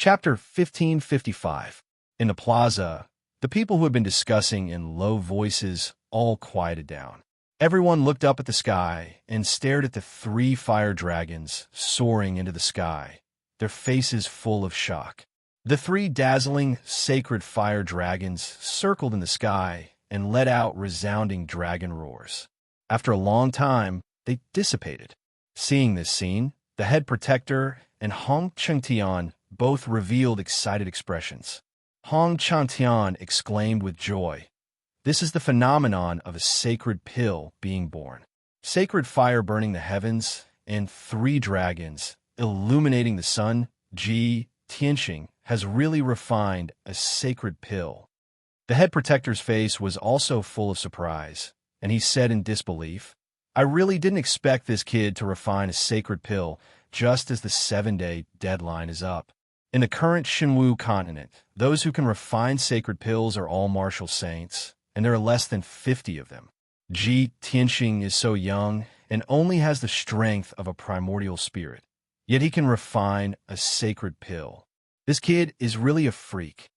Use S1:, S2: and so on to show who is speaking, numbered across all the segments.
S1: Chapter 1555. In the plaza, the people who had been discussing in low voices all quieted down. Everyone looked up at the sky and stared at the 3 fire dragons soaring into the sky, their faces full of shock. The 3 dazzling, sacred fire dragons circled in the sky and let out resounding dragon roars. After a long time, they dissipated. Seeing this scene, the head protector and Hong Chengtian both revealed excited expressions. Hong Chengtian exclaimed with joy, "This is the phenomenon of a sacred pill being born. Sacred fire burning the heavens, and 3 dragons illuminating the sun. Ji Tianxing has really refined a sacred pill." The head protector's face was also full of surprise, and he said in disbelief, "I really didn't expect this kid to refine a sacred pill just as the 7-day deadline is up. In the current Xinwu continent, those who can refine sacred pills are all martial saints, and there are less than 50 of them. Ji Tianxing is so young and only has the strength of a primordial spirit, yet he can refine a sacred pill. This kid is really a freak."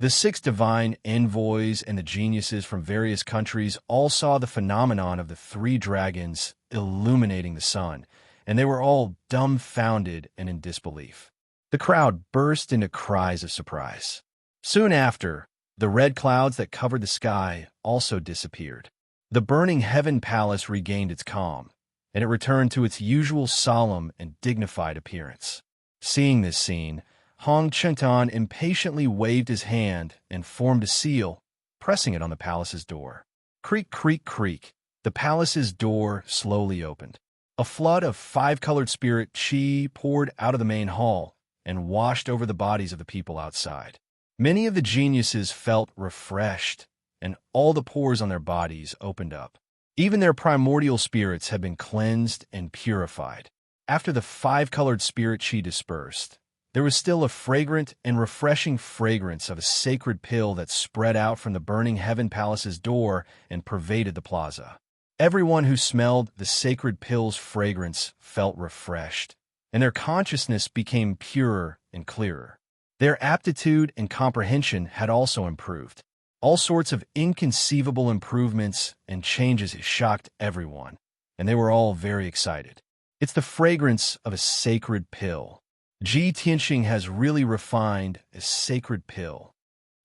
S1: The 6 divine envoys and the geniuses from various countries all saw the phenomenon of the 3 dragons illuminating the sun, and they were all dumbfounded and in disbelief. The crowd burst into cries of surprise. Soon after, the red clouds that covered the sky also disappeared. The burning heaven palace regained its calm, and it returned to its usual solemn and dignified appearance. Seeing this scene, Hong Chengtian impatiently waved his hand and formed a seal, pressing it on the palace's door. Creak, creak, creak. The palace's door slowly opened. A flood of 5-colored spirit qi poured out of the main hall and washed over the bodies of the people outside. Many of the geniuses felt refreshed, and all the pores on their bodies opened up. Even their primordial spirits had been cleansed and purified. After the 5-colored spirit qi dispersed, there was still a fragrant and refreshing fragrance of a sacred pill that spread out from the burning heaven palace's door and pervaded the plaza. Everyone who smelled the sacred pill's fragrance felt refreshed, and their consciousness became purer and clearer. Their aptitude and comprehension had also improved. All sorts of inconceivable improvements and changes shocked everyone, and they were all very excited. It's the fragrance of a sacred pill. Ji Tianxing has really refined a sacred pill.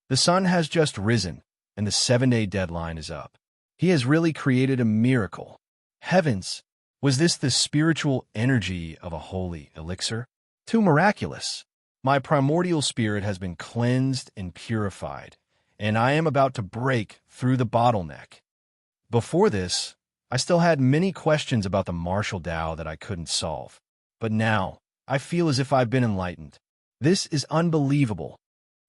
S1: The sun has just risen, and the 7-day deadline is up. He has really created a miracle. Heavens! Was this the spiritual energy of a holy elixir? Too miraculous! My primordial spirit has been cleansed and purified, and I am about to break through the bottleneck. Before this, I still had many questions about the martial Tao that I couldn't solve. But now, I feel as if I've been enlightened. This is unbelievable.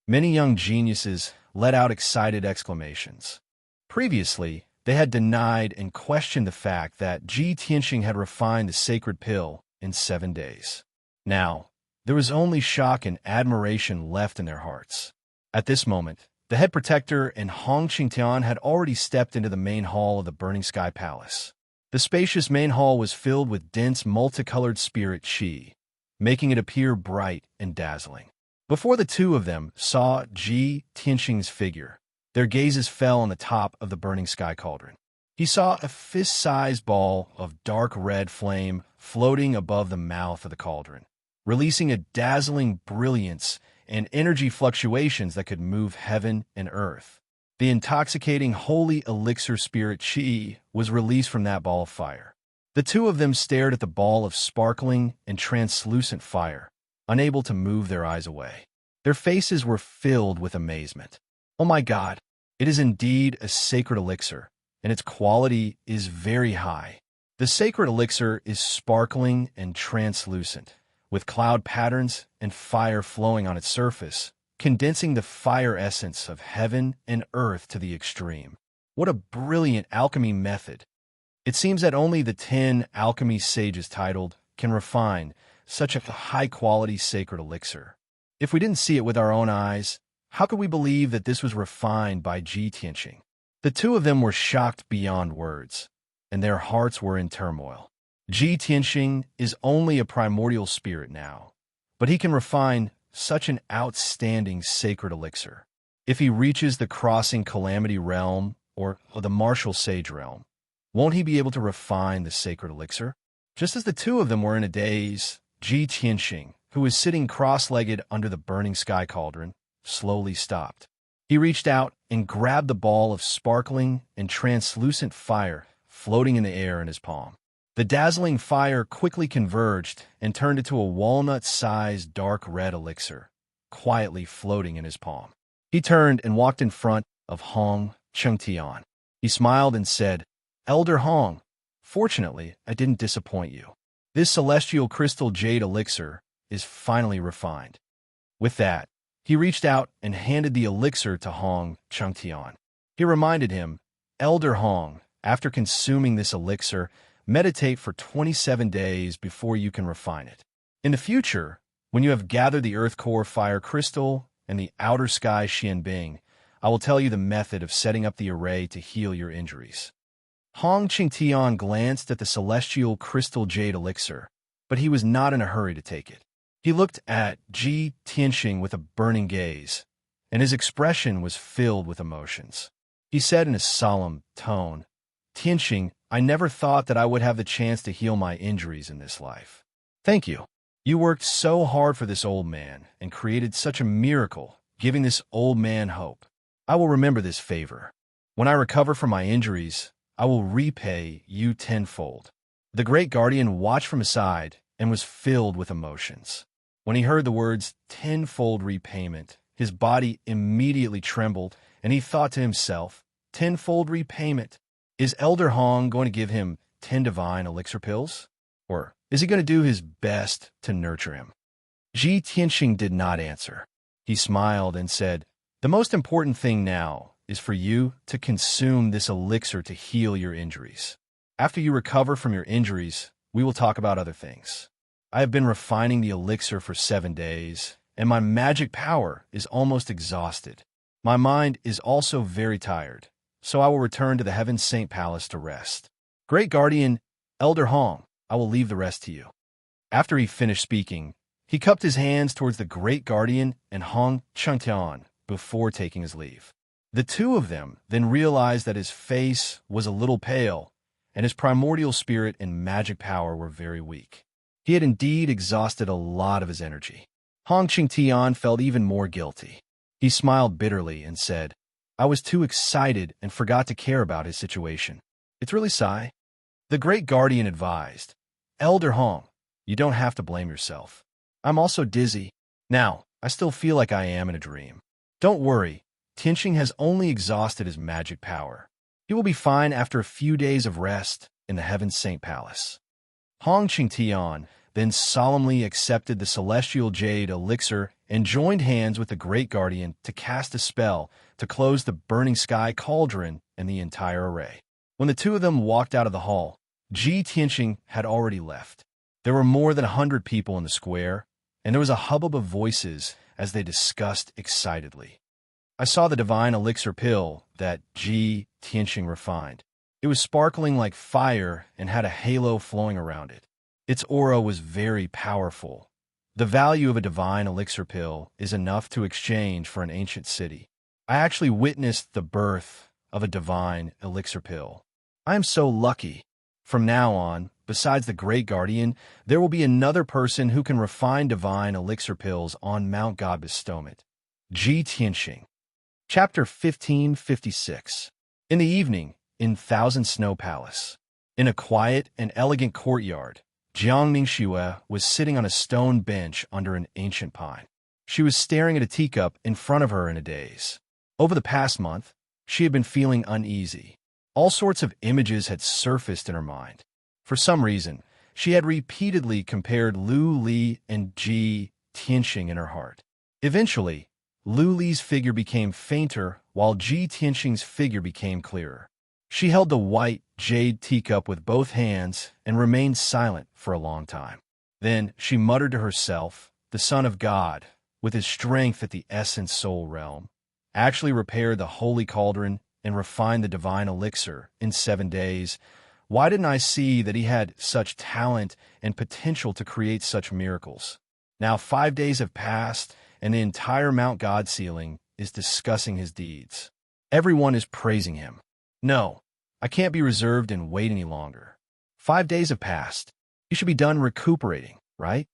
S1: Many young geniuses let out excited exclamations. Previously, they had denied and questioned the fact that Ji Tianxing had refined the sacred pill in 7 days. Now, there was only shock and admiration left in their hearts. At this moment, the head protector and Hong Chengtian had already stepped into the main hall of the Burning Sky Palace. The spacious main hall was filled with dense multicolored spirit qi, making it appear bright and dazzling. Before the 2 of them saw Ji Tianxing's figure, their gazes fell on the top of the burning sky cauldron. He saw a fist-sized ball of dark red flame floating above the mouth of the cauldron, releasing a dazzling brilliance and energy fluctuations that could move heaven and earth. The intoxicating holy elixir spirit qi was released from that ball of fire. The 2 of them stared at the ball of sparkling and translucent fire, unable to move their eyes away. Their faces were filled with amazement. Oh my God, it is indeed a sacred elixir, and its quality is very high. The sacred elixir is sparkling and translucent, with cloud patterns and fire flowing on its surface, condensing the fire essence of heaven and earth to the extreme. What a brilliant alchemy method! It seems that only the 10 alchemy sages titled can refine such a high-quality sacred elixir. If we didn't see it with our own eyes, how could we believe that this was refined by Ji Tianxing? The 2 of them were shocked beyond words, and their hearts were in turmoil. Ji Tianxing is only a primordial spirit now, but he can refine such an outstanding sacred elixir. If he reaches the crossing calamity realm or the martial sage realm, won't he be able to refine the sacred elixir? Just as the two of them were in a daze, Ji Tianxing, who was sitting cross-legged under the burning sky cauldron, slowly stopped. He reached out and grabbed the ball of sparkling and translucent fire floating in the air in his palm. The dazzling fire quickly converged and turned into a walnut-sized dark red elixir, quietly floating in his palm. He turned and walked in front of Hong Chengtian. He smiled and said, "Elder Hong, fortunately, I didn't disappoint you. This celestial crystal jade elixir is finally refined." With that, he reached out and handed the elixir to Hong Chengtian. He reminded him, "Elder Hong, after consuming this elixir, meditate for 27 days before you can refine it. In the future, when you have gathered the earth core fire crystal and the outer sky xianbing, I will tell you the method of setting up the array to heal your injuries." Hong Qingtian glanced at the celestial crystal jade elixir, but he was not in a hurry to take it. He looked at Ji Tianxing with a burning gaze, and his expression was filled with emotions. He said in a solemn tone, "Tianxing, I never thought that I would have the chance to heal my injuries in this life. Thank you. You worked so hard for this old man and created such a miracle, giving this old man hope. I will remember this favor. When I recover from my injuries, I will repay you tenfold." The great guardian watched from his side and was filled with emotions. When he heard the words tenfold repayment, his body immediately trembled, and he thought to himself, tenfold repayment? Is Elder Hong going to give him 10 divine elixir pills? Or is he going to do his best to nurture him? Ji Tianxing did not answer. He smiled and said, "The most important thing now is for you to consume this elixir to heal your injuries. After you recover from your injuries, we will talk about other things. I have been refining the elixir for 7 days, and my magic power is almost exhausted. My mind is also very tired, so I will return to the Heaven Saint Palace to rest. Great Guardian, Elder Hong, I will leave the rest to you." After he finished speaking, he cupped his hands towards the Great Guardian and Hong Chengtian before taking his leave. The two of them then realized that his face was a little pale, and his primordial spirit and magic power were very weak. He had indeed exhausted a lot of his energy. Hong Chengtian felt even more guilty. He smiled bitterly and said, "I was too excited and forgot to care about his situation. It's really sigh." The Great Guardian advised, "Elder Hong, you don't have to blame yourself. I'm also dizzy. Now, I still feel like I am in a dream. Don't worry, Tianxing has only exhausted his magic power. He will be fine after a few days of rest in the Heaven Saint Palace." Hong Qingtian then solemnly accepted the celestial jade elixir and joined hands with the Great Guardian to cast a spell to close the burning sky cauldron and the entire array. When the two of them walked out of the hall, Ji Tianxing had already left. There were more than 100 people in the square, and there was a hubbub of voices as they discussed excitedly. "I saw the divine elixir pill that Ji Tianxing refined. It was sparkling like fire and had a halo flowing around it. Its aura was very powerful. The value of a divine elixir pill is enough to exchange for an ancient city. I actually witnessed the birth of a divine elixir pill. I am so lucky. From now on, besides the Great Guardian, there will be another person who can refine divine elixir pills on Mount God Bestowment." Ji Tianxing. Chapter 1556. In the evening, in Thousand Snow Palace. In a quiet and elegant courtyard, Jiang Ningxue was sitting on a stone bench under an ancient pine. She was staring at a teacup in front of her in a daze. Over the past month, she had been feeling uneasy. All sorts of images had surfaced in her mind. For some reason, she had repeatedly compared Lu Li and Ji Tianxing in her heart. Eventually, Lu Li's figure became fainter while Ji Tianxing's figure became clearer. She held the white jade teacup with both hands and remained silent for a long time. Then she muttered to herself, "The Son of God, with his strength at the essence soul realm, actually repaired the holy cauldron and refined the divine elixir in 7 days. Why didn't I see that he had such talent and potential to create such miracles? Now 5 days have passed, and the entire Mount God ceiling is discussing his deeds. Everyone is praising him. No, I can't be reserved and wait any longer. 5 days have passed. You should be done recuperating, right?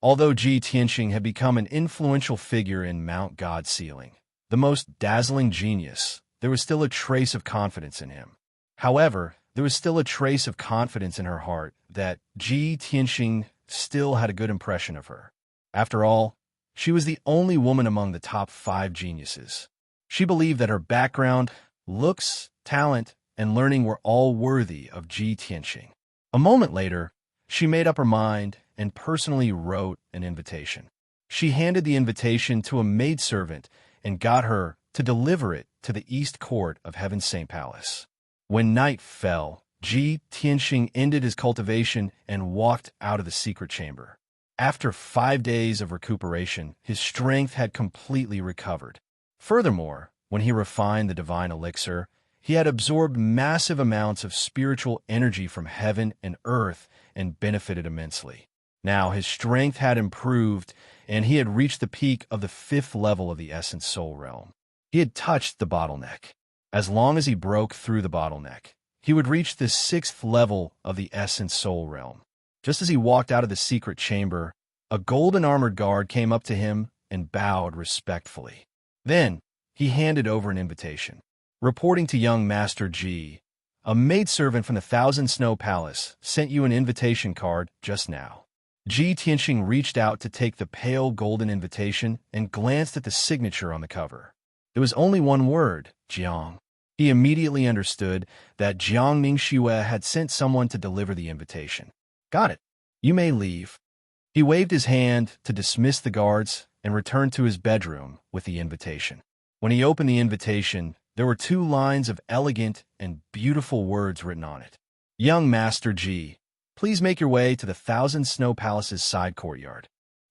S1: Although Ji Tianxing had become an influential figure in Mount God ceiling, the most dazzling genius, there was still a trace of confidence in him. However, there was still a trace of confidence in her heart that Ji Tianxing still had a good impression of her. After all, she was the only woman among the top 5 geniuses. She believed that her background, looks, talent, and learning were all worthy of Ji Tianxing. A moment later, she made up her mind and personally wrote an invitation. She handed the invitation to a maidservant and got her to deliver it to the east court of Heaven's Saint Palace. When night fell, Ji Tianxing ended his cultivation and walked out of the secret chamber. After 5 days of recuperation, his strength had completely recovered. Furthermore, when he refined the divine elixir, he had absorbed massive amounts of spiritual energy from heaven and earth and benefited immensely. Now his strength had improved, and he had reached the peak of the 5th level of the Essence Soul Realm. He had touched the bottleneck. As long as he broke through the bottleneck, he would reach the 6th level of the Essence Soul Realm. Just as he walked out of the secret chamber, a golden armored guard came up to him and bowed respectfully. Then he handed over an invitation. Reporting to young Master Ji, a maidservant from the Thousand Snow Palace sent you an invitation card just now. Ji Tianxing reached out to take the pale golden invitation and glanced at the signature on the cover. There was only one word, Jiang. He immediately understood that Jiang Ningxue had sent someone to deliver the invitation. Got it. You may leave. He waved his hand to dismiss the guards and returned to his bedroom with the invitation. When he opened the invitation, there were 2 lines of elegant and beautiful words written on it. Young Master Ji, please make your way to the Thousand Snow Palace's side courtyard.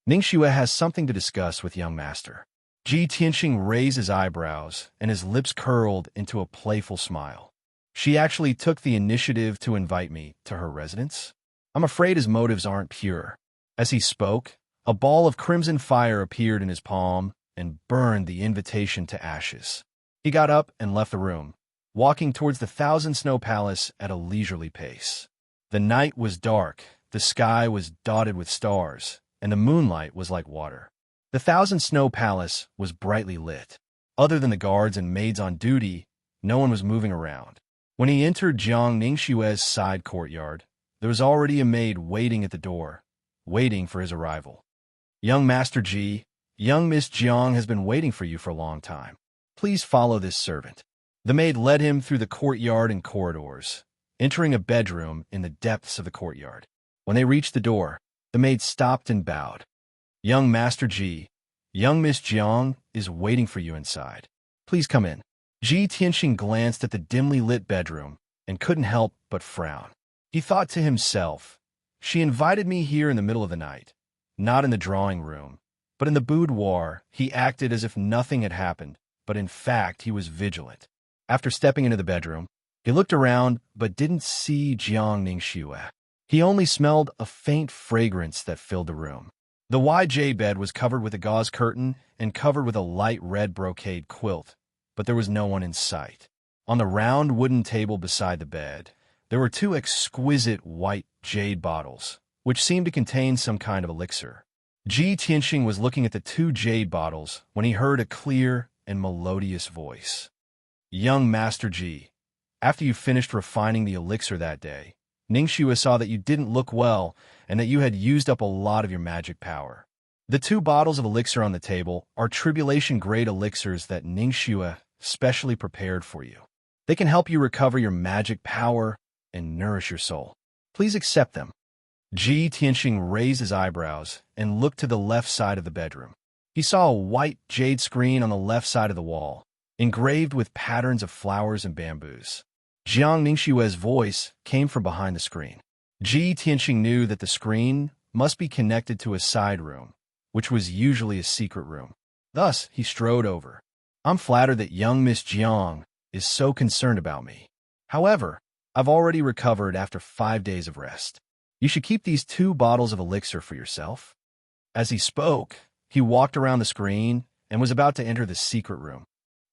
S1: Ningxue has something to discuss with young Master. Ji Tianxing raised his eyebrows, and his lips curled into a playful smile. She actually took the initiative to invite me to her residence? I'm afraid his motives aren't pure. As he spoke, a ball of crimson fire appeared in his palm and burned the invitation to ashes. He got up and left the room, walking towards the Thousand Snow Palace at a leisurely pace. The night was dark, the sky was dotted with stars, and the moonlight was like water. The Thousand Snow Palace was brightly lit. Other than the guards and maids on duty, no one was moving around. When he entered Jiang Ningxue's side courtyard, there was already a maid waiting at the door, waiting for his arrival. Young Master Ji, young Miss Jiang has been waiting for you for a long time. Please follow this servant. The maid led him through the courtyard and corridors, entering a bedroom in the depths of the courtyard. When they reached the door, the maid stopped and bowed. Young Master Ji, young Miss Jiang is waiting for you inside. Please come in. Ji Tianxing glanced at the dimly lit bedroom and couldn't help but frown. He thought to himself, she invited me here in the middle of the night, not in the drawing room, but in the boudoir. He acted as if nothing had happened, but in fact he was vigilant. After stepping into the bedroom, he looked around but didn't see Jiang Ningxue. He only smelled a faint fragrance that filled the room. The YJ bed was covered with a gauze curtain and covered with a light red brocade quilt, but there was no one in sight. On the round wooden table beside the bed, there were 2 exquisite white jade bottles, which seemed to contain some kind of elixir. Ji Tianxing was looking at the 2 jade bottles when he heard a clear and melodious voice. Young Master Ji, after you finished refining the elixir that day, Ningxue saw that you didn't look well and that you had used up a lot of your magic power. The 2 bottles of elixir on the table are tribulation-grade elixirs that Ningxue specially prepared for you. They can help you recover your magic power and nourish your soul. Please accept them. Ji Tianxing raised his eyebrows and looked to the left side of the bedroom. He saw a white jade screen on the left side of the wall, engraved with patterns of flowers and bamboos. Jiang Ningxue's voice came from behind the screen. Ji Tianxing knew that the screen must be connected to a side room, which was usually a secret room. Thus, he strode over. I'm flattered that young Miss Jiang is so concerned about me. However, I've already recovered after 5 days of rest. You should keep these 2 bottles of elixir for yourself. As he spoke, He walked around the screen and was about to enter the secret room.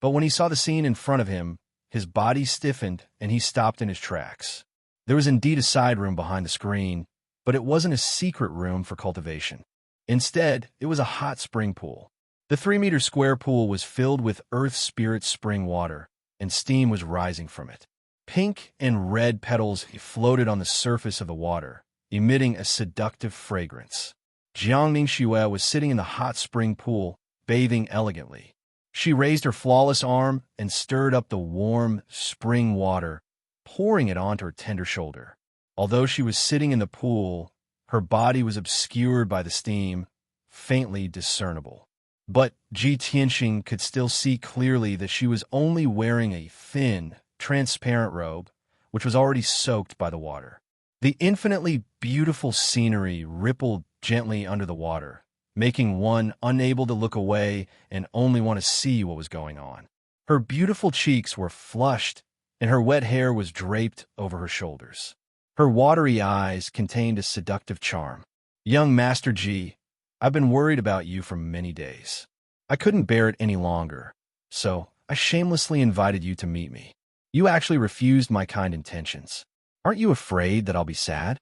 S1: But when he saw the scene in front of him, his body stiffened and he stopped in his tracks. There was indeed a side room behind the screen, but it wasn't a secret room for cultivation. Instead, it was a hot spring pool. The 3-meter square pool was filled with Earth Spirit spring water, and steam was rising from it. Pink and red petals floated on the surface of the water, emitting a seductive fragrance. Jiang Ningxue was sitting in the hot spring pool, bathing elegantly. She raised her flawless arm and stirred up the warm spring water, pouring it onto her tender shoulder. Although she was sitting in the pool, her body was obscured by the steam, faintly discernible. But Ji Tianxing could still see clearly that she was only wearing a thin, transparent robe, which was already soaked by the water. The infinitely beautiful scenery rippled gently under the water, making one unable to look away and only want to see what was going on. Her beautiful cheeks were flushed, and her wet hair was draped over her shoulders. Her watery eyes contained a seductive charm. "Young Master Ji, I've been worried about you for many days. I couldn't bear it any longer, so I shamelessly invited you to meet me. You actually refused my kind intentions. Aren't you afraid that I'll be sad?"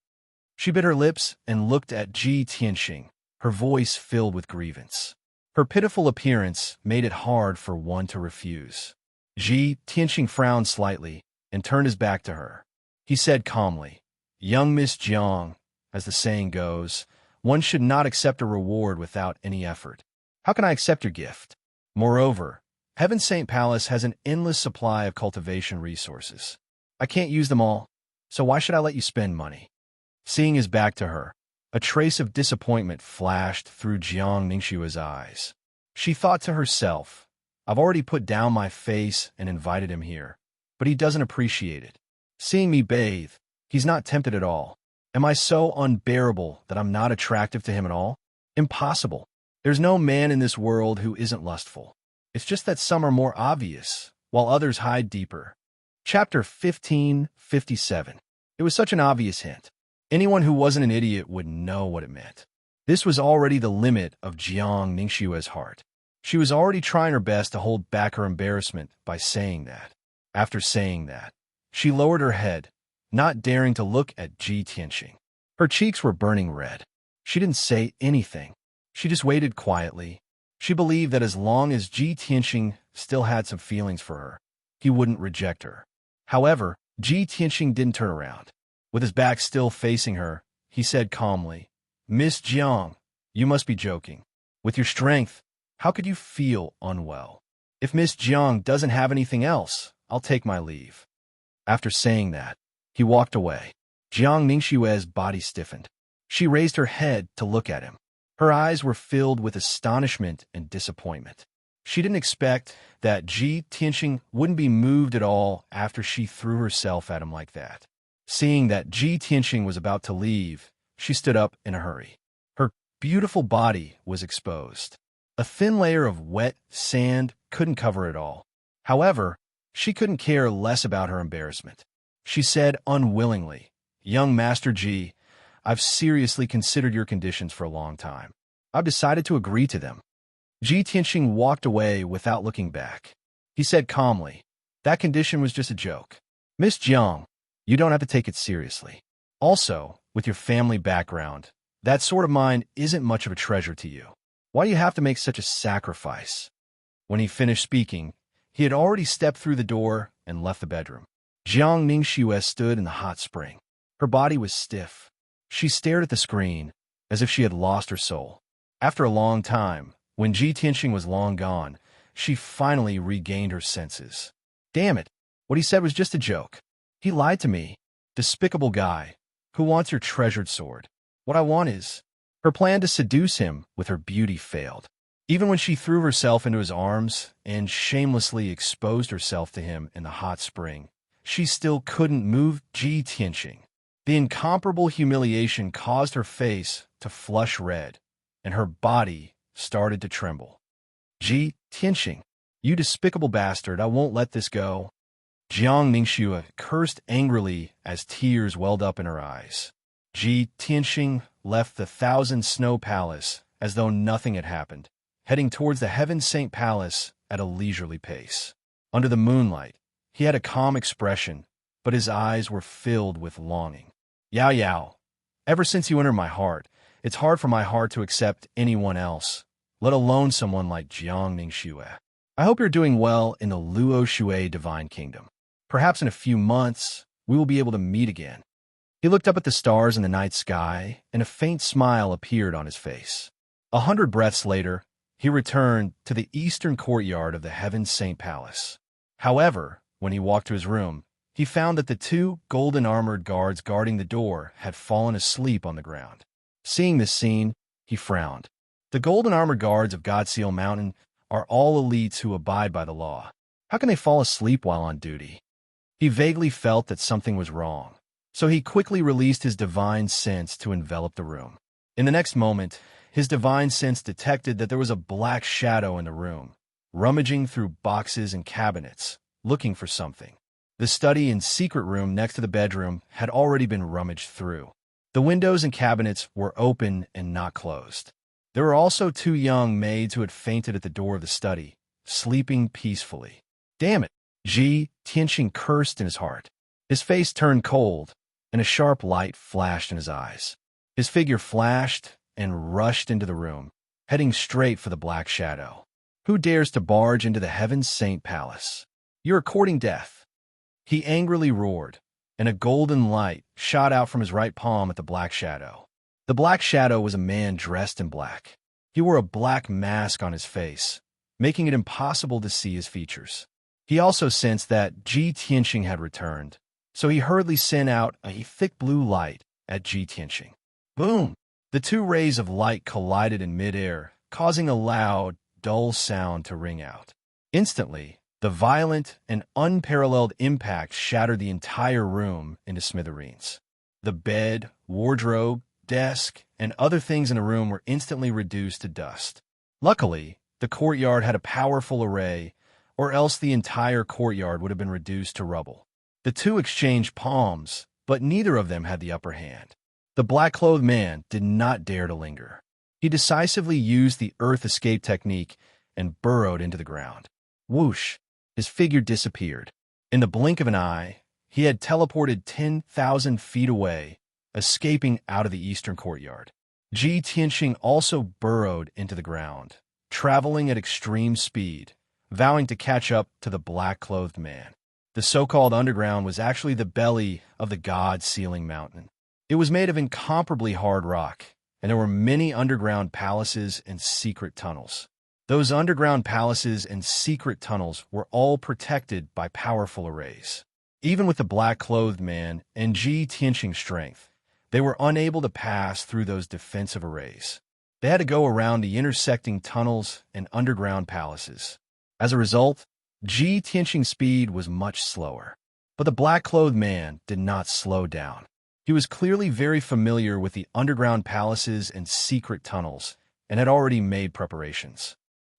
S1: She bit her lips and looked at Ji Tianxing, her voice filled with grievance. Her pitiful appearance made it hard for one to refuse. Ji Tianxing frowned slightly and turned his back to her. He said calmly, "Young Miss Jiang, as the saying goes, one should not accept a reward without any effort. How can I accept your gift? Moreover, Heaven Saint Palace has an endless supply of cultivation resources. I can't use them all, so why should I let you spend money?" Seeing his back to her, a trace of disappointment flashed through Jiang Ningxue's eyes. She thought to herself, "I've already put down my face and invited him here, but he doesn't appreciate it. Seeing me bathe, he's not tempted at all. Am I so unbearable that I'm not attractive to him at all? Impossible. There's no man in this world who isn't lustful. It's just that some are more obvious, while others hide deeper." Chapter 1557. It was such an obvious hint. Anyone who wasn't an idiot would know what it meant. This was already the limit of Jiang Ningxue's heart. She was already trying her best to hold back her embarrassment by saying that. After saying that, she lowered her head, not daring to look at Ji Tianxing. Her cheeks were burning red. She didn't say anything. She just waited quietly. She believed that as long as Ji Tianxing still had some feelings for her, he wouldn't reject her. However, Ji Tianxing didn't turn around. With his back still facing her, he said calmly, "Miss Jiang, you must be joking. With your strength, how could you feel unwell? If Miss Jiang doesn't have anything else, I'll take my leave." After saying that, he walked away. Jiang Ningxue's body stiffened. She raised her head to look at him. Her eyes were filled with astonishment and disappointment. She didn't expect that Ji Tianxing wouldn't be moved at all after she threw herself at him like that. Seeing that Ji Tianxing was about to leave, she stood up in a hurry. Her beautiful body was exposed. A thin layer of wet sand couldn't cover it all. However, she couldn't care less about her embarrassment. She said unwillingly, "Young Master Ji, I've seriously considered your conditions for a long time. I've decided to agree to them." Ji Tianxing walked away without looking back. He said calmly, "That condition was just a joke. Miss Jiang, you don't have to take it seriously. Also, with your family background, that sort of mind isn't much of a treasure to you. Why do you have to make such a sacrifice?" When he finished speaking, he had already stepped through the door and left the bedroom. Jiang Ningxue stood in the hot spring. Her body was stiff. She stared at the screen, as if she had lost her soul. After a long time, when Ji Tianxing was long gone, she finally regained her senses. Damn it, what he said was just a joke. He lied to me. Despicable guy. Who wants your treasured sword? What I want is... Her plan to seduce him with her beauty failed. Even when she threw herself into his arms and shamelessly exposed herself to him in the hot spring, she still couldn't move Ji Tianxing. The incomparable humiliation caused her face to flush red, and her body started to tremble. "Ji Tianxing, you despicable bastard, I won't let this go." Jiang Ningxue cursed angrily as tears welled up in her eyes. Ji Tianxing left the Thousand Snow Palace as though nothing had happened, heading towards the Heaven Saint Palace at a leisurely pace. Under the moonlight, he had a calm expression, but his eyes were filled with longing. Yao Yao, ever since you entered my heart, it's hard for my heart to accept anyone else, let alone someone like Jiang Ningxue. I hope you're doing well in the Luo Shui Divine Kingdom. Perhaps in a few months, we will be able to meet again. He looked up at the stars in the night sky, and a faint smile appeared on his face. 100 breaths later, he returned to the eastern courtyard of the Heaven Saint Palace. However, when he walked to his room, he found that the 2 golden-armored guards guarding the door had fallen asleep on the ground. Seeing this scene, he frowned. The golden-armored guards of Godseal Mountain are all elites who abide by the law. How can they fall asleep while on duty? He vaguely felt that something was wrong, so he quickly released his divine sense to envelop the room. In the next moment, his divine sense detected that there was a black shadow in the room, rummaging through boxes and cabinets, looking for something. The study and secret room next to the bedroom had already been rummaged through. The windows and cabinets were open and not closed. There were also 2 young maids who had fainted at the door of the study, sleeping peacefully. Damn it! Ji Tianxing cursed in his heart. His face turned cold, and a sharp light flashed in his eyes. His figure flashed and rushed into the room, heading straight for the black shadow. Who dares to barge into the Heaven Saint Palace? You're courting death. He angrily roared, and a golden light shot out from his right palm at the black shadow. The black shadow was a man dressed in black. He wore a black mask on his face, making it impossible to see his features. He also sensed that Ji Tianxing had returned, so he hurriedly sent out a thick blue light at Ji Tianxing. Boom! The 2 rays of light collided in midair, causing a loud, dull sound to ring out. Instantly, the violent and unparalleled impact shattered the entire room into smithereens. The bed, wardrobe, desk, and other things in the room were instantly reduced to dust. Luckily, the courtyard had a powerful array, or else the entire courtyard would have been reduced to rubble. The 2 exchanged palms, but neither of them had the upper hand. The black-clothed man did not dare to linger. He decisively used the earth escape technique and burrowed into the ground. Whoosh! His figure disappeared. In the blink of an eye, he had teleported 10,000 feet away, escaping out of the eastern courtyard. Ji Tianxing also burrowed into the ground, traveling at extreme speed, vowing to catch up to the black-clothed man. The so-called underground was actually the belly of the God-sealing mountain. It was made of incomparably hard rock, and there were many underground palaces and secret tunnels. Those underground palaces and secret tunnels were all protected by powerful arrays. Even with the black-clothed man and Ji Tianxing's strength, they were unable to pass through those defensive arrays. They had to go around the intersecting tunnels and underground palaces. As a result, Ji Tianxing's speed was much slower. But the black-clothed man did not slow down. He was clearly very familiar with the underground palaces and secret tunnels, and had already made preparations.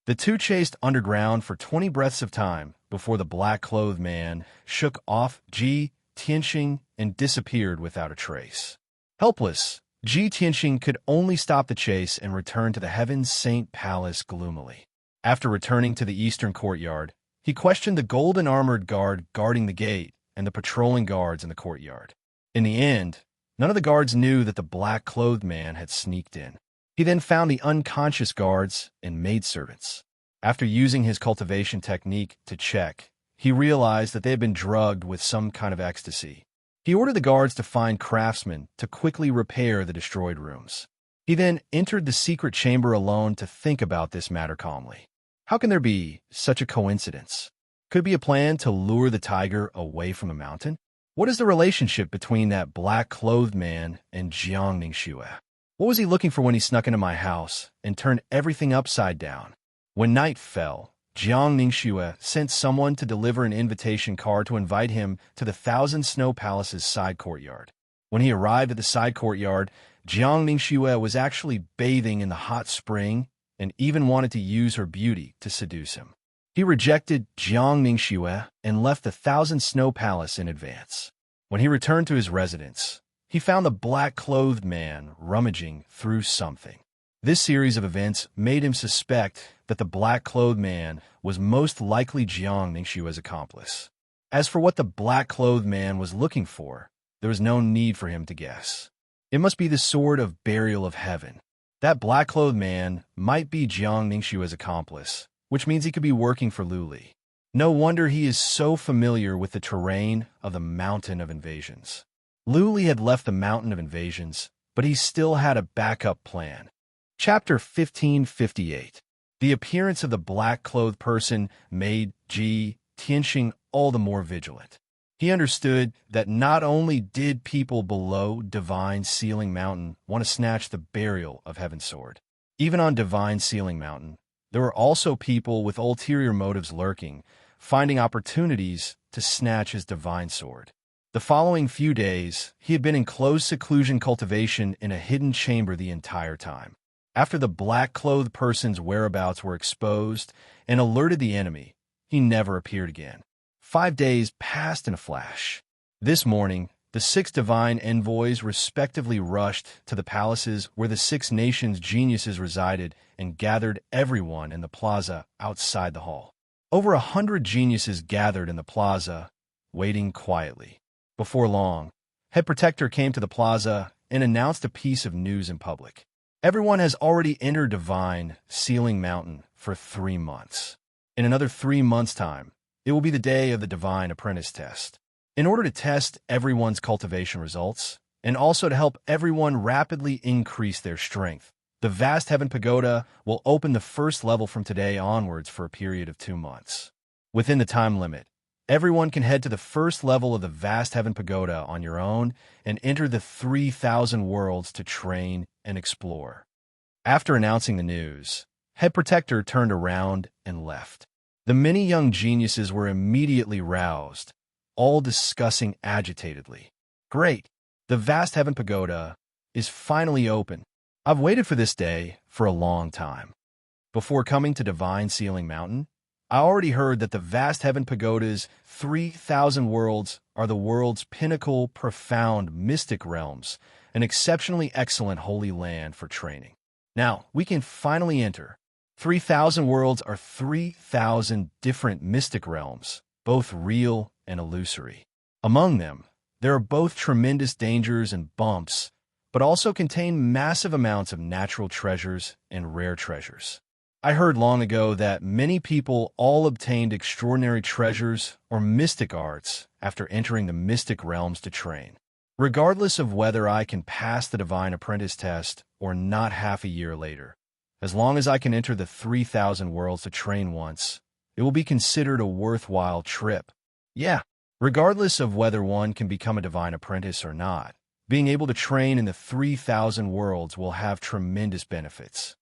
S1: The 2 chased underground for 20 breaths of time before the black-clothed man shook off Ji Tianxing and disappeared without a trace. Helpless, Ji Tianxing could only stop the chase and return to the Heaven Saint Palace gloomily. After returning to the eastern courtyard, he questioned the golden-armored guard guarding the gate and the patrolling guards in the courtyard. In the end, none of the guards knew that the black-clothed man had sneaked in. He then found the unconscious guards and maidservants. After using his cultivation technique to check, he realized that they had been drugged with some kind of ecstasy. He ordered the guards to find craftsmen to quickly repair the destroyed rooms. He then entered the secret chamber alone to think about this matter calmly. How can there be such a coincidence? Could it be a plan to lure the tiger away from the mountain? What is the relationship between that black-clothed man and Jiang Ningxue? What was he looking for when he snuck into my house and turned everything upside down? When night fell, Jiang Ningxue sent someone to deliver an invitation card to invite him to the Thousand Snow Palace's side courtyard. When he arrived at the side courtyard, Jiang Ningxue was actually bathing in the hot spring and even wanted to use her beauty to seduce him. He rejected Jiang Ningxue and left the Thousand Snow Palace in advance. When he returned to his residence, he found the black-clothed man rummaging through something. This series of events made him suspect that the black-clothed man was most likely Jiang Ningxue's accomplice. As for what the black-clothed man was looking for, there was no need for him to guess. It must be the sword of burial of heaven. That black-clothed man might be Jiang Ningxue's accomplice, which means he could be working for Lu Li. No wonder he is so familiar with the terrain of the Mountain of Invasions. Lu Li had left the Mountain of Invasions, but he still had a backup plan. Chapter 1558. The appearance of the black-clothed person made Ji Tianxing all the more vigilant. He understood that not only did people below Divine Sealing Mountain want to snatch the burial of Heaven's Sword, even on Divine Sealing Mountain, there were also people with ulterior motives lurking, finding opportunities to snatch his divine sword. The following few days, he had been in close seclusion cultivation in a hidden chamber the entire time. After the black-clothed person's whereabouts were exposed and alerted the enemy, he never appeared again. 5 days passed in a flash. This morning, the 6 divine envoys respectively rushed to the palaces where the 6 nations' geniuses resided and gathered everyone in the plaza outside the hall. Over 100 geniuses gathered in the plaza, waiting quietly. Before long, Head Protector came to the plaza and announced a piece of news in public. Everyone has already entered Divine Sealing Mountain for 3 months. In another 3 months' time, it will be the day of the Divine Apprentice Test. In order to test everyone's cultivation results, and also to help everyone rapidly increase their strength, the Vast Heaven Pagoda will open the first level from today onwards for a period of 2 months. Within the time limit, everyone can head to the first level of the Vast Heaven Pagoda on your own and enter the 3,000 worlds to train and explore. After announcing the news, Head Protector turned around and left. The many young geniuses were immediately roused, all discussing agitatedly. Great! The Vast Heaven Pagoda is finally open. I've waited for this day for a long time. Before coming to Divine Sealing Mountain, I already heard that the Vast Heaven Pagoda's 3,000 worlds are the world's pinnacle, profound, mystic realms, an exceptionally excellent holy land for training. Now, we can finally enter. 3,000 worlds are 3,000 different mystic realms, both real and illusory. Among them, there are both tremendous dangers and bumps, but also contain massive amounts of natural treasures and rare treasures. I heard long ago that many people all obtained extraordinary treasures or mystic arts after entering the mystic realms to train. Regardless of whether I can pass the Divine Apprentice test or not half a year later, as long as I can enter the 3,000 worlds to train once, it will be considered a worthwhile trip. Yeah, regardless of whether one can become a Divine Apprentice or not, being able to train in the 3,000 worlds will have tremendous benefits.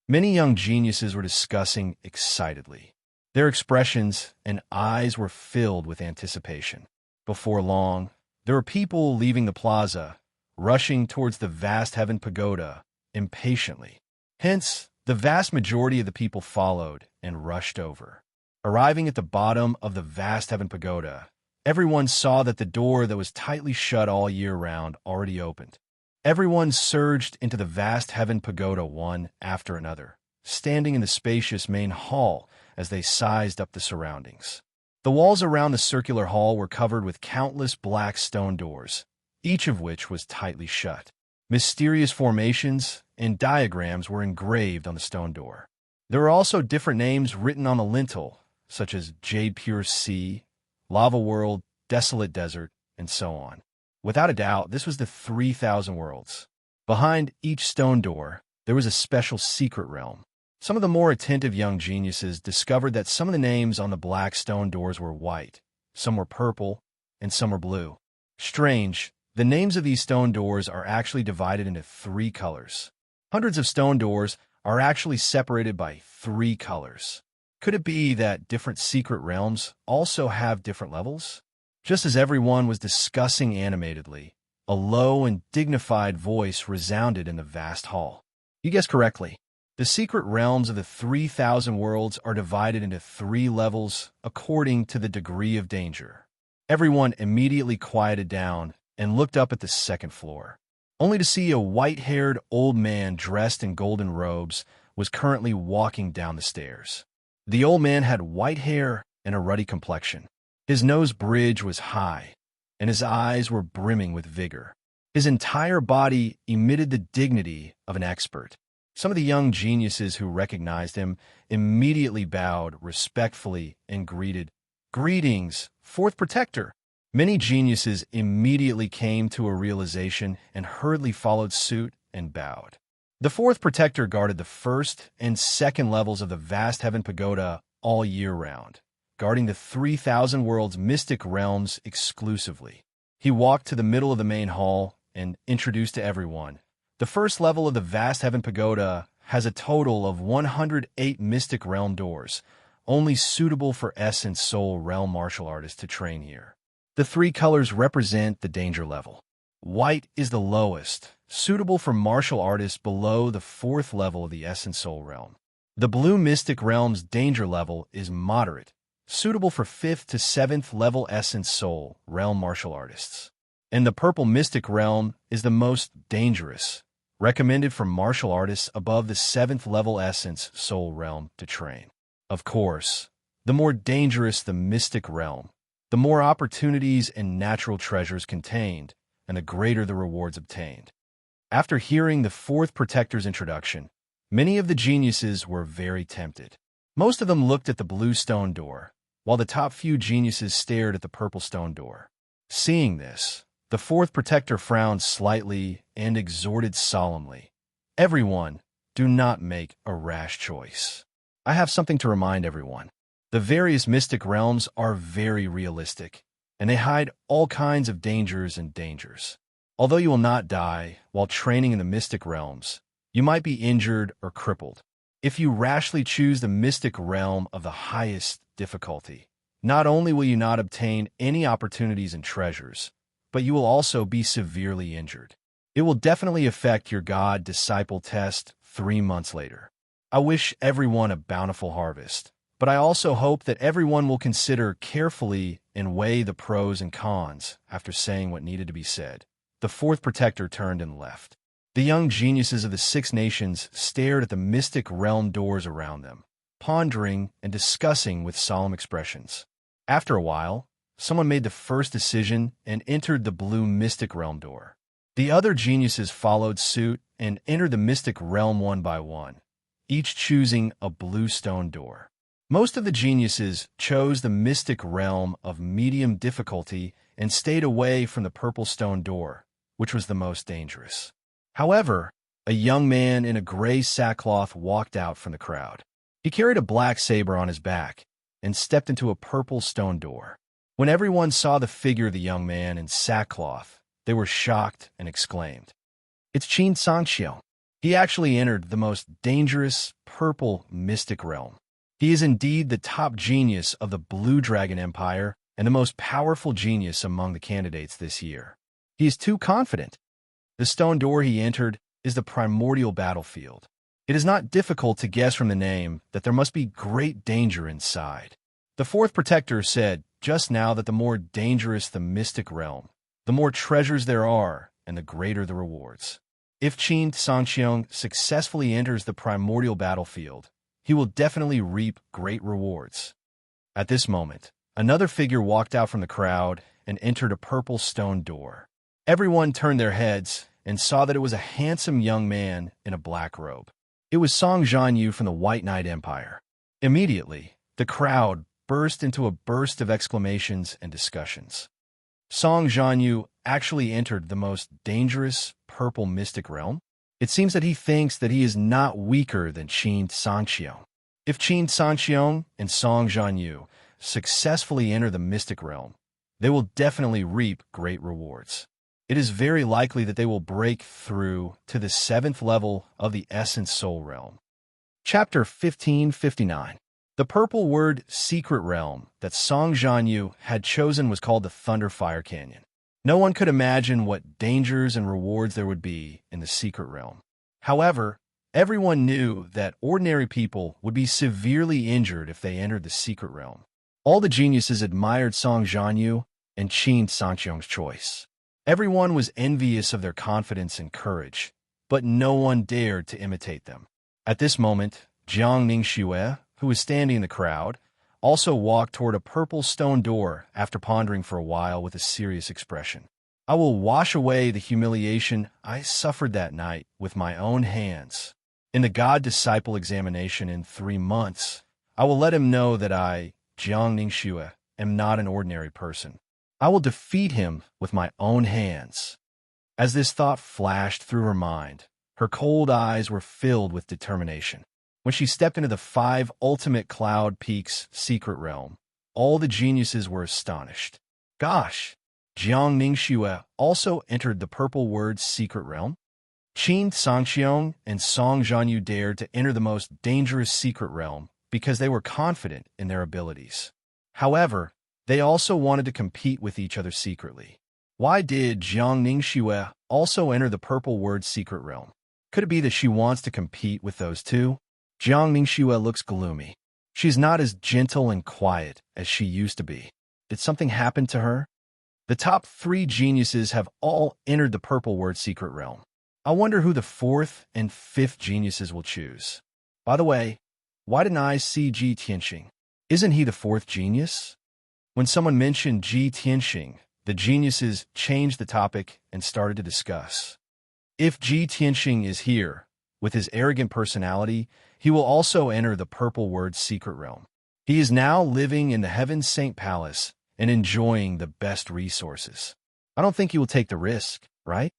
S1: Many young geniuses were discussing excitedly. Their expressions and eyes were filled with anticipation. Before long, there were people leaving the plaza, rushing towards the Vast Heaven Pagoda impatiently. Hence, the vast majority of the people followed and rushed over. Arriving at the bottom of the Vast Heaven Pagoda, everyone saw that the door that was tightly shut all year round already opened. Everyone surged into the Vast Heaven Pagoda one after another, standing in the spacious main hall as they sized up the surroundings. The walls around the circular hall were covered with countless black stone doors, each of which was tightly shut. Mysterious formations and diagrams were engraved on the stone door. There were also different names written on the lintel, such as Jade Pure Sea, Lava World, Desolate Desert, and so on. Without a doubt, this was the 3,000 worlds. Behind each stone door, there was a special secret realm. Some of the more attentive young geniuses discovered that some of the names on the black stone doors were white, some were purple, and some were blue. Strange, the names of these stone doors are actually divided into 3 colors. Hundreds of stone doors are actually separated by 3 colors. Could it be that different secret realms also have different levels? Just as everyone was discussing animatedly, a low and dignified voice resounded in the vast hall. You guessed correctly. The secret realms of the 3,000 worlds are divided into 3 levels according to the degree of danger. Everyone immediately quieted down and looked up at the second floor. only to see a white-haired old man dressed in golden robes was currently walking down the stairs. The old man had white hair and a ruddy complexion. His nose bridge was high, and his eyes were brimming with vigor. His entire body emitted the dignity of an expert. Some of the young geniuses who recognized him immediately bowed respectfully and greeted, "Greetings, Fourth Protector." Many geniuses immediately came to a realization and hurriedly followed suit and bowed. The Fourth Protector guarded the first and second levels of the vast Heaven Pagoda all year round, guarding the 3,000 world's mystic realms exclusively. He walked to the middle of the main hall and introduced to everyone. The first level of the vast Heaven Pagoda has a total of 108 mystic realm doors, only suitable for Essence Soul realm martial artists to train here. The three colors represent the danger level. White is the lowest, suitable for martial artists below the 4th level of the Essence Soul realm. The blue mystic realm's danger level is moderate, suitable for 5th to 7th level Essence Soul realm martial artists. And the purple mystic realm is the most dangerous, recommended for martial artists above the 7th level Essence Soul realm to train. Of course, the more dangerous the mystic realm, the more opportunities and natural treasures contained, and the greater the rewards obtained. After hearing the Fourth Protector's introduction, many of the geniuses were very tempted. Most of them looked at the blue stone door, while the top few geniuses stared at the purple stone door. Seeing this, the Fourth Protector frowned slightly and exhorted solemnly, "Everyone, do not make a rash choice. I have something to remind everyone. The various mystic realms are very realistic, and they hide all kinds of dangers and dangers. Although you will not die while training in the mystic realms, you might be injured or crippled. If you rashly choose the mystic realm of the highest difficulty, not only will you not obtain any opportunities and treasures, but you will also be severely injured. It will definitely affect your God-disciple test 3 months later. I wish everyone a bountiful harvest, but I also hope that everyone will consider carefully and weigh the pros and cons after saying what needed to be said." The Fourth Protector turned and left. The young geniuses of the 6 nations stared at the mystic realm doors around them, pondering and discussing with solemn expressions. After a while, someone made the first decision and entered the blue mystic realm door. The other geniuses followed suit and entered the mystic realm one by one, each choosing a blue stone door. Most of the geniuses chose the mystic realm of medium difficulty and stayed away from the purple stone door, which was the most dangerous. However, a young man in a gray sackcloth walked out from the crowd. He carried a black saber on his back and stepped into a purple stone door. When everyone saw the figure of the young man in sackcloth, they were shocked and exclaimed, "It's Qin Sangxiao. He actually entered the most dangerous purple mystic realm. He is indeed the top genius of the Blue Dragon Empire and the most powerful genius among the candidates this year. He is too confident." The stone door he entered is the primordial battlefield. It is not difficult to guess from the name that there must be great danger inside. The Fourth Protector said just now that the more dangerous the mystic realm, the more treasures there are and the greater the rewards. If Qin Sangxiang successfully enters the primordial battlefield, he will definitely reap great rewards. At this moment, another figure walked out from the crowd and entered a purple stone door. Everyone turned their heads and saw that it was a handsome young man in a black robe. It was Song Zhanyu from the White Knight Empire. Immediately, the crowd burst into a burst of exclamations and discussions. Song Zhanyu actually entered the most dangerous purple mystic realm? It seems that he thinks that he is not weaker than Qin Sangxiang. If Qin Sangxiang and Song Zhanyu successfully enter the mystic realm, they will definitely reap great rewards. It is very likely that they will break through to the 7th level of the Essence Soul realm. Chapter 1559. The purple word secret realm that Song Zhanyu had chosen was called the Thunderfire Canyon. No one could imagine what dangers and rewards there would be in the secret realm. However, everyone knew that ordinary people would be severely injured if they entered the secret realm. All the geniuses admired Song Zhanyu and Qin Sangxiang's choice. Everyone was envious of their confidence and courage, but no one dared to imitate them. At this moment, Jiang Ningxue, who was standing in the crowd, also walked toward a purple stone door after pondering for a while with a serious expression. I will wash away the humiliation I suffered that night with my own hands. In the God-disciple examination in 3 months, I will let him know that I, Jiang Ningxue, am not an ordinary person. I will defeat him with my own hands. As this thought flashed through her mind, her cold eyes were filled with determination. When she stepped into the 5 ultimate cloud peaks secret realm, all the geniuses were astonished. Gosh! Jiang Ningxue also entered the purple word's secret realm. Qin Sangxiong and Song Zhanyu dared to enter the most dangerous secret realm because they were confident in their abilities. However, they also wanted to compete with each other secretly. Why did Jiang Ningxue also enter the purple word's secret realm? Could it be that she wants to compete with those two? Jiang Ningxue looks gloomy. She's not as gentle and quiet as she used to be. Did something happen to her? The top 3 geniuses have all entered the purple word secret realm. I wonder who the 4th and 5th geniuses will choose. By the way, why didn't I see Ji Tianxing? Isn't he the 4th genius? When someone mentioned Ji Tianxing, the geniuses changed the topic and started to discuss. If Ji Tianxing is here, with his arrogant personality, he will also enter the purple word's secret realm. He is now living in the Heaven Saint Palace and enjoying the best resources. I don't think he will take the risk, right?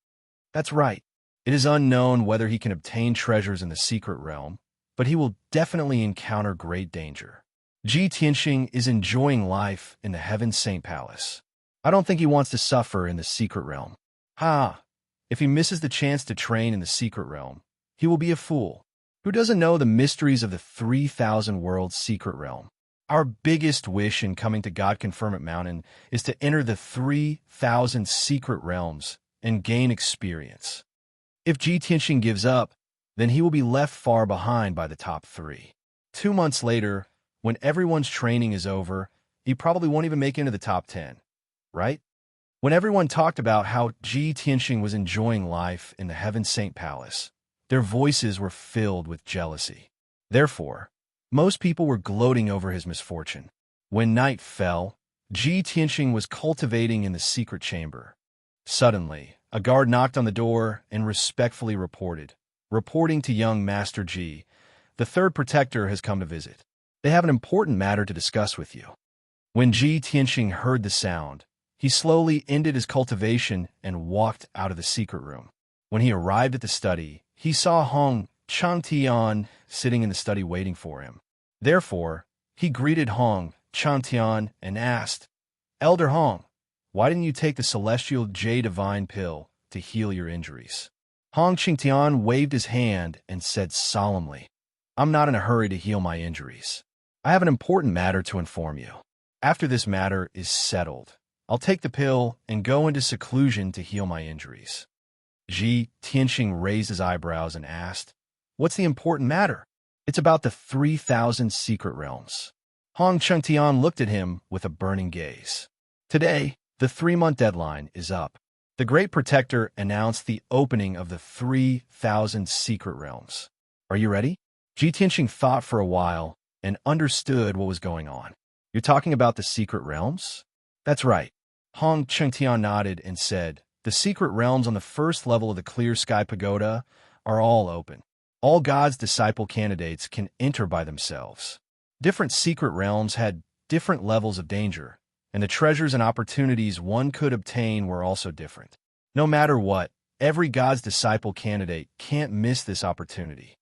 S1: That's right. It is unknown whether he can obtain treasures in the secret realm, but he will definitely encounter great danger. Ji Tianxing is enjoying life in the Heaven Saint Palace. I don't think he wants to suffer in the secret realm. If he misses the chance to train in the secret realm, he will be a fool. Who doesn't know the mysteries of the 3,000 worlds secret realm? Our biggest wish in coming to God Conferment Mountain is to enter the 3,000 secret realms and gain experience. If Ji Tianxing gives up, then he will be left far behind by the top 3. 2 months later, when everyone's training is over, he probably won't even make it into the top 10, right? When everyone talked about how Ji Tianxing was enjoying life in the Heaven Saint Palace, their voices were filled with jealousy. Therefore, most people were gloating over his misfortune. When night fell, Ji Tianxing was cultivating in the secret chamber. Suddenly, a guard knocked on the door and respectfully reporting to young Master Ji, the 3rd protector has come to visit. They have an important matter to discuss with you. When Ji Tianxing heard the sound, he slowly ended his cultivation and walked out of the secret room. When he arrived at the study, he saw Hong Changtian sitting in the study waiting for him. Therefore, he greeted Hong Changtian and asked, "Elder Hong, why didn't you take the celestial jade divine pill to heal your injuries?" Hong Changtian waved his hand and said solemnly, "I'm not in a hurry to heal my injuries. I have an important matter to inform you. After this matter is settled, I'll take the pill and go into seclusion to heal my injuries." Ji Tianxing raised his eyebrows and asked, "What's the important matter?" "It's about the 3,000 secret realms." Hong Changtian looked at him with a burning gaze. Today, the 3-month deadline is up. The Great Protector announced the opening of the 3,000 secret realms. Are you ready? Ji Tianxing thought for a while and understood what was going on. "You're talking about the secret realms?" "That's right." Hong Changtian nodded and said, "The secret realms on the 1st level of the Clear Sky Pagoda are all open. All God's disciple candidates can enter by themselves. Different secret realms had different levels of danger, and the treasures and opportunities one could obtain were also different. No matter what, every God's disciple candidate can't miss this opportunity."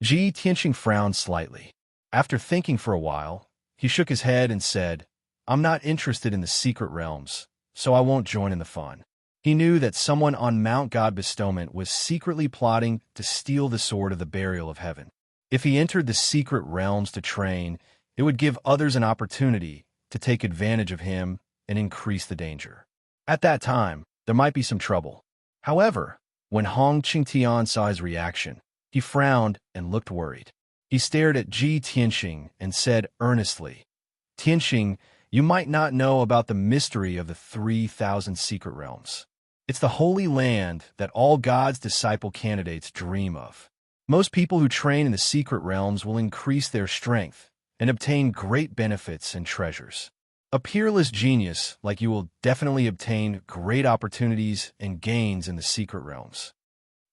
S1: Ji Tianxing frowned slightly. After thinking for a while, he shook his head and said, "I'm not interested in the secret realms, so I won't join in the fun." He knew that someone on Mount God Bestowment was secretly plotting to steal the sword of the burial of heaven. If he entered the secret realms to train, it would give others an opportunity to take advantage of him and increase the danger. At that time, there might be some trouble. However, when Hong Changtian saw his reaction, he frowned and looked worried. He stared at Ji Tianxing and said earnestly, "Tianxing, you might not know about the mystery of the 3,000 secret realms. It's the holy land that all God's disciple candidates dream of. Most people who train in the secret realms will increase their strength and obtain great benefits and treasures. A peerless genius like you will definitely obtain great opportunities and gains in the secret realms.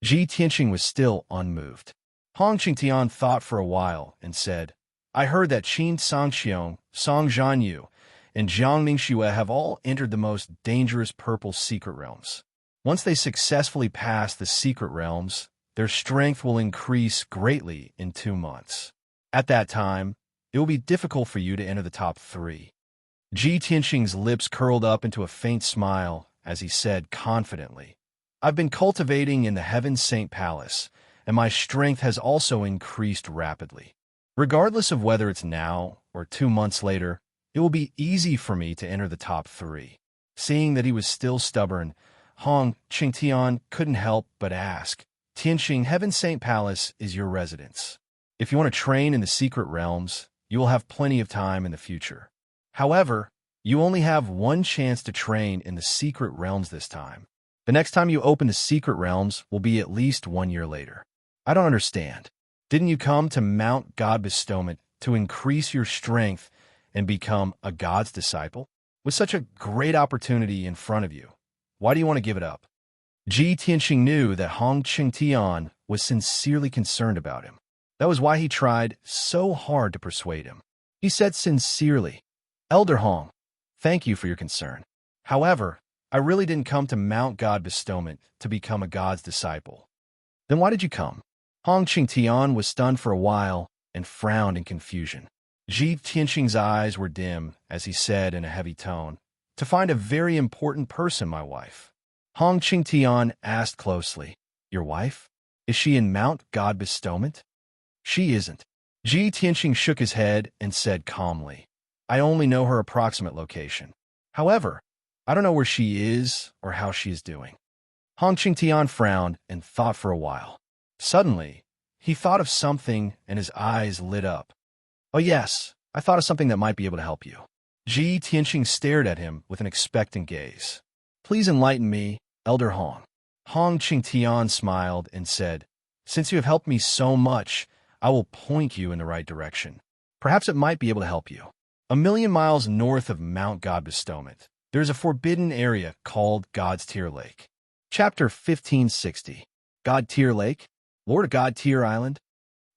S1: Ji Tianqing was still unmoved. Hong Qingtian thought for a while and said, I heard that Qin Sangxiong, Song Zhanyu, and Jiang Mingxue have all entered the most dangerous purple secret realms. Once they successfully pass the secret realms, their strength will increase greatly in 2 months. At that time, it will be difficult for you to enter the top 3. Ji Tianqing's lips curled up into a faint smile as he said confidently, I've been cultivating in the Heaven Saint Palace, and my strength has also increased rapidly. Regardless of whether it's now or 2 months later, it will be easy for me to enter the top 3. Seeing that he was still stubborn, Hong Qingtian couldn't help but ask, Tianqing, Heaven Saint Palace is your residence. If you want to train in the secret realms, you will have plenty of time in the future. However, you only have one chance to train in the secret realms this time. The next time you open the secret realms will be at least 1 year later. I don't understand. Didn't you come to Mount God Bestowment to increase your strength and become a God's disciple? With such a great opportunity in front of you, why do you want to give it up? Ji Tianqing knew that Hong Qingtian was sincerely concerned about him. That was why he tried so hard to persuade him. He said sincerely, Elder Hong, thank you for your concern. However, I really didn't come to Mount God Bestowment to become a God's disciple. Then why did you come? Hong Qingtian was stunned for a while and frowned in confusion. Ji Tianqing's eyes were dim as he said in a heavy tone, To find a very important person, my wife. Hong Qingtian asked closely, Your wife? Is she in Mount God Bestowment? She isn't. Ji Tianqing shook his head and said calmly, I only know her approximate location. However, I don't know where she is or how she is doing. Hong Qingtian frowned and thought for a while. Suddenly, he thought of something and his eyes lit up. Oh yes, I thought of something that might be able to help you. Ji Tianqing stared at him with an expectant gaze. Please enlighten me, Elder Hong. Hong Qingtian smiled and said, Since you have helped me so much, I will point you in the right direction. Perhaps it might be able to help you. 1,000,000 miles north of Mount God Bestowment, there is a forbidden area called God's Tear Lake. Chapter 1560. God Tear Lake? Lord of God Tear Island?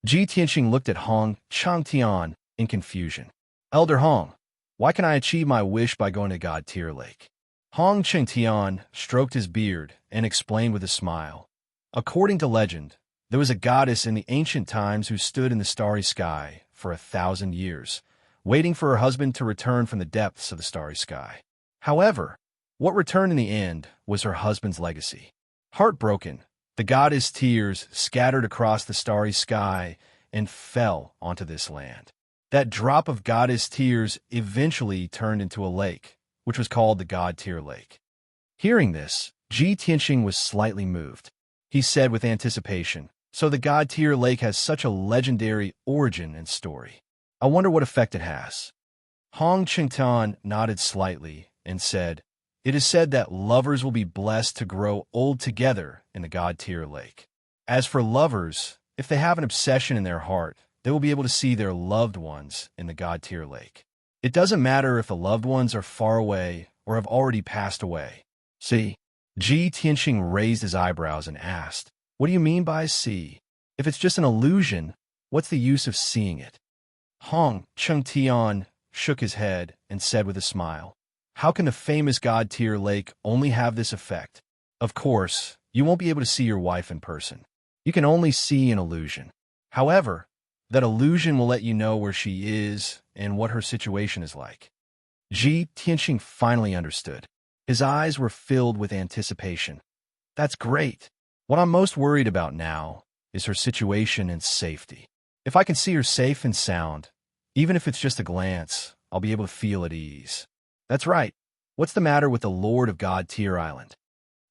S1: Ji Tianqing looked at Hong Qingtian in confusion. Elder Hong, why can I achieve my wish by going to God Tear Lake? Hong Qingtian stroked his beard and explained with a smile. According to legend, there was a goddess in the ancient times who stood in the starry sky for 1,000 years, waiting for her husband to return from the depths of the starry sky. However, what returned in the end was her husband's legacy. Heartbroken, the goddess' tears scattered across the starry sky and fell onto this land. That drop of goddess tears eventually turned into a lake, which was called the God Tear Lake. Hearing this, Ji Tianqing was slightly moved. He said with anticipation, So the God Tear Lake has such a legendary origin and story. I wonder what effect it has. Hong Qingtian nodded slightly and said, It is said that lovers will be blessed to grow old together in the God Tear Lake. As for lovers, if they have an obsession in their heart, they will be able to see their loved ones in the God Tear Lake. It doesn't matter if the loved ones are far away or have already passed away. See? Ji Tianqing raised his eyebrows and asked, What do you mean by see? If it's just an illusion, what's the use of seeing it? Hong Qingtian shook his head and said with a smile, How can the famous God Tear Lake only have this effect? Of course, you won't be able to see your wife in person. You can only see an illusion. However, that illusion will let you know where she is and what her situation is like. Ji Tianqing finally understood. His eyes were filled with anticipation. That's great. What I'm most worried about now is her situation and safety. If I can see her safe and sound, even if it's just a glance, I'll be able to feel at ease. That's right. What's the matter with the Lord of God Tear Island?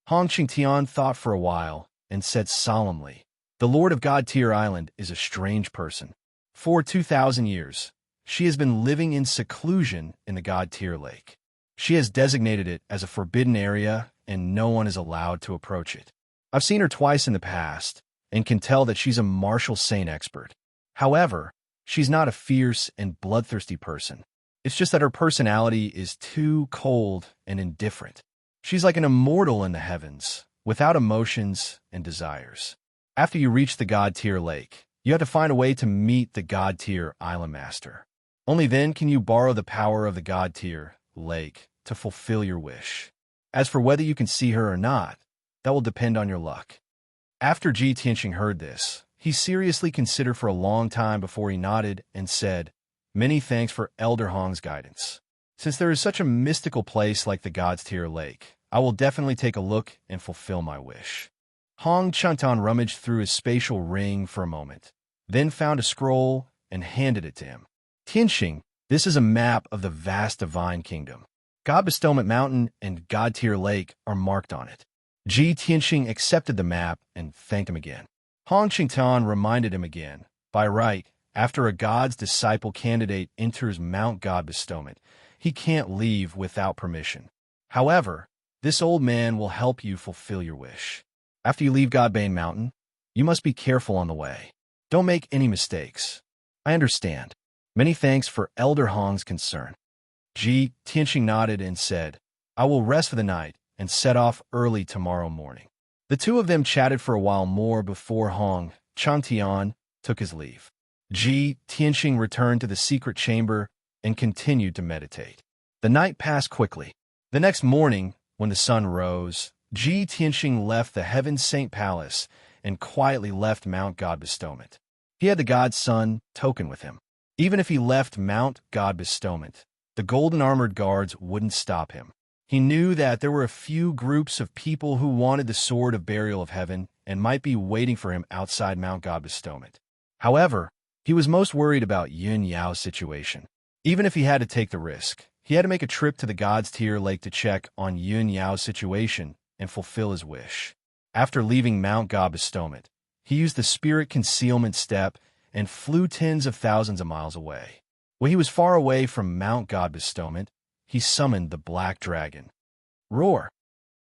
S1: Hong Qingtian thought for a while and said solemnly, The Lord of God Tear Island is a strange person. For 2,000 years, she has been living in seclusion in the God Tear Lake. She has designated it as a forbidden area and no one is allowed to approach it. I've seen her twice in the past, and can tell that she's a martial saint expert. However, she's not a fierce and bloodthirsty person. It's just that her personality is too cold and indifferent. She's like an immortal in the heavens, without emotions and desires. After you reach the God-tier lake, you have to find a way to meet the God-tier island master. Only then can you borrow the power of the God-tier lake to fulfill your wish. As for whether you can see her or not, that will depend on your luck. After Ji Tianxing heard this, he seriously considered for a long time before he nodded and said, "Many thanks for Elder Hong's guidance. Since there is such a mystical place like the God-tier lake, I will definitely take a look and fulfill my wish." Hong Chuntan rummaged through his spatial ring for a moment, then found a scroll and handed it to him. "Tianxing, this is a map of the vast divine kingdom. God Bestowment Mountain and God-tier Lake are marked on it." Ji Tianxing accepted the map and thanked him again. Hong Qingtan reminded him again, by right, after a God's disciple candidate enters Mount God Bestowment, he can't leave without permission. However, this old man will help you fulfill your wish. After you leave Godbane Mountain, you must be careful on the way. Don't make any mistakes. I understand. Many thanks for Elder Hong's concern. Ji Tianxing nodded and said, "I will rest for the night and set off early tomorrow morning." The two of them chatted for a while more before Hong Changtian took his leave. Ji Tianxing returned to the secret chamber and continued to meditate. The night passed quickly. The next morning, when the sun rose, Ji Tianxing left the Heaven Saint Palace and quietly left Mount God Bestowment. He had the God's Son token with him. Even if he left Mount God Bestowment, the golden armored guards wouldn't stop him. He knew that there were a few groups of people who wanted the Sword of Burial of Heaven and might be waiting for him outside Mount God Bestowment. However, he was most worried about Yun Yao's situation. Even if he had to take the risk, he had to make a trip to the God's Tier Lake to check on Yun Yao's situation and fulfill his wish. After leaving Mount God Bestowment, he used the Spirit Concealment Step and flew tens of thousands of miles away. When he was far away from Mount God Bestowment, he summoned the Black Dragon. Roar!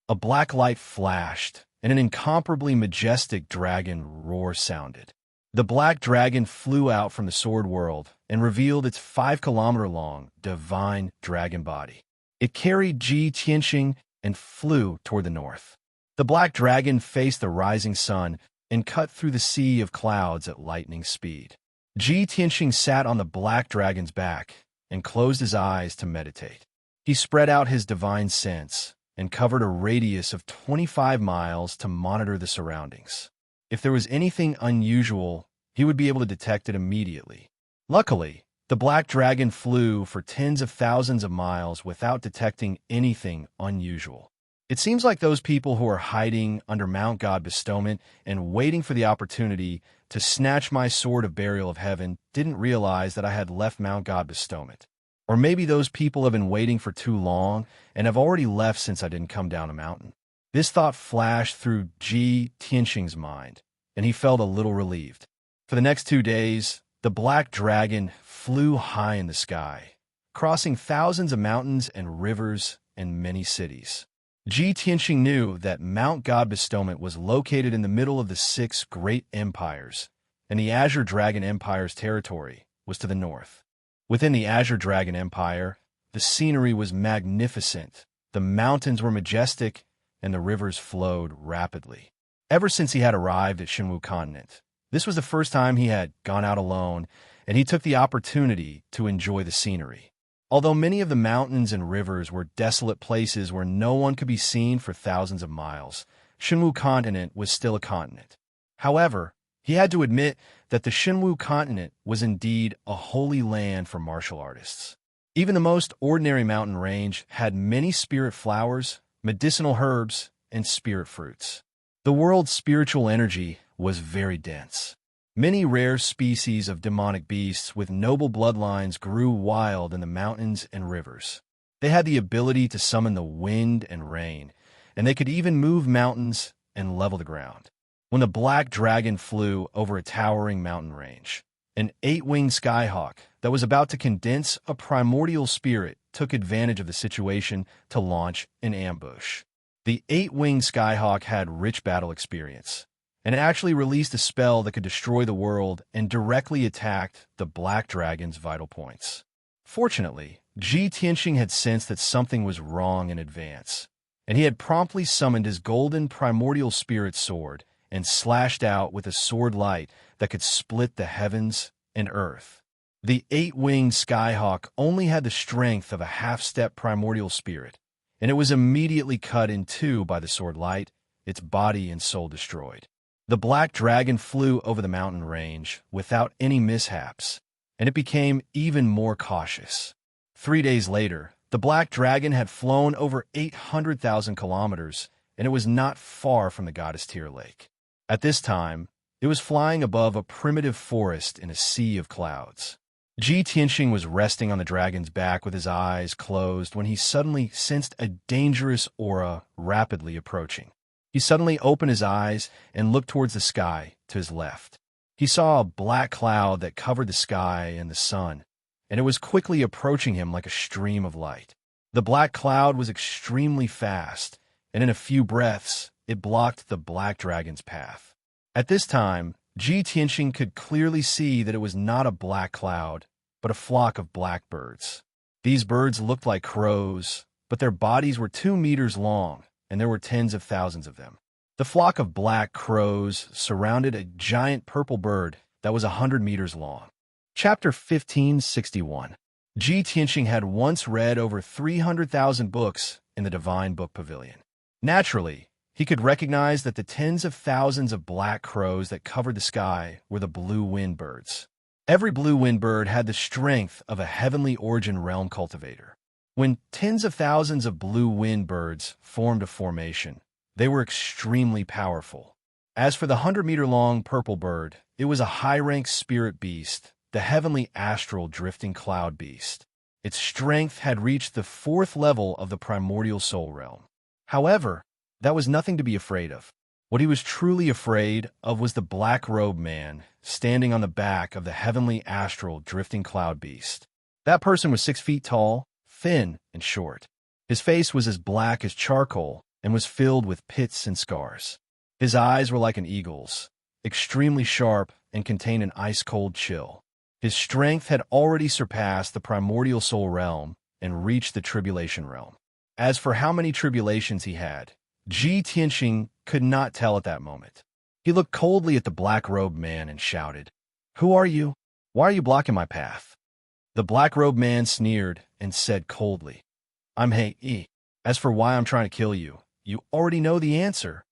S1: A black light flashed, and an incomparably majestic dragon roar sounded. The Black Dragon flew out from the Sword World and revealed its 5-kilometer-long divine dragon body. It carried Ji Tianxing and flew toward the north. The Black Dragon faced the rising sun and cut through the sea of clouds at lightning speed. Ji Tianxing sat on the Black Dragon's back and closed his eyes to meditate. He spread out his divine sense and covered a radius of 25 miles to monitor the surroundings. If there was anything unusual, he would be able to detect it immediately. Luckily, the Black Dragon flew for tens of thousands of miles without detecting anything unusual. It seems like those people who are hiding under Mount God Bestowment and waiting for the opportunity to snatch my Sword of Burial of Heaven didn't realize that I had left Mount God Bestowment. Or maybe those people have been waiting for too long and have already left since I didn't come down a mountain. This thought flashed through Ji Tianxing's mind, and he felt a little relieved. For the next 2 days, the Black Dragon flew high in the sky, crossing thousands of mountains and rivers and many cities. Ji Tianxing knew that Mount God Bestowment was located in the middle of the 6 great empires, and the Azure Dragon Empire's territory was to the north. Within the Azure Dragon Empire, the scenery was magnificent, the mountains were majestic, and the rivers flowed rapidly. Ever since he had arrived at Shenwu Continent, this was the first time he had gone out alone, and he took the opportunity to enjoy the scenery. Although many of the mountains and rivers were desolate places where no one could be seen for thousands of miles, Shenwu Continent was still a continent. However, he had to admit that the Shenwu Continent was indeed a holy land for martial artists. Even the most ordinary mountain range had many spirit flowers, medicinal herbs, and spirit fruits. The world's spiritual energy was very dense. Many rare species of demonic beasts with noble bloodlines grew wild in the mountains and rivers. They had the ability to summon the wind and rain, and they could even move mountains and level the ground. When the Black Dragon flew over a towering mountain range, an 8-winged skyhawk that was about to condense a primordial spirit took advantage of the situation to launch an ambush. The eight-winged skyhawk had rich battle experience, and it actually released a spell that could destroy the world and directly attacked the black dragon's vital points. Fortunately, Ji Tianxing had sensed that something was wrong in advance, and he had promptly summoned his golden primordial spirit sword and slashed out with a sword light that could split the heavens and earth. The eight-winged skyhawk only had the strength of a half-step primordial spirit, and it was immediately cut in two by the sword light, its body and soul destroyed. The black dragon flew over the mountain range without any mishaps, and it became even more cautious. 3 days later, the black dragon had flown over 800,000 kilometers, and it was not far from the goddess Tear Lake. At this time, it was flying above a primitive forest in a sea of clouds. Ji Tianxing was resting on the dragon's back with his eyes closed when he suddenly sensed a dangerous aura rapidly approaching. He suddenly opened his eyes and looked towards the sky to his left. He saw a black cloud that covered the sky and the sun, and it was quickly approaching him like a stream of light. The black cloud was extremely fast, and in a few breaths, it blocked the black dragon's path. At this time, Ji Tianxing could clearly see that it was not a black cloud, but a flock of blackbirds. These birds looked like crows, but their bodies were 2 meters long, and there were tens of thousands of them. The flock of black crows surrounded a giant purple bird that was 100 meters long. Chapter 1561. Ji Tianxing had once read over 300,000 books in the Divine Book Pavilion. Naturally, he could recognize that the tens of thousands of black crows that covered the sky were the blue wind birds. Every blue wind bird had the strength of a heavenly origin realm cultivator. When tens of thousands of blue wind birds formed a formation, they were extremely powerful. As for the 100-meter-long purple bird, it was a high-rank spirit beast, the heavenly astral drifting cloud beast. Its strength had reached the 4th level of the primordial soul realm. However, that was nothing to be afraid of. What he was truly afraid of was the black-robed man standing on the back of the heavenly astral drifting cloud beast. That person was 6 feet tall, thin, and short. His face was as black as charcoal and was filled with pits and scars. His eyes were like an eagle's, extremely sharp and contained an ice-cold chill. His strength had already surpassed the primordial soul realm and reached the tribulation realm. As for how many tribulations he had, Ji Tianxing could not tell at that moment. He looked coldly at the black-robed man and shouted, "Who are you? Why are you blocking my path?" The black-robed man sneered and said coldly, "I'm He. As for why I'm trying to kill you, you already know the answer."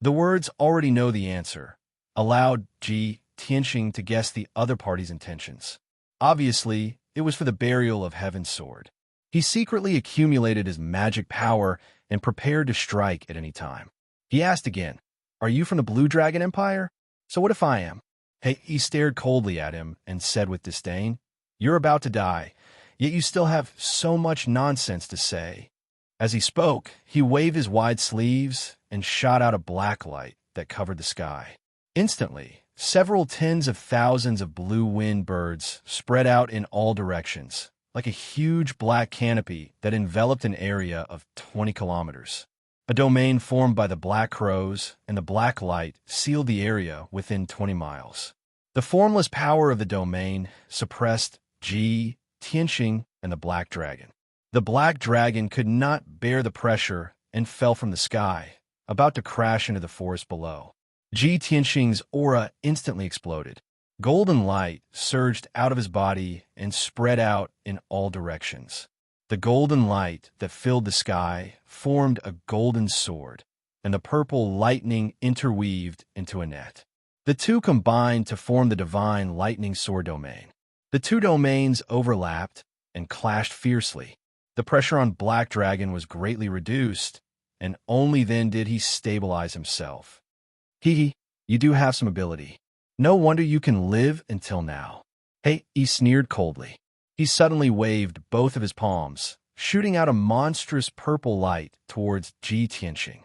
S1: The words "already know the answer" allowed Ji Tianxing to guess the other party's intentions. Obviously, it was for the burial of Heaven's sword. He secretly accumulated his magic power and prepared to strike at any time. He asked again, "Are you from the Blue Dragon Empire? So what if I am?" He stared coldly at him and said with disdain, "You're about to die, yet you still have so much nonsense to say." As he spoke, he waved his wide sleeves and shot out a black light that covered the sky. Instantly, several tens of thousands of blue wind birds spread out in all directions, like a huge black canopy that enveloped an area of 20 kilometers. A domain formed by the black crows and the black light sealed the area within 20 miles. The formless power of the domain suppressed Ji Tianxing and the black dragon. The black dragon could not bear the pressure and fell from the sky, about to crash into the forest below. Ji Tianxing's aura instantly exploded. Golden light surged out of his body and spread out in all directions. The golden light that filled the sky formed a golden sword, and the purple lightning interweaved into a net. The two combined to form the divine lightning sword domain. The two domains overlapped and clashed fiercely. The pressure on Black Dragon was greatly reduced, and only then did he stabilize himself. "He, you do have some ability. No wonder you can live until now." He sneered coldly. He suddenly waved both of his palms, shooting out a monstrous purple light towards Ji Tianxing.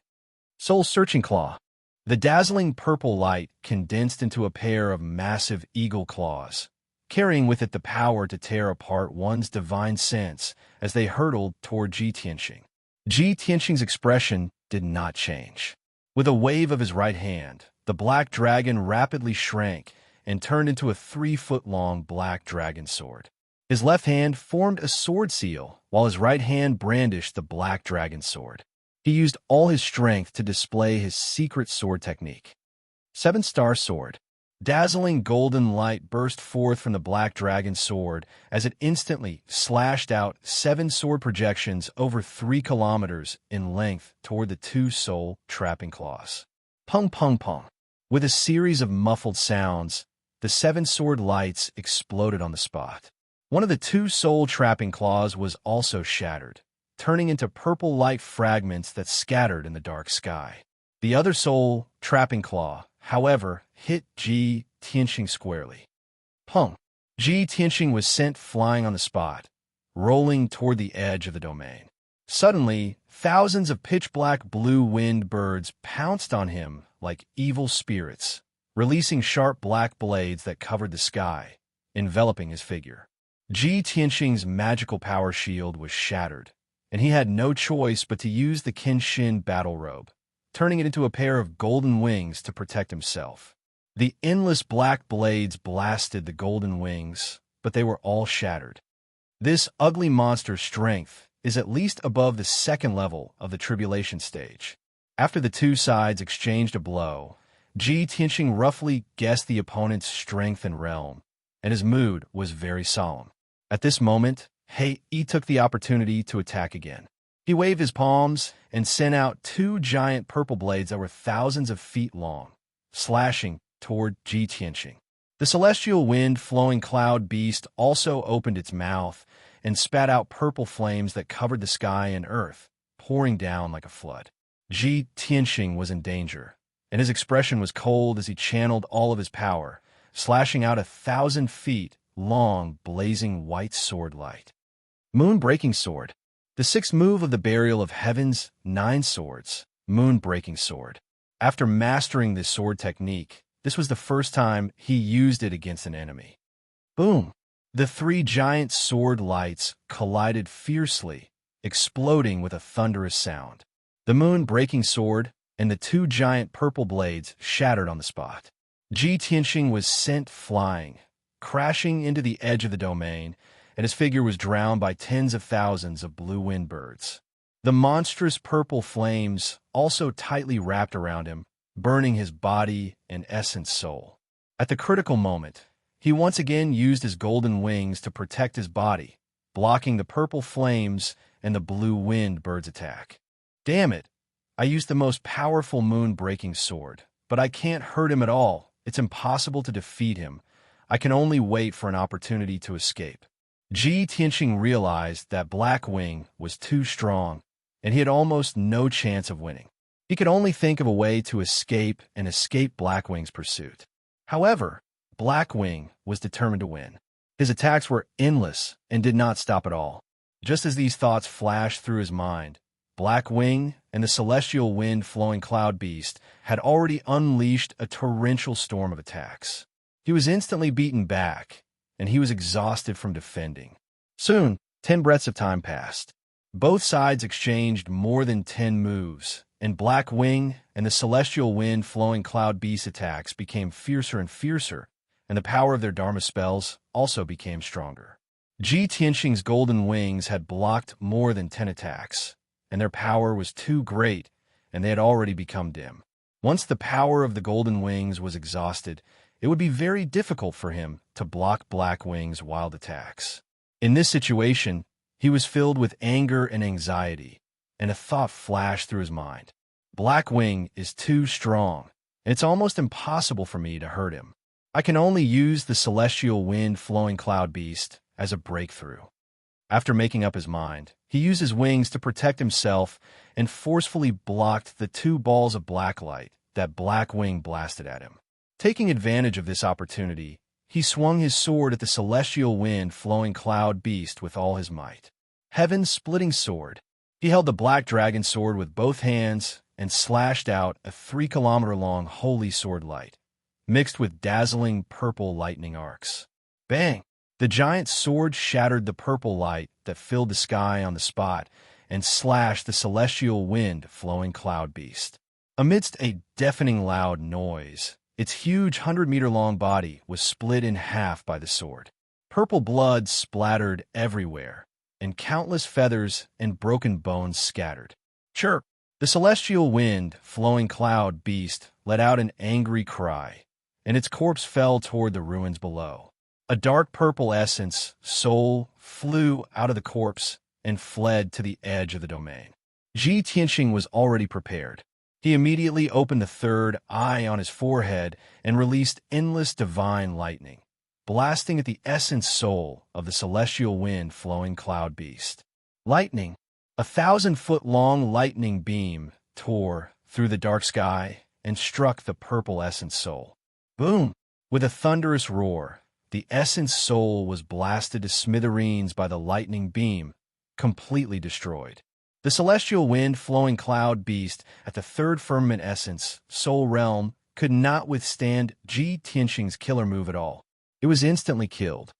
S1: Soul-searching claw. The dazzling purple light condensed into a pair of massive eagle claws, carrying with it the power to tear apart one's divine sense as they hurtled toward Ji Tianxing. Ji Tianxing's expression did not change. With a wave of his right hand, the black dragon rapidly shrank and turned into a 3-foot-long black dragon sword. His left hand formed a sword seal, while his right hand brandished the black dragon sword. He used all his strength to display his secret sword technique. 7-star sword. Dazzling golden light burst forth from the black dragon sword as it instantly slashed out 7 sword projections over 3 kilometers in length toward the 2 soul trapping claws. Pung pung pung. With a series of muffled sounds, the 7 sword lights exploded on the spot. One of the 2 soul trapping claws was also shattered, turning into purple light fragments that scattered in the dark sky. The other soul trapping claw, however, hit Ji Tianxing squarely. Pung! Ji Tianxing was sent flying on the spot, rolling toward the edge of the domain. Suddenly, thousands of pitch-black blue-winged birds pounced on him like evil spirits, releasing sharp black blades that covered the sky, enveloping his figure. Ji Tianxing's magical power shield was shattered, and he had no choice but to use the Kenshin battle robe, turning it into a pair of golden wings to protect himself. The endless black blades blasted the golden wings, but they were all shattered. This ugly monster's strength is at least above the 2nd level of the tribulation stage. After the 2 sides exchanged a blow, Ji Tianxing roughly guessed the opponent's strength and realm, and his mood was very solemn. At this moment, He took the opportunity to attack again. He waved his palms and sent out 2 giant purple blades that were thousands of feet long, slashing toward Ji Tianxing. The celestial wind-flowing cloud beast also opened its mouth and spat out purple flames that covered the sky and earth, pouring down like a flood. Ji Tianxing was in danger, and his expression was cold as he channeled all of his power, slashing out 1,000 feet long, blazing white sword light. Moon-breaking sword. The 6th move of the Burial of Heaven's 9 swords, Moon-breaking sword. After mastering this sword technique, this was the first time he used it against an enemy. Boom! The 3 giant sword lights collided fiercely, exploding with a thunderous sound. The moon-breaking sword and the 2 giant purple blades shattered on the spot. Ji Tianxing was sent flying, crashing into the edge of the domain, and his figure was drowned by tens of thousands of blue-wind birds. The monstrous purple flames also tightly wrapped around him, burning his body and essence soul. At the critical moment, he once again used his golden wings to protect his body, blocking the purple flames and the blue-wind bird's attack. Damn it! I used the most powerful moon-breaking sword, but I can't hurt him at all. It's impossible to defeat him. I can only wait for an opportunity to escape. Ji Tianxing realized that Blackwing was too strong, and he had almost no chance of winning. He could only think of a way to escape Blackwing's pursuit. However, Blackwing was determined to win. His attacks were endless and did not stop at all. Just as these thoughts flashed through his mind, Blackwing and the celestial wind-flowing cloud beast had already unleashed a torrential storm of attacks. He was instantly beaten back, and he was exhausted from defending. Soon, 10 breaths of time passed. Both sides exchanged more than 10 moves, and Blackwing and the celestial wind-flowing cloud beast attacks became fiercer and fiercer, and the power of their Dharma spells also became stronger. Ji Tianxing's golden wings had blocked more than 10 attacks, and their power was too great, and they had already become dim. Once the power of the golden wings was exhausted, it would be very difficult for him to block Blackwing's wild attacks. In this situation, he was filled with anger and anxiety, and a thought flashed through his mind. Blackwing is too strong, and it's almost impossible for me to hurt him. I can only use the celestial wind-flowing cloud beast as a breakthrough. After making up his mind, he used his wings to protect himself and forcefully blocked the 2 balls of black light that Blackwing blasted at him. Taking advantage of this opportunity, he swung his sword at the celestial wind-flowing cloud beast with all his might. Heaven's splitting sword. He held the black dragon sword with both hands and slashed out a 3-kilometer-long holy sword light, mixed with dazzling purple lightning arcs. Bang! The giant sword shattered the purple light that filled the sky on the spot and slashed the celestial wind-flowing cloud beast. Amidst a deafening loud noise, its huge 100-meter-long body was split in half by the sword. Purple blood splattered everywhere, and countless feathers and broken bones scattered. Chirp! The celestial wind-flowing cloud beast let out an angry cry, and its corpse fell toward the ruins below. A dark purple essence soul flew out of the corpse and fled to the edge of the domain. Ji Tianxing was already prepared. He immediately opened the third eye on his forehead and released endless divine lightning, blasting at the essence soul of the celestial wind-flowing cloud beast. Lightning! A 1,000-foot-long lightning beam tore through the dark sky and struck the purple essence soul. Boom! With a thunderous roar, the essence soul was blasted to smithereens by the lightning beam, completely destroyed. The celestial wind-flowing cloud beast at the third firmament essence soul realm could not withstand Ji Tianxing's killer move at all. It was instantly killed.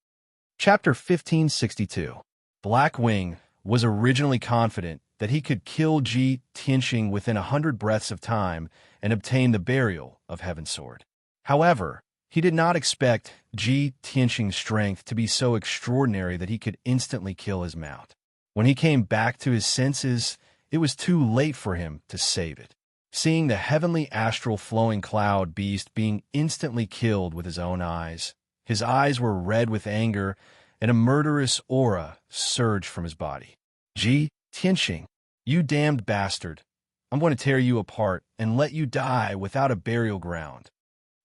S1: Chapter 1562. Black Wing was originally confident that he could kill Ji Tianxing within 100 breaths of time and obtain the burial of Heaven's Sword. However, he did not expect Ji Tianxing's strength to be so extraordinary that he could instantly kill his mount. When he came back to his senses, it was too late for him to save it. Seeing the heavenly astral flowing cloud beast being instantly killed with his own eyes, his eyes were red with anger, and a murderous aura surged from his body. Ji Tianxing, you damned bastard! I'm going to tear you apart and let you die without a burial ground.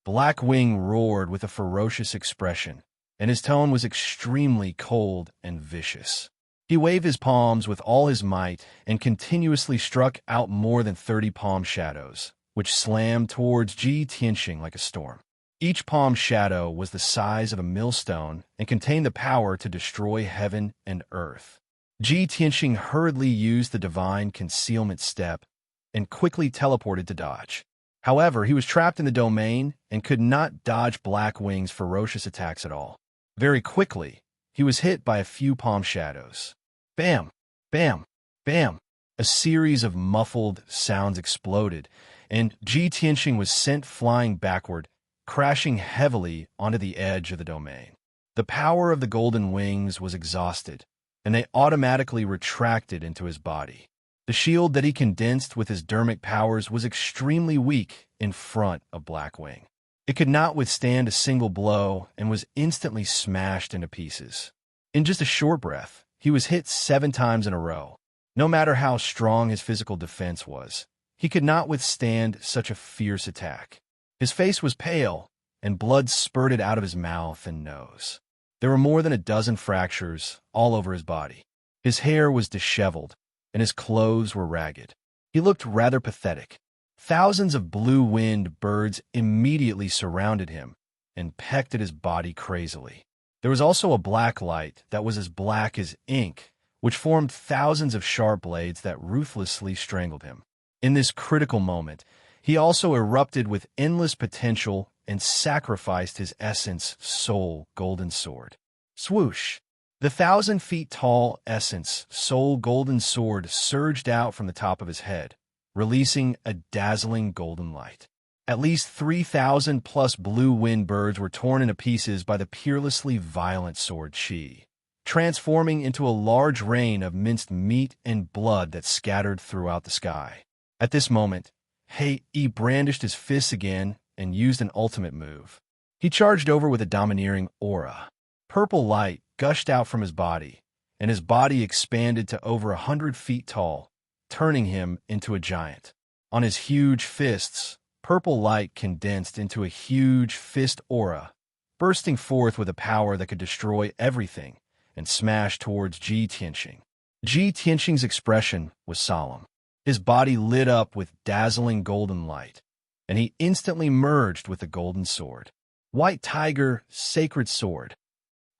S1: Black Wing roared with a ferocious expression, and his tone was extremely cold and vicious. He waved his palms with all his might and continuously struck out more than 30 palm shadows, which slammed towards Ji Tianxing like a storm. Each palm shadow was the size of a millstone and contained the power to destroy heaven and earth. Ji Tianxing hurriedly used the divine concealment step and quickly teleported to dodge. However, he was trapped in the domain and could not dodge Black Wing's ferocious attacks at all. Very quickly, he was hit by a few palm shadows. Bam! Bam! Bam! A series of muffled sounds exploded, and Ji Tianxing was sent flying backward, crashing heavily onto the edge of the domain. The power of the golden wings was exhausted, and they automatically retracted into his body. The shield that he condensed with his dermic powers was extremely weak in front of Black Wing. It could not withstand a single blow and was instantly smashed into pieces. In just a short breath, he was hit 7 times in a row. No matter how strong his physical defense was, he could not withstand such a fierce attack. His face was pale, and blood spurted out of his mouth and nose. There were more than a dozen fractures all over his body. His hair was disheveled, and his clothes were ragged. He looked rather pathetic. Thousands of blue-winged birds immediately surrounded him and pecked at his body crazily. There was also a black light that was as black as ink, which formed thousands of sharp blades that ruthlessly strangled him. In this critical moment, he also erupted with endless potential and sacrificed his essence, soul, golden sword. Swoosh! The 1,000-feet-tall essence, soul, golden sword surged out from the top of his head, releasing a dazzling golden light. At least 3,000-plus blue-winged birds were torn into pieces by the peerlessly violent sword chi, transforming into a large rain of minced meat and blood that scattered throughout the sky. At this moment, He brandished his fists again and used an ultimate move. He charged over with a domineering aura. Purple light gushed out from his body, and his body expanded to over 100 feet tall, turning him into a giant. On his huge fists, purple light condensed into a huge fist aura, bursting forth with a power that could destroy everything and smash towards Ji Tianxing. Ji Tianxing's expression was solemn. His body lit up with dazzling golden light, and he instantly merged with the golden sword. White Tiger, Sacred Sword.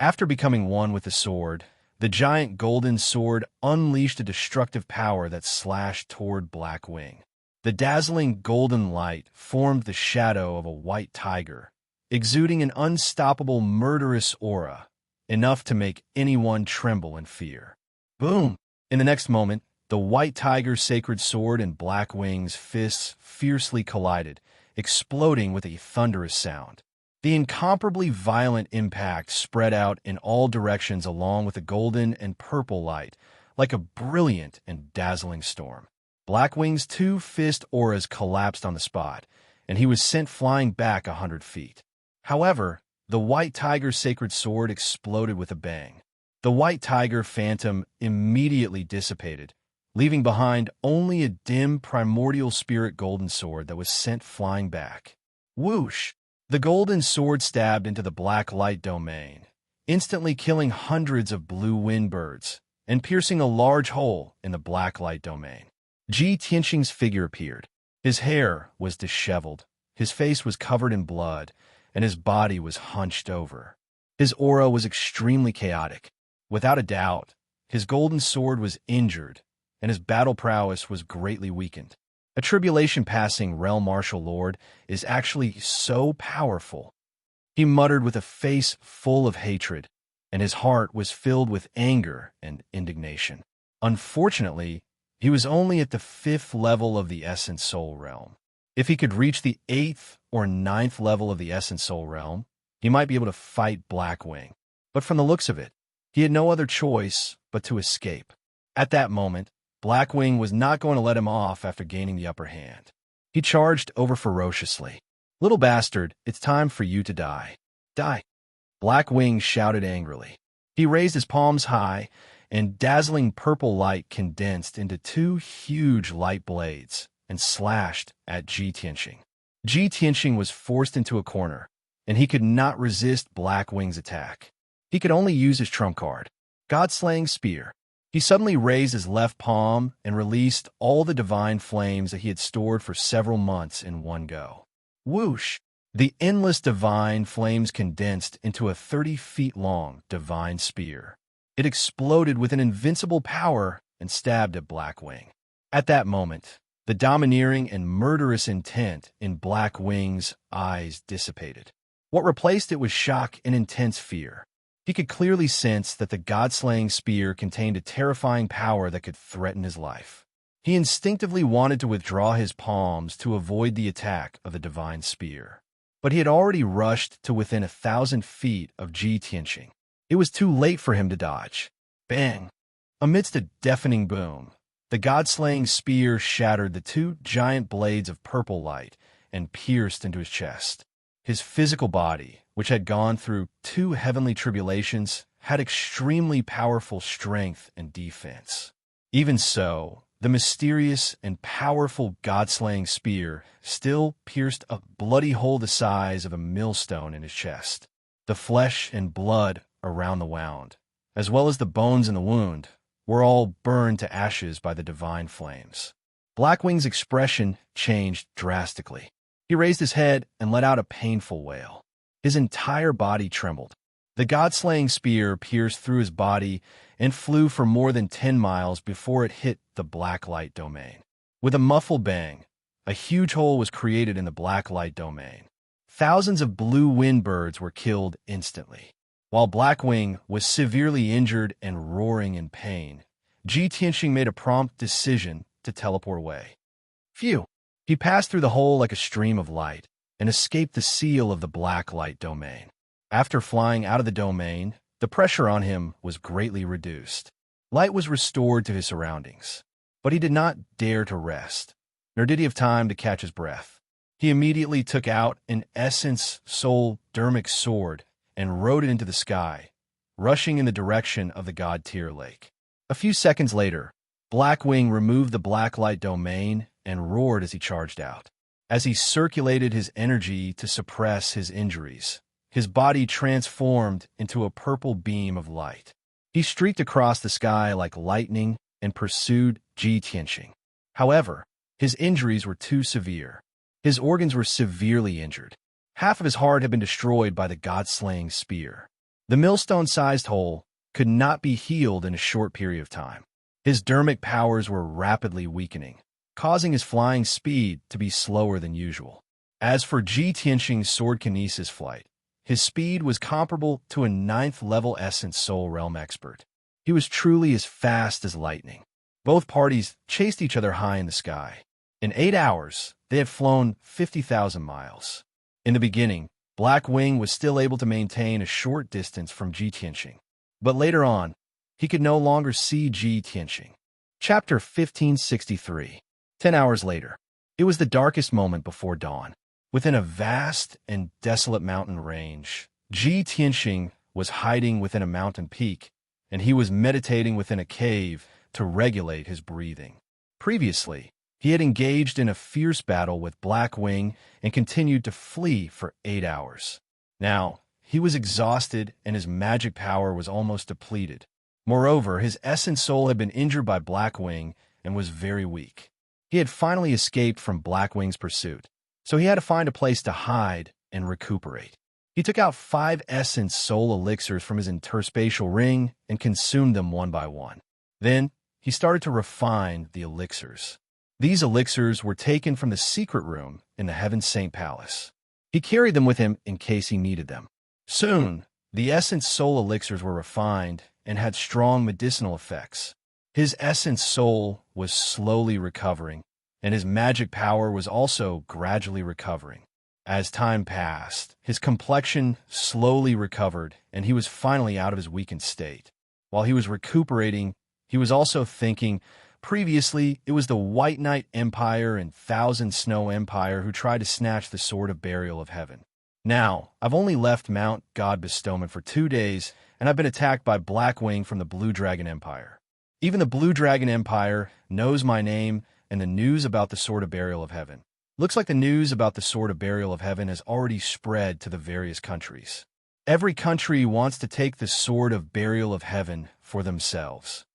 S1: After becoming one with the sword, the giant golden sword unleashed a destructive power that slashed toward Black Wing. The dazzling golden light formed the shadow of a white tiger, exuding an unstoppable murderous aura, enough to make anyone tremble in fear. Boom! In the next moment, The white tiger's sacred sword and Black Wing's fists fiercely collided, exploding with a thunderous sound. The incomparably violent impact spread out in all directions along with the golden and purple light, like a brilliant and dazzling storm. Black Wing's two-fist auras collapsed on the spot, and he was sent flying back 100 feet. However, the white tiger's sacred sword exploded with a bang. The white tiger phantom immediately dissipated, leaving behind only a dim primordial spirit golden sword that was sent flying back. Whoosh! The golden sword stabbed into the black light domain, instantly killing hundreds of blue wind birds and piercing a large hole in the black light domain. Ji Tianxing's figure appeared. His hair was disheveled, his face was covered in blood, and his body was hunched over. His aura was extremely chaotic. Without a doubt, his golden sword was injured, and his battle prowess was greatly weakened. A tribulation-passing realm martial lord is actually so powerful. He muttered with a face full of hatred, and his heart was filled with anger and indignation. Unfortunately, he was only at the 5th level of the Essence Soul Realm. If he could reach the 8th or 9th level of the Essence Soul Realm, he might be able to fight Black Wing. But from the looks of it, he had no other choice but to escape. At that moment, Black Wing was not going to let him off after gaining the upper hand. He charged over ferociously. "Little bastard, it's time for you to die. Die!" Black Wing shouted angrily. He raised his palms high, and dazzling purple light condensed into 2 huge light blades and slashed at Ji Tianxing. Ji Tianxing was forced into a corner, and he could not resist Black Wing's attack. He could only use his trump card, God-slaying spear. He suddenly raised his left palm and released all the divine flames that he had stored for several months in one go. Whoosh! The endless divine flames condensed into a 30-feet-long divine spear. It exploded with an invincible power and stabbed at Black Wing. At that moment, the domineering and murderous intent in Black Wing's eyes dissipated. What replaced it was shock and intense fear. He could clearly sense that the God-slaying spear contained a terrifying power that could threaten his life. He instinctively wanted to withdraw his palms to avoid the attack of the divine spear. But he had already rushed to within 1,000 feet of Ji Tianxing. It was too late for him to dodge. Bang! Amidst a deafening boom, the God-slaying spear shattered the 2 giant blades of purple light and pierced into his chest. His physical body, which had gone through 2 heavenly tribulations, had extremely powerful strength and defense. Even so, the mysterious and powerful God-slaying spear still pierced a bloody hole the size of a millstone in his chest. The flesh and blood around the wound, as well as the bones in the wound, were all burned to ashes by the divine flames. Black Wing's expression changed drastically. He raised his head and let out a painful wail. His entire body trembled. The God-slaying spear pierced through his body and flew for more than 10 miles before it hit the black light domain. With a muffled bang, a huge hole was created in the black light domain. Thousands of blue wind birds were killed instantly. While Black Wing was severely injured and roaring in pain, Ji Tianxing made a prompt decision to teleport away. Phew! He passed through the hole like a stream of light and escaped the seal of the black light domain. After flying out of the domain, the pressure on him was greatly reduced. Light was restored to his surroundings, but he did not dare to rest, nor did he have time to catch his breath. He immediately took out an Essence Soul Dermic sword and rode it into the sky, rushing in the direction of the God-tier lake. A few seconds later, Black Wing removed the black light domain and roared as he charged out. As he circulated his energy to suppress his injuries, his body transformed into a purple beam of light. He streaked across the sky like lightning and pursued Ji Tianxing. However, his injuries were too severe. His organs were severely injured. Half of his heart had been destroyed by the God-slaying spear. The millstone-sized hole could not be healed in a short period of time. His dermic powers were rapidly weakening, causing his flying speed to be slower than usual. As for Ji Tianxing's sword kinesis flight, his speed was comparable to a 9th-level Essence Soul Realm expert. He was truly as fast as lightning. Both parties chased each other high in the sky. In 8 hours, they had flown 50,000 miles. In the beginning, Black Wing was still able to maintain a short distance from Ji Tianqing. But later on, he could no longer see Ji Tianqing. Chapter 1563. 10 hours later. It was the darkest moment before dawn. Within a vast and desolate mountain range, Ji Tianqing was hiding within a mountain peak, and he was meditating within a cave to regulate his breathing. Previously, he had engaged in a fierce battle with Black Wing and continued to flee for 8 hours. Now, he was exhausted and his magic power was almost depleted. Moreover, his essence soul had been injured by Black Wing and was very weak. He had finally escaped from Black Wing's pursuit, so he had to find a place to hide and recuperate. He took out 5 essence soul elixirs from his interspatial ring and consumed them one by one. Then, he started to refine the elixirs. These elixirs were taken from the secret room in the Heaven Saint Palace. He carried them with him in case he needed them. Soon, the essence soul elixirs were refined and had strong medicinal effects. His essence soul was slowly recovering, and his magic power was also gradually recovering. As time passed, his complexion slowly recovered, and he was finally out of his weakened state. While he was recuperating, he was also thinking, previously it was the White Knight Empire and Thousand Snow Empire who tried to snatch the Sword of Burial of Heaven. Now, I've only left Mount God Bestowment for 2 days, and I've been attacked by Black Wing from the Blue Dragon Empire. Even the Blue Dragon Empire knows my name and the news about the Sword of Burial of Heaven. Looks like the news about the Sword of Burial of Heaven has already spread to the various countries. Every country wants to take the Sword of Burial of Heaven for themselves.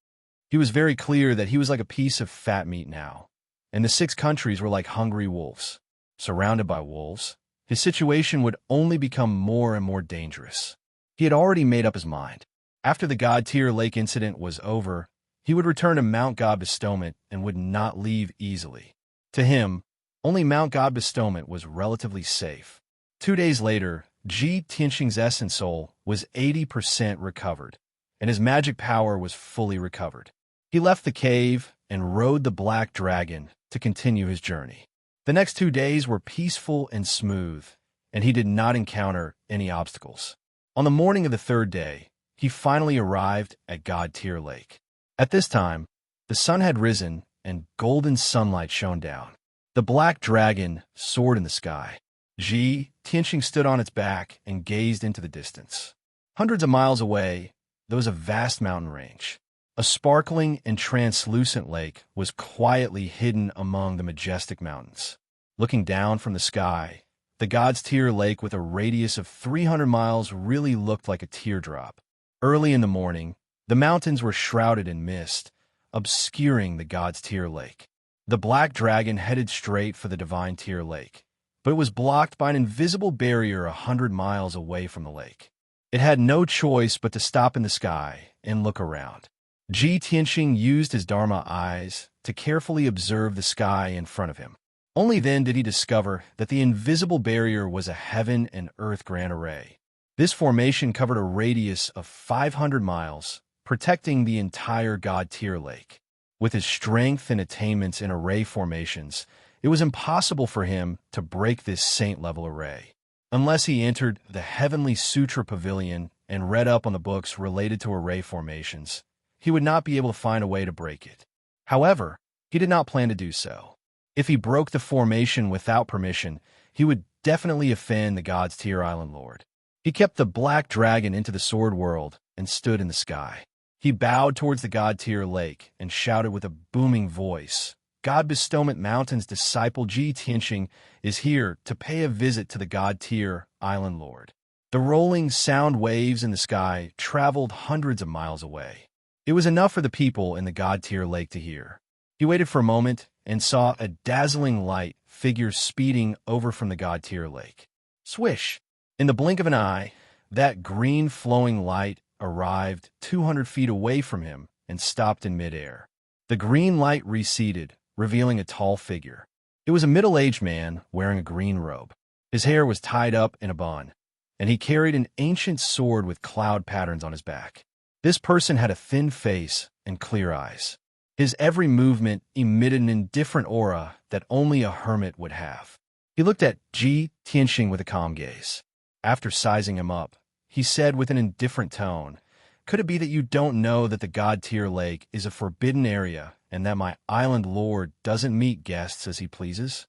S1: He was very clear that he was like a piece of fat meat now, and the 6 countries were like hungry wolves. Surrounded by wolves, his situation would only become more and more dangerous. He had already made up his mind. After the God Tier Lake incident was over, he would return to Mount God Bestowment and would not leave easily. To him, only Mount God Bestowment was relatively safe. 2 days later, Ji Tianqing's essence soul was 80% recovered, and his magic power was fully recovered. He left the cave and rode the Black Dragon to continue his journey. The next 2 days were peaceful and smooth, and he did not encounter any obstacles. On the morning of the 3rd day, he finally arrived at God Tier Lake. At this time, the sun had risen and golden sunlight shone down. The Black Dragon soared in the sky. Ji Tianqing stood on its back and gazed into the distance. Hundreds of miles away, there was a vast mountain range. A sparkling and translucent lake was quietly hidden among the majestic mountains. Looking down from the sky, the God's Tier Lake with a radius of 300 miles really looked like a teardrop. Early in the morning, the mountains were shrouded in mist, obscuring the God's Tier Lake. The Black Dragon headed straight for the Divine Tier Lake, but it was blocked by an invisible barrier 100 miles away from the lake. It had no choice but to stop in the sky and look around. Ji Tianqing used his Dharma eyes to carefully observe the sky in front of him. Only then did he discover that the invisible barrier was a heaven and earth grand array. This formation covered a radius of 500 miles, protecting the entire God Tier Lake. With his strength and attainments in array formations, it was impossible for him to break this saint-level array. Unless he entered the Heavenly Sutra Pavilion and read up on the books related to array formations, he would not be able to find a way to break it. However, he did not plan to do so. If he broke the formation without permission, he would definitely offend the God's Tier Island Lord. He kept the Black Dragon into the Sword World and stood in the sky. He bowed towards the God Tier Lake and shouted with a booming voice, God Bestowment Mountain's disciple Ji Tianqing is here to pay a visit to the God Tier Island Lord. The rolling sound waves in the sky traveled hundreds of miles away. It was enough for the people in the God Tier Lake to hear. He waited for a moment and saw a dazzling light figure speeding over from the God Tier Lake. Swish! In the blink of an eye, that green flowing light arrived 200 feet away from him and stopped in midair. The green light receded, revealing a tall figure. It was a middle-aged man wearing a green robe. His hair was tied up in a bun, and he carried an ancient sword with cloud patterns on his back. This person had a thin face and clear eyes. His every movement emitted an indifferent aura that only a hermit would have. He looked at Ji Tianxing with a calm gaze. After sizing him up, he said with an indifferent tone, "Could it be that you don't know that the God-tier lake is a forbidden area and that my island lord doesn't meet guests as he pleases?"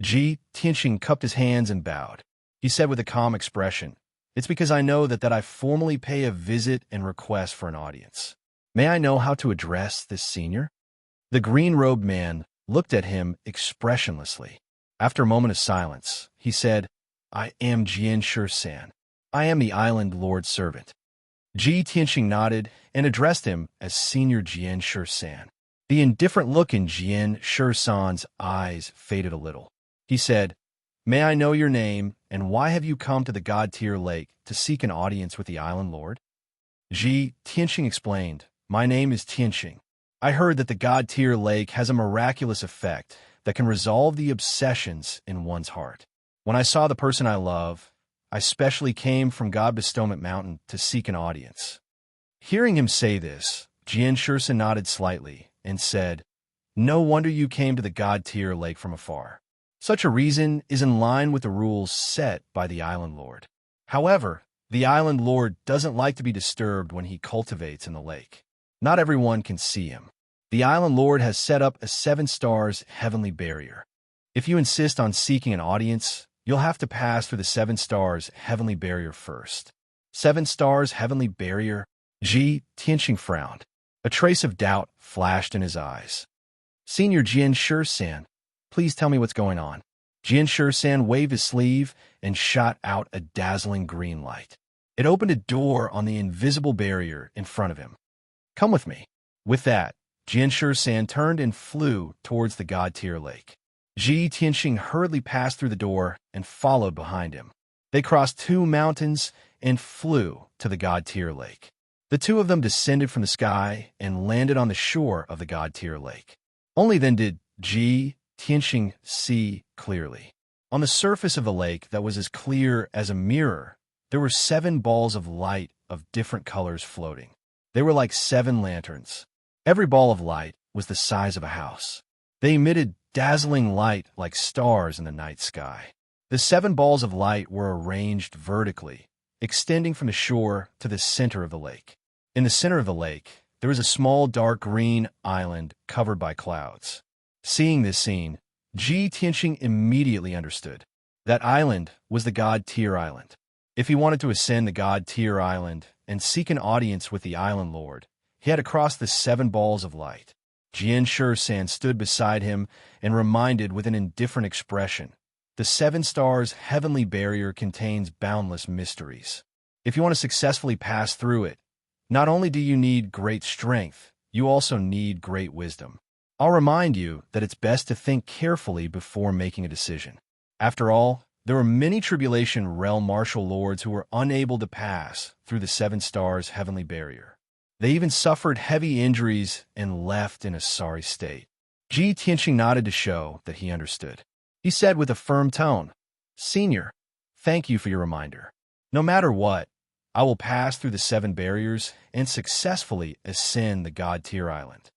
S1: Ji Tianxing cupped his hands and bowed. He said with a calm expression, "It's because I know that I formally pay a visit and request for an audience. May I know how to address this senior?" The green-robed man looked at him expressionlessly. After a moment of silence, he said, "I am Jian Shi-san. I am the island lord's servant." Ji Tianxing nodded and addressed him as Senior Jian Shi-san. The indifferent look in Jian Shi-san's eyes faded a little. He said, "May I know your name, and why have you come to the God-tier lake to seek an audience with the island lord?" Ji Tianxing explained, "My name is Tianxing. I heard that the God-tier lake has a miraculous effect that can resolve the obsessions in one's heart. When I saw the person I love, I specially came from God Bestowment Mountain to seek an audience." Hearing him say this, Jian Shi nodded slightly and said, "No wonder you came to the God-tier lake from afar. Such a reason is in line with the rules set by the island lord. However, the island lord doesn't like to be disturbed when he cultivates in the lake. Not everyone can see him. The island lord has set up a 7 stars heavenly barrier. If you insist on seeking an audience, you'll have to pass through the 7 stars heavenly barrier first." 7 stars heavenly barrier? Ji Tianxing frowned. A trace of doubt flashed in his eyes. "Senior Jian Shi-san, please tell me what's going on." Jian Shi-san waved his sleeve and shot out a dazzling green light. It opened a door on the invisible barrier in front of him. "Come with me." With that, Jian Shi-san turned and flew towards the God-tier lake. Ji Tianxing hurriedly passed through the door and followed behind him. They crossed 2 mountains and flew to the God-tier lake. The 2 of them descended from the sky and landed on the shore of the God-tier lake. Only then did Ji Tianxing see clearly. On the surface of the lake that was as clear as a mirror, there were 7 balls of light of different colors floating. They were like 7 lanterns. Every ball of light was the size of a house. They emitted dazzling light like stars in the night sky. The 7 balls of light were arranged vertically, extending from the shore to the center of the lake. In the center of the lake, there was a small dark green island covered by clouds. Seeing this scene, Ji Tianxing immediately understood. That island was the God-tier island. If he wanted to ascend the God-tier island and seek an audience with the island lord, he had to cross the 7 balls of light. Jian Shi-san stood beside him and reminded with an indifferent expression, "The 7 stars heavenly barrier contains boundless mysteries. If you want to successfully pass through it, not only do you need great strength, you also need great wisdom. I'll remind you that it's best to think carefully before making a decision. After all, there were many Tribulation Realm martial lords who were unable to pass through the 7 stars heavenly barrier. They even suffered heavy injuries and left in a sorry state." Ji Tianxing nodded to show that he understood. He said with a firm tone, "Senior, thank you for your reminder. No matter what, I will pass through the 7 barriers and successfully ascend the God-tier island."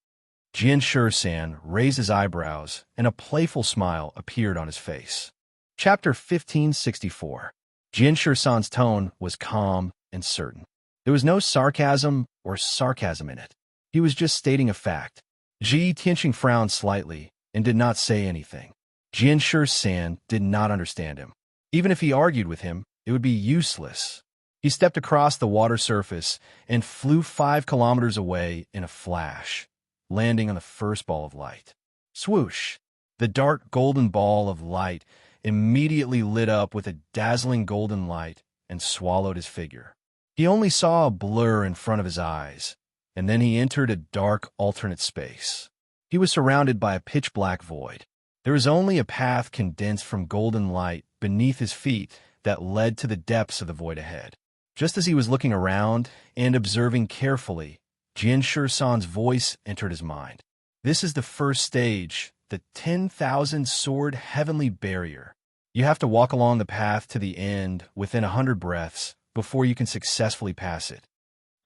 S1: Jian Shi-san raised his eyebrows, and a playful smile appeared on his face. Chapter 1564. Jian Shi-san's tone was calm and certain. There was no sarcasm or sarcasm in it. He was just stating a fact. Ji Tianxing frowned slightly and did not say anything. Jian Shi-san did not understand him. Even if he argued with him, it would be useless. He stepped across the water surface and flew 5 kilometers away in a flash, landing on the first ball of light. Swoosh! The dark golden ball of light immediately lit up with a dazzling golden light and swallowed his figure. He only saw a blur in front of his eyes, and then he entered a dark alternate space. He was surrounded by a pitch-black void. There was only a path condensed from golden light beneath his feet that led to the depths of the void ahead. Just as he was looking around and observing carefully, Jian Shi-san's voice entered his mind. "This is the first stage, the 10,000 sword heavenly barrier. You have to walk along the path to the end within 100 breaths before you can successfully pass it."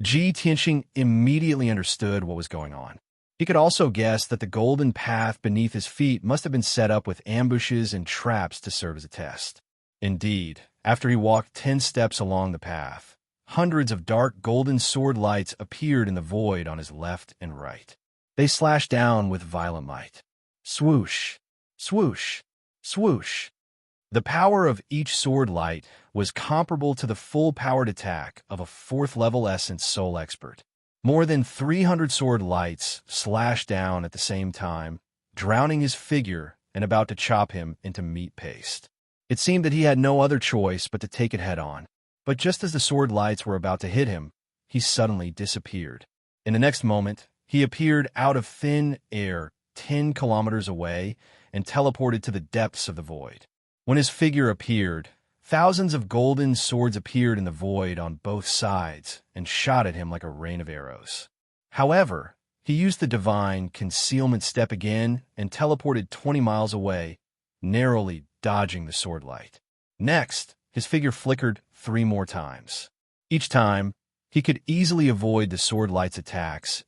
S1: Ji Tianxing immediately understood what was going on. He could also guess that the golden path beneath his feet must have been set up with ambushes and traps to serve as a test. Indeed, after he walked 10 steps along the path, hundreds of dark golden sword lights appeared in the void on his left and right. They slashed down with violent might. Swoosh, swoosh, swoosh. The power of each sword light was comparable to the full-powered attack of a 4th-level Essence Soul Expert. More than 300 sword lights slashed down at the same time, drowning his figure and about to chop him into meat paste. It seemed that he had no other choice but to take it head-on. But just as the sword lights were about to hit him, he suddenly disappeared. In the next moment, he appeared out of thin air 10 kilometers away and teleported to the depths of the void. When his figure appeared, thousands of golden swords appeared in the void on both sides and shot at him like a rain of arrows. However, he used the divine concealment step again and teleported 20 miles away, narrowly dodging the sword light. Next, his figure flickered 3 more times. Each time, he could easily avoid the sword light's attacks.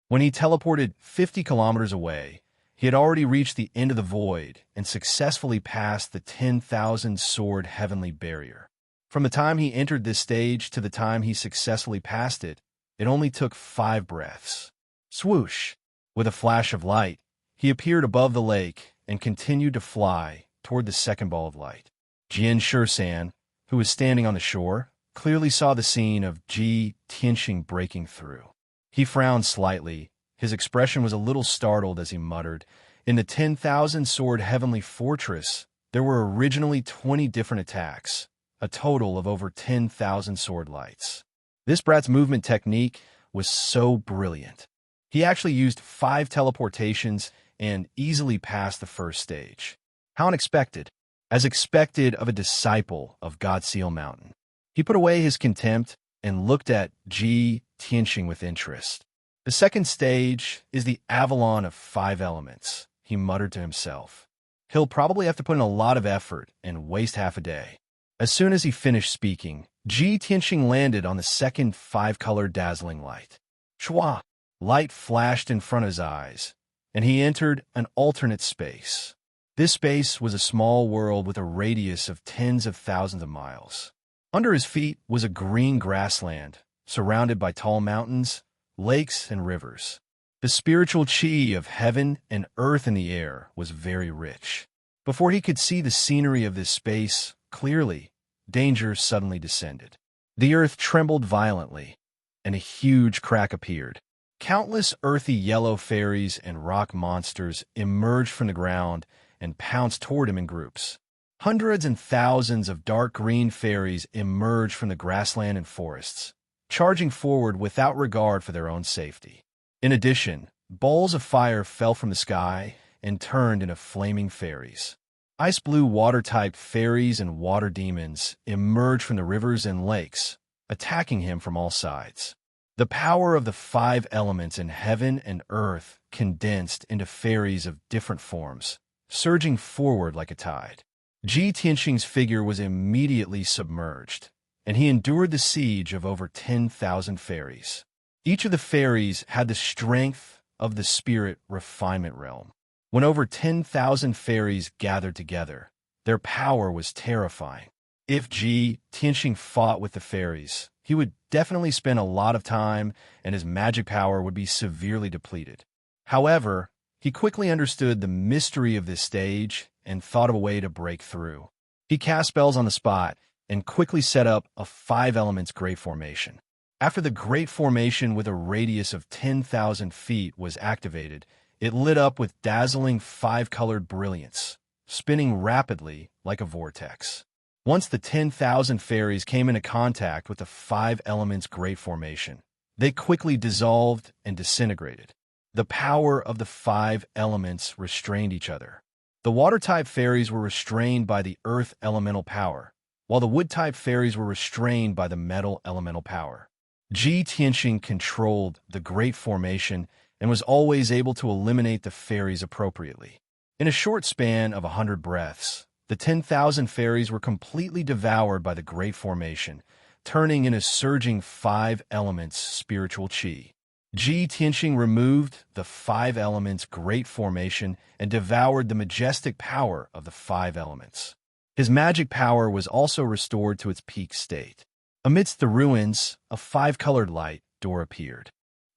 S1: When he teleported 50 kilometers away, he had already reached the end of the void and successfully passed the 10,000 sword heavenly barrier. From the time he entered this stage to the time he successfully passed it, it only took 5 breaths. Swoosh! With a flash of light, he appeared above the lake and continued to fly toward the second ball of light. Jian Shusan, who was standing on the shore, clearly saw the scene of Ji Tianxing breaking through. He frowned slightly. His expression was a little startled as he muttered, "In the 10,000 sword heavenly fortress, there were originally 20 different attacks, a total of over 10,000 sword lights." This brat's movement technique was so brilliant. He actually used 5 teleportations and easily passed the first stage. How unexpected. As expected of a disciple of God Seal Mountain. He put away his contempt and looked at Ji Tianxing with interest. The second stage is the Avalon of 5 elements, he muttered to himself. He'll probably have to put in a lot of effort and waste half a day. As soon as he finished speaking, Ji Tianxing landed on the second 5-colored dazzling light. Shwa! Light flashed in front of his eyes, and he entered an alternate space. This space was a small world with a radius of tens of thousands of miles. Under his feet was a green grassland, surrounded by tall mountains, lakes, and rivers. The spiritual chi of heaven and earth in the air was very rich. Before he could see the scenery of this space clearly, danger suddenly descended. The earth trembled violently, and a huge crack appeared. Countless earthy yellow fairies and rock monsters emerged from the ground and pounced toward him in groups. Hundreds and thousands of dark green fairies emerged from the grassland and forests, charging forward without regard for their own safety. In addition, balls of fire fell from the sky and turned into flaming fairies. Ice-blue water-type fairies and water demons emerged from the rivers and lakes, attacking him from all sides. The power of the 5 elements in heaven and earth condensed into fairies of different forms, surging forward like a tide. Ji Tianxing's figure was immediately submerged, and he endured the siege of over 10,000 fairies. Each of the fairies had the strength of the spirit refinement realm. When over 10,000 fairies gathered together, their power was terrifying. If Ji Tianxing fought with the fairies, he would definitely spend a lot of time and his magic power would be severely depleted. However, he quickly understood the mystery of this stage and thought of a way to break through. He cast spells on the spot and quickly set up a 5 elements great formation. After the great formation with a radius of 10,000 feet was activated, it lit up with dazzling 5-colored brilliance, spinning rapidly like a vortex. Once the 10,000 fairies came into contact with the 5 elements great formation, they quickly dissolved and disintegrated. The power of the 5 elements restrained each other. The water-type fairies were restrained by the earth elemental power, while the wood-type fairies were restrained by the metal elemental power. Ji Tianxing controlled the great formation and was always able to eliminate the fairies appropriately. In a short span of 100 breaths, the 10,000 fairies were completely devoured by the great formation, turning into surging 5 elements spiritual chi. Ji Tianqing removed the five elements' great formation and devoured the majestic power of the five elements. His magic power was also restored to its peak state. Amidst the ruins, a five-colored light door appeared.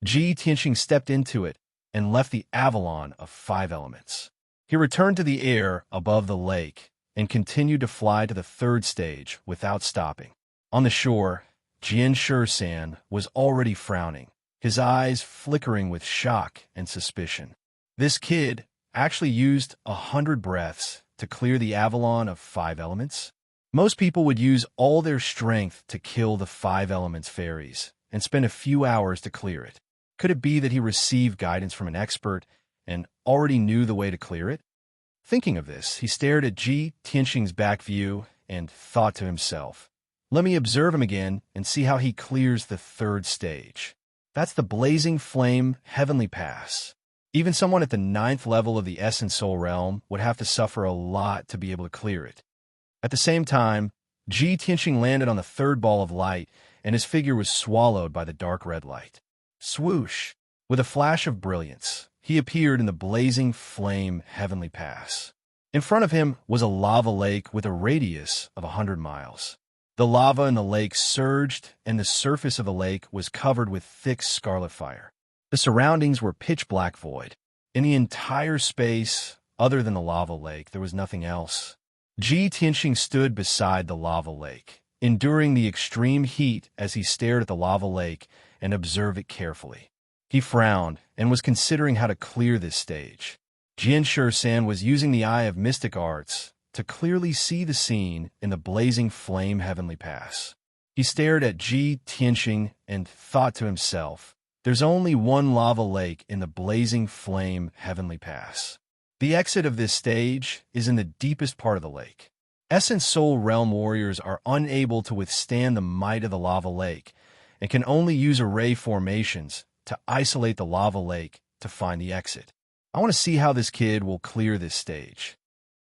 S1: Ji Tianqing stepped into it and left the avalon of five elements. He returned to the air above the lake and continued to fly to the third stage without stopping. On the shore, Jian San was already frowning, his eyes flickering with shock and suspicion. This kid actually used 100 breaths to clear the avalon of five elements? Most people would use all their strength to kill the five elements fairies and spend a few hours to clear it. Could it be that he received guidance from an expert and already knew the way to clear it? Thinking of this, he stared at Ji Tianqing's back view and thought to himself, "Let me observe him again and see how he clears the third stage." That's the Blazing Flame Heavenly Pass. Even someone at the 9th level of the Essence Soul Realm would have to suffer a lot to be able to clear it. At the same time, Ji Tianqing landed on the third ball of light, and his figure was swallowed by the dark red light. Swoosh! With a flash of brilliance, he appeared in the Blazing Flame Heavenly Pass. In front of him was a lava lake with a radius of 100 miles. The lava in the lake surged, and the surface of the lake was covered with thick scarlet fire. The surroundings were pitch-black void. In the entire space, other than the lava lake, there was nothing else. Ji Tianqing stood beside the lava lake, enduring the extreme heat as he stared at the lava lake and observed it carefully. He frowned and was considering how to clear this stage. Jian San was using the Eye of Mystic Arts to clearly see the scene in the Blazing Flame Heavenly Pass. He stared at Ji Tianqing and thought to himself, "There's only one lava lake in the Blazing Flame Heavenly Pass. The exit of this stage is in the deepest part of the lake. Essence Soul Realm warriors are unable to withstand the might of the lava lake and can only use array formations to isolate the lava lake to find the exit. I want to see how this kid will clear this stage."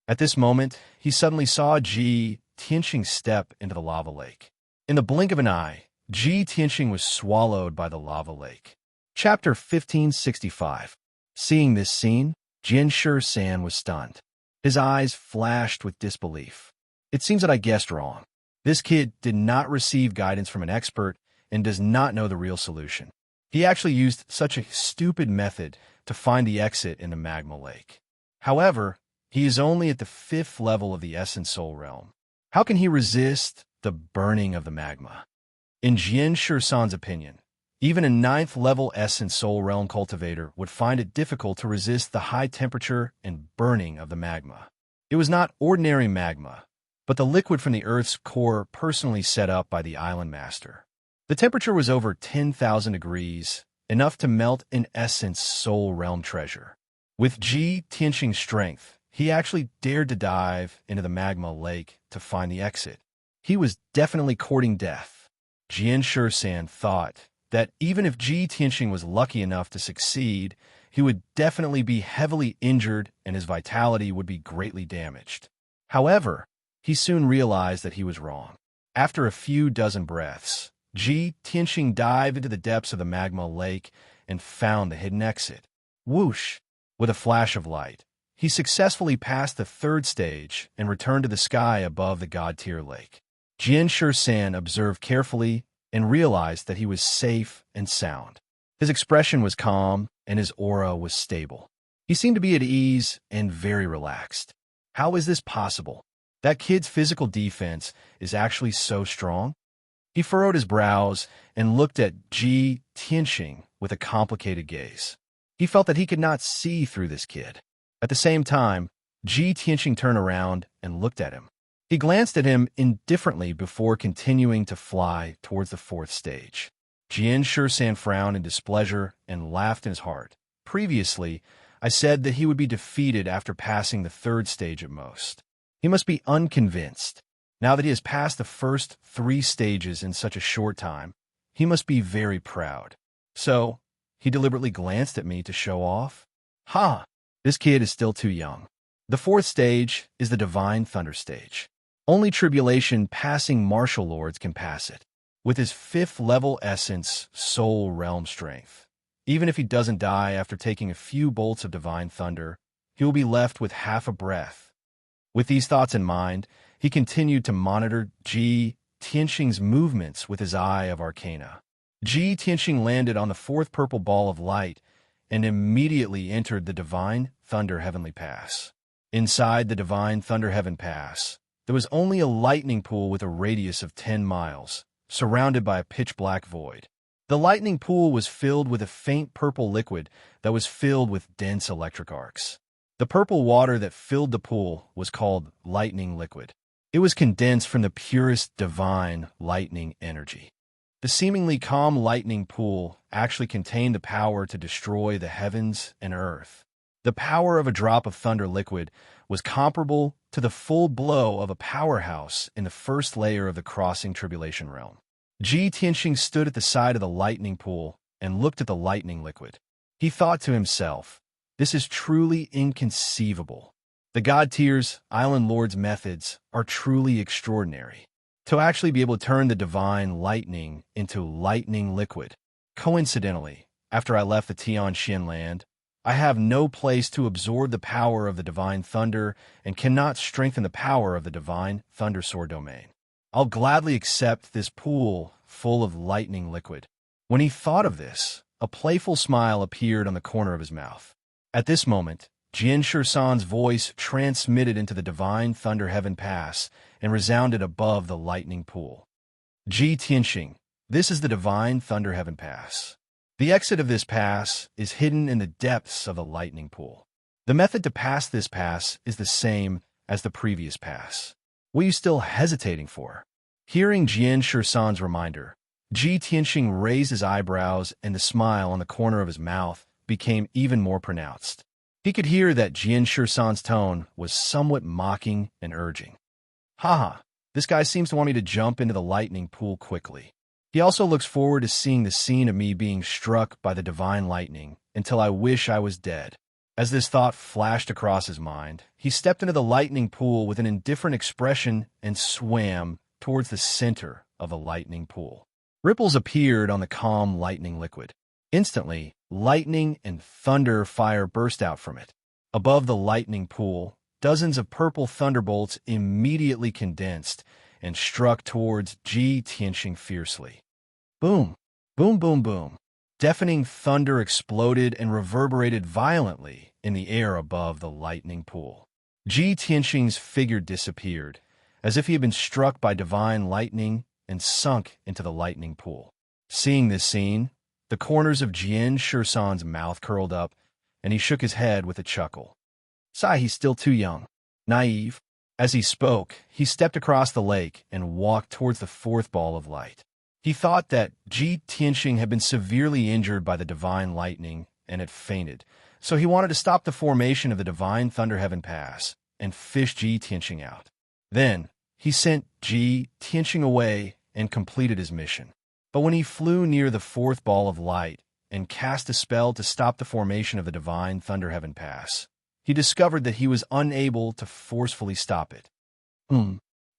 S1: At this moment, he suddenly saw Ji Tianqing step into the lava lake. In the blink of an eye, Ji Tianqing was swallowed by the lava lake. Chapter 1565. Seeing this scene, Jian San was stunned. His eyes flashed with disbelief. "It seems that I guessed wrong. This kid did not receive guidance from an expert and does not know the real solution. He actually used such a stupid method to find the exit in the magma lake. However, he is only at the 5th level of the Essence Soul Realm. How can he resist the burning of the magma?" In Jian San's opinion, even a 9th level Essence Soul Realm cultivator would find it difficult to resist the high temperature and burning of the magma. It was not ordinary magma, but the liquid from the Earth's core personally set up by the Island Master. The temperature was over 10,000 degrees, enough to melt an Essence Soul Realm treasure. With Ji Tianqing's strength, he actually dared to dive into the magma lake to find the exit. He was definitely courting death. Jian San thought that even if Ji Tianqing was lucky enough to succeed, he would definitely be heavily injured and his vitality would be greatly damaged. However, he soon realized that he was wrong. After a few dozen breaths, Ji Tianqing dived into the depths of the magma lake and found the hidden exit. Whoosh! With a flash of light, he successfully passed the third stage and returned to the sky above the God-tier lake. Jian San observed carefully and realized that he was safe and sound. His expression was calm and his aura was stable. He seemed to be at ease and very relaxed. How is this possible? That kid's physical defense is actually so strong? He furrowed his brows and looked at Ji Tianqing with a complicated gaze. He felt that he could not see through this kid. At the same time, Ji Tianqing turned around and looked at him. He glanced at him indifferently before continuing to fly towards the 4th stage. Jian San frowned in displeasure and laughed in his heart. Previously, I said that he would be defeated after passing the 3rd stage at most. He must be unconvinced. Now that he has passed the first 3 stages in such a short time, he must be very proud. So, he deliberately glanced at me to show off? Ha! This kid is still too young. The 4th stage is the Divine Thunder stage. Only tribulation passing martial lords can pass it. With his 5th level essence, soul realm strength, Even if he doesn't die after taking a few bolts of divine thunder, he will be left with half a breath. With these thoughts in mind, he continued to monitor Ji Tianxing's movements with his eye of arcana. Ji Tianxing landed on the fourth purple ball of light and immediately entered the Divine Thunder Heavenly Pass. Inside the Divine Thunder Heaven Pass, there was only a lightning pool with a radius of 10 miles, surrounded by a pitch-black void. The lightning pool was filled with a faint purple liquid that was filled with dense electric arcs. The purple water that filled the pool was called lightning liquid. It was condensed from the purest divine lightning energy. The seemingly calm lightning pool actually contained the power to destroy the heavens and earth. The power of a drop of thunder liquid was comparable to the full blow of a powerhouse in the first layer of the crossing tribulation realm. Ji Tianxing stood at the side of the lightning pool and looked at the lightning liquid. He thought to himself, "This is truly inconceivable. The God Tier's Island Lord's methods are truly extraordinary. To actually be able to turn the divine lightning into lightning liquid." Coincidentally, after I left the Tianxian land, I have no place to absorb the power of the divine thunder and cannot strengthen the power of the divine thunder sword domain. I'll gladly accept this pool full of lightning liquid. When he thought of this, a playful smile appeared on the corner of his mouth. At this moment, Jian Shisan's voice transmitted into the Divine Thunder Heaven Pass and resounded above the lightning pool. "Ji Tianxing, this is the Divine Thunder Heaven Pass. The exit of this pass is hidden in the depths of the lightning pool. The method to pass this pass is the same as the previous pass. What are you still hesitating for?" Hearing Jian Shisan's reminder, Ji Tianxing raised his eyebrows and the smile on the corner of his mouth became even more pronounced. He could hear that Jian Shisan's tone was somewhat mocking and urging. "Haha, this guy seems to want me to jump into the lightning pool quickly. He also looks forward to seeing the scene of me being struck by the divine lightning until I wish I was dead." As this thought flashed across his mind, he stepped into the lightning pool with an indifferent expression and swam towards the center of the lightning pool. Ripples appeared on the calm lightning liquid. Instantly, lightning and thunder fire burst out from it. Above the lightning pool, dozens of purple thunderbolts immediately condensed and struck towards Ji Tianxing fiercely. Boom! Boom, boom, boom. Deafening thunder exploded and reverberated violently in the air above the lightning pool. Ji Tianxing's figure disappeared, as if he had been struck by divine lightning and sunk into the lightning pool. Seeing this scene, the corners of Jian Shisan's mouth curled up, and he shook his head with a chuckle. Sigh, he's still too young. Naive. As he spoke, he stepped across the lake and walked towards the fourth ball of light. He thought that Ji Tianxing had been severely injured by the divine lightning and had fainted, so he wanted to stop the formation of the Divine Thunder Heaven Pass and fish Ji Tianxing out. Then, he sent Ji Tianxing away and completed his mission. But when he flew near the fourth ball of light and cast a spell to stop the formation of the Divine Thunder Heaven Pass, he discovered that he was unable to forcefully stop it.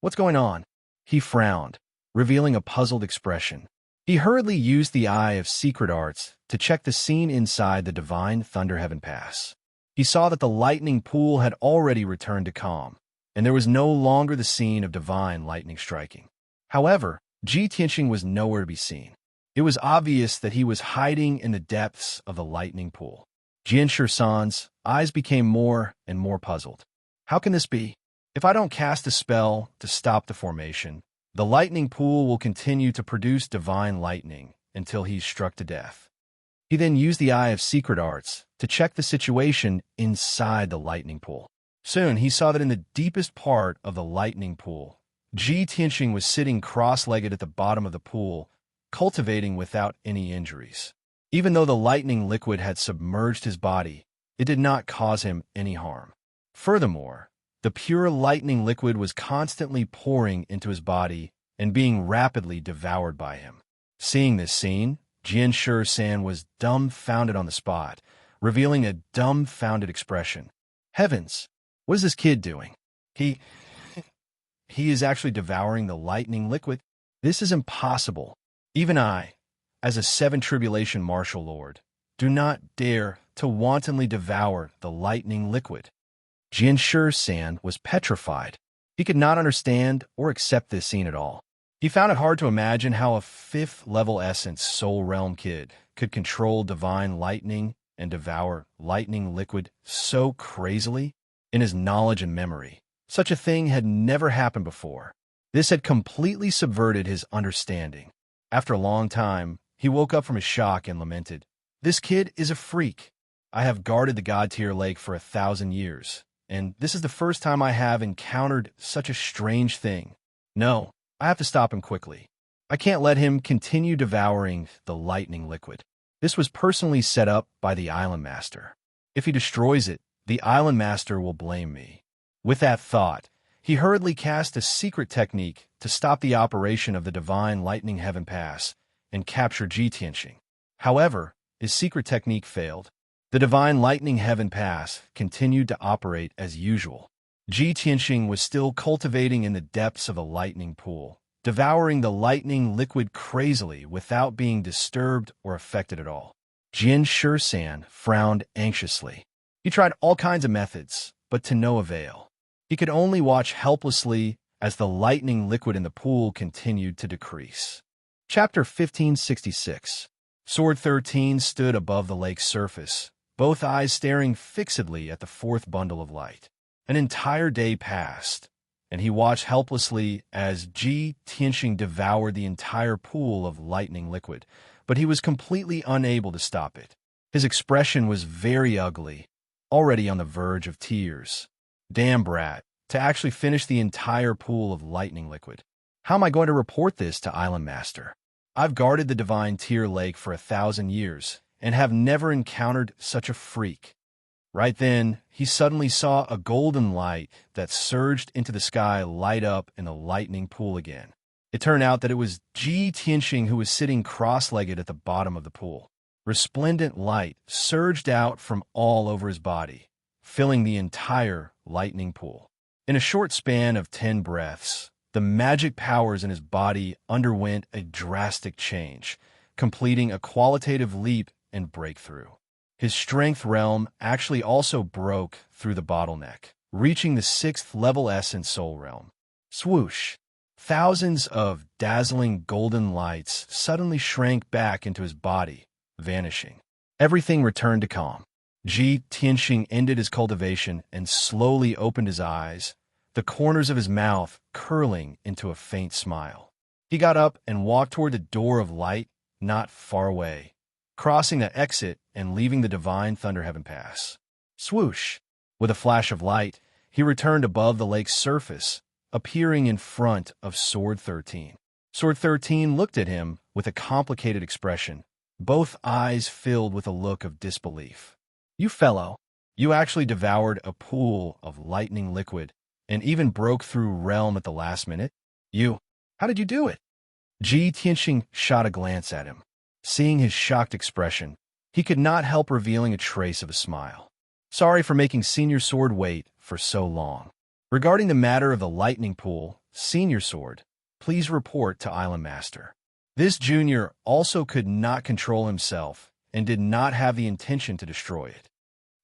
S1: What's going on?" He frowned, revealing a puzzled expression. He hurriedly used the Eye of Secret Arts to check the scene inside the Divine Thunder Heaven Pass. He saw that the lightning pool had already returned to calm, and there was no longer the scene of divine lightning striking. However, Ji Tianxing was nowhere to be seen. It was obvious that he was hiding in the depths of the lightning pool. Jian Shisan's eyes became more and more puzzled. How can this be? If I don't cast a spell to stop the formation, the lightning pool will continue to produce divine lightning until he's struck to death. He then used the Eye of Secret Arts to check the situation inside the lightning pool. Soon, he saw that in the deepest part of the lightning pool, Ji Tianxing was sitting cross-legged at the bottom of the pool, cultivating without any injuries. Even though the lightning liquid had submerged his body, it did not cause him any harm. Furthermore, the pure lightning liquid was constantly pouring into his body and being rapidly devoured by him. Seeing this scene, Jian Shisan was dumbfounded on the spot, revealing a dumbfounded expression. Heavens, what is this kid doing? He is actually devouring the lightning liquid? This is impossible. Even I, as a 7 Tribulation Martial Lord, Do not dare to wantonly devour the lightning liquid. Jian San was petrified. He could not understand or accept this scene at all. He found it hard to imagine how a fifth-level essence soul realm kid could control divine lightning and devour lightning liquid so crazily in his knowledge and memory. Such a thing had never happened before. This had completely subverted his understanding. After a long time, he woke up from his shock and lamented, "This kid is a freak. I have guarded the God-tier lake for 1,000 years, and this is the first time I have encountered such a strange thing. No, I have to stop him quickly. I can't let him continue devouring the lightning liquid. This was personally set up by the Island Master. If he destroys it, the Island Master will blame me." With that thought, he hurriedly cast a secret technique to stop the operation of the divine lightning heaven pass and capture Ji Tianxing. However, his secret technique failed. The divine lightning heaven pass continued to operate as usual. Ji Tianxing was still cultivating in the depths of a lightning pool, devouring the lightning liquid crazily without being disturbed or affected at all. Jian San frowned anxiously. He tried all kinds of methods, but to no avail. He could only watch helplessly as the lightning liquid in the pool continued to decrease. Chapter 1566. Sword 13 stood above the lake's surface, both eyes staring fixedly at the fourth bundle of light. An entire day passed, and he watched helplessly as Ji Tianxing devoured the entire pool of lightning liquid, but he was completely unable to stop it. His expression was very ugly, already on the verge of tears. Damn brat, to actually finish the entire pool of lightning liquid. How am I going to report this to Island Master? I've guarded the divine tier lake for 1,000 years and have never encountered such a freak. Right then, he suddenly saw a golden light that surged into the sky light up in the lightning pool again. It turned out that it was Ji Tianxing who was sitting cross-legged at the bottom of the pool. Resplendent light surged out from all over his body, filling the entire lightning pool. In a short span of 10 breaths, the magic powers in his body underwent a drastic change, completing a qualitative leap and breakthrough. His strength realm actually also broke through the bottleneck, reaching the 6th-level essence soul realm. Swoosh! Thousands of dazzling golden lights suddenly shrank back into his body, vanishing. Everything returned to calm. Ji Tianxing ended his cultivation and slowly opened his eyes, the corners of his mouth curling into a faint smile. He got up and walked toward the door of light not far away, crossing the exit and leaving the divine Thunder Heaven Pass. Swoosh! With a flash of light, he returned above the lake's surface, appearing in front of Sword 13. Sword 13 looked at him with a complicated expression, both eyes filled with a look of disbelief. "You fellow, you actually devoured a pool of lightning liquid and even broke through realm at the last minute? How did you do it?" Ji Tianxing shot a glance at him. Seeing his shocked expression, he could not help revealing a trace of a smile. "Sorry for making Senior Sword wait for so long. Regarding the matter of the lightning pool, Senior Sword, please report to Island Master." This junior also could not control himself and did not have the intention to destroy it.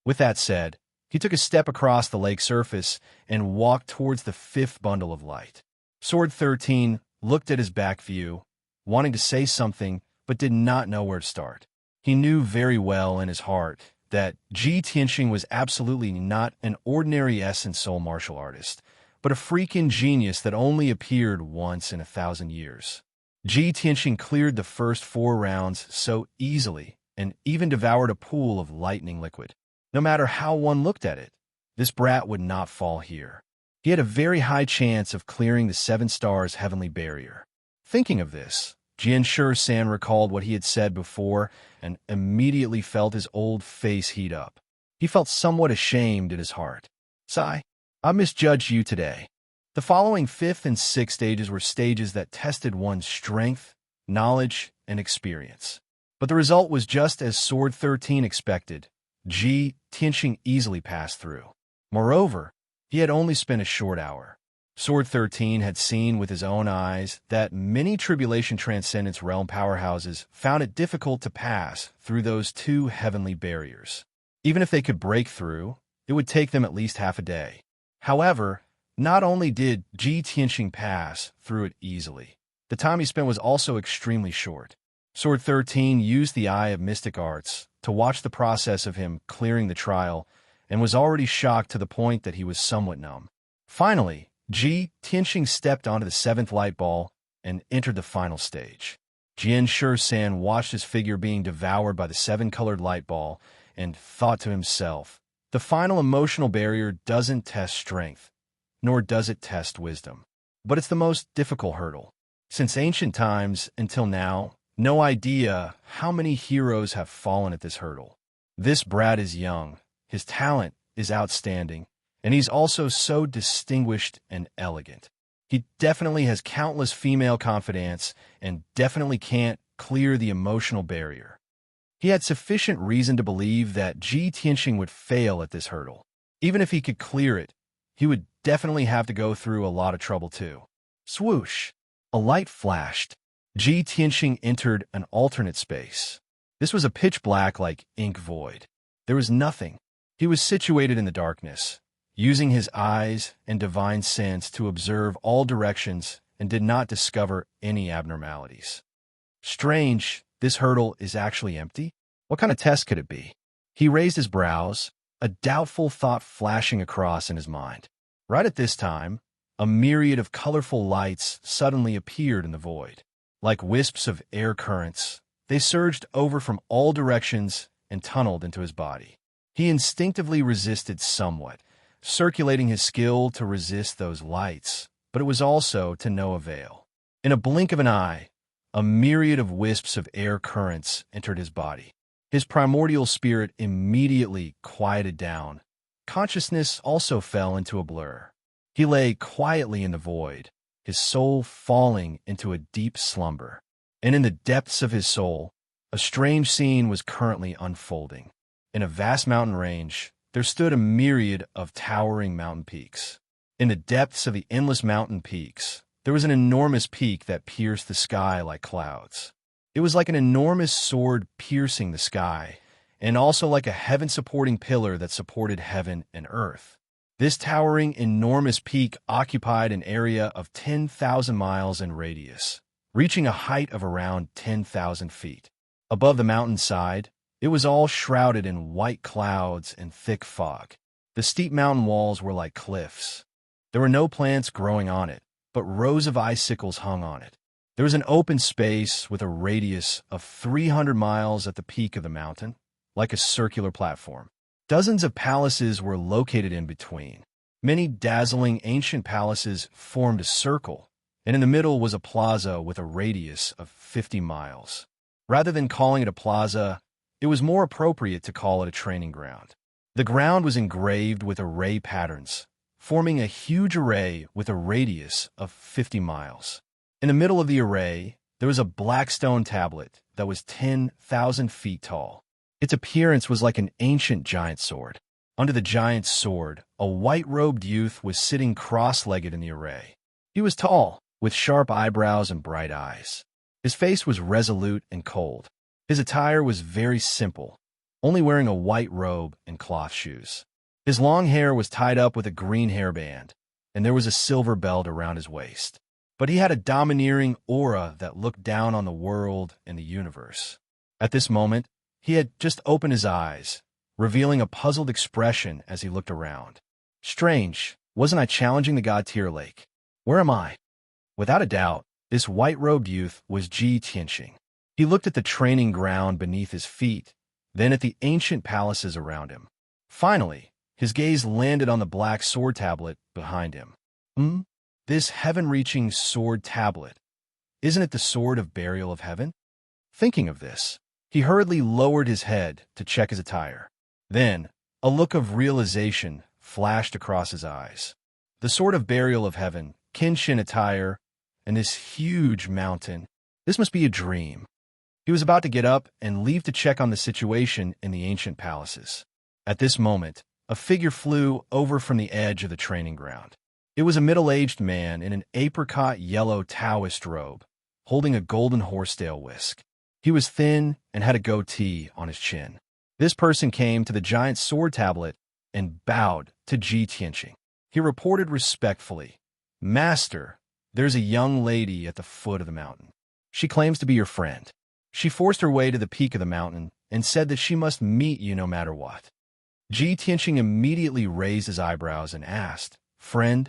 S1: With that said, he took a step across the lake's surface and walked towards the 5th bundle of light. Sword 13 looked at his back view, wanting to say something, but did not know where to start. He knew very well in his heart that Ji Tianxing was absolutely not an ordinary essence soul martial artist, but a freaking genius that only appeared once in 1,000 years. Ji Tianxing cleared the first 4 rounds so easily and even devoured a pool of lightning liquid. No matter how one looked at it, this brat would not fall here. He had a very high chance of clearing the 7 stars heavenly barrier. Thinking of this, Jian San recalled what he had said before and immediately felt his old face heat up. He felt somewhat ashamed in his heart. "Sigh, I misjudged you today." The following 5th and 6th stages were stages that tested one's strength, knowledge, and experience. But the result was just as Sword 13 expected. Ji Tianxing easily passed through. Moreover, he had only spent a short hour. Sword 13 had seen with his own eyes that many Tribulation Transcendence realm powerhouses found it difficult to pass through those two heavenly barriers. Even if they could break through, it would take them at least half a day. However, not only did Ji Tianxing pass through it easily, the time he spent was also extremely short. Sword 13 used the Eye of Mystic Arts to watch the process of him clearing the trial and was already shocked to the point that he was somewhat numb. Finally, Ji Tianxing stepped onto the seventh light ball and entered the final stage. Jian Shisan watched his figure being devoured by the seven-colored light ball and thought to himself, the final emotional barrier doesn't test strength, nor does it test wisdom. But it's the most difficult hurdle. Since ancient times until now, no idea how many heroes have fallen at this hurdle. This brat is young, his talent is outstanding, and he's also so distinguished and elegant. He definitely has countless female confidants and definitely can't clear the emotional barrier. He had sufficient reason to believe that Ji Tianxing would fail at this hurdle. Even if he could clear it, he would definitely have to go through a lot of trouble too. Swoosh! A light flashed. Ji Tianxing entered an alternate space. This was a pitch-black like ink void. There was nothing. He was situated in the darkness, using his eyes and divine sense to observe all directions and did not discover any abnormalities. Strange, this hurdle is actually empty? What kind of test could it be? He raised his brows, a doubtful thought flashing across in his mind. Right at this time, a myriad of colorful lights suddenly appeared in the void. Like wisps of air currents, they surged over from all directions and tunneled into his body. He instinctively resisted somewhat, circulating his skill to resist those lights, but it was also to no avail. In a blink of an eye, a myriad of wisps of air currents entered his body. His primordial spirit immediately quieted down. Consciousness also fell into a blur. He lay quietly in the void, his soul falling into a deep slumber. And in the depths of his soul, a strange scene was currently unfolding. In a vast mountain range, there stood a myriad of towering mountain peaks. In the depths of the endless mountain peaks, there was an enormous peak that pierced the sky like clouds. It was like an enormous sword piercing the sky, and also like a heaven-supporting pillar that supported heaven and earth. This towering, enormous peak occupied an area of 10,000 miles in radius, reaching a height of around 10,000 feet. Above the mountainside, it was all shrouded in white clouds and thick fog. The steep mountain walls were like cliffs. There were no plants growing on it, but rows of icicles hung on it. There was an open space with a radius of 300 miles at the peak of the mountain, like a circular platform. Dozens of palaces were located in between. Many dazzling ancient palaces formed a circle, and in the middle was a plaza with a radius of 50 miles. Rather than calling it a plaza, it was more appropriate to call it a training ground. The ground was engraved with array patterns, forming a huge array with a radius of 50 miles. In the middle of the array, there was a black stone tablet that was 10,000 feet tall. Its appearance was like an ancient giant sword. Under the giant sword, a white-robed youth was sitting cross-legged in the array. He was tall, with sharp eyebrows and bright eyes. His face was resolute and cold. His attire was very simple, only wearing a white robe and cloth shoes. His long hair was tied up with a green hairband, and there was a silver belt around his waist. But he had a domineering aura that looked down on the world and the universe. At this moment, he had just opened his eyes, revealing a puzzled expression as he looked around. Strange, wasn't I challenging the god Tier Lake? Where am I? Without a doubt, this white-robed youth was Ji Tianxing. He looked at the training ground beneath his feet, then at the ancient palaces around him. Finally, his gaze landed on the black sword tablet behind him. This heaven-reaching sword tablet. Isn't it the sword of burial of heaven? Thinking of this, he hurriedly lowered his head to check his attire. Then, a look of realization flashed across his eyes. The sword of burial of heaven, Kenshin attire, and this huge mountain. This must be a dream. He was about to get up and leave to check on the situation in the ancient palaces. At this moment, a figure flew over from the edge of the training ground. It was a middle-aged man in an apricot-yellow Taoist robe, holding a golden horsetail whisk. He was thin and had a goatee on his chin. This person came to the giant sword tablet and bowed to Ji Tianqing. He reported respectfully, "Master, there's a young lady at the foot of the mountain. She claims to be your friend. She forced her way to the peak of the mountain and said that she must meet you no matter what." Ji Tianqing immediately raised his eyebrows and asked, "Friend?"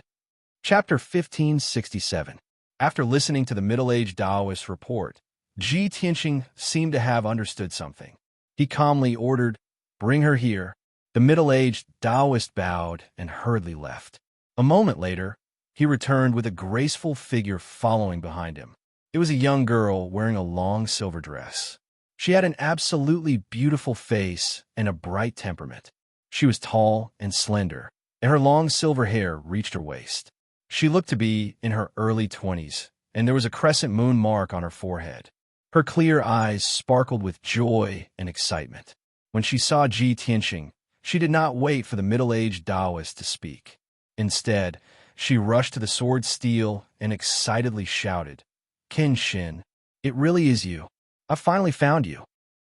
S1: Chapter 1567. After listening to the middle-aged Taoist's report, Ji Tianqing seemed to have understood something. He calmly ordered, "Bring her here." The middle-aged Taoist bowed and hurriedly left. A moment later, he returned with a graceful figure following behind him. It was a young girl wearing a long silver dress. She had an absolutely beautiful face and a bright temperament. She was tall and slender, and her long silver hair reached her waist. She looked to be in her early 20s, and there was a crescent moon mark on her forehead. Her clear eyes sparkled with joy and excitement. When she saw Ji Tianqing, she did not wait for the middle-aged Taoist to speak. Instead, she rushed to the sword steel and excitedly shouted, "Qin Shin, it really is you. I finally found you."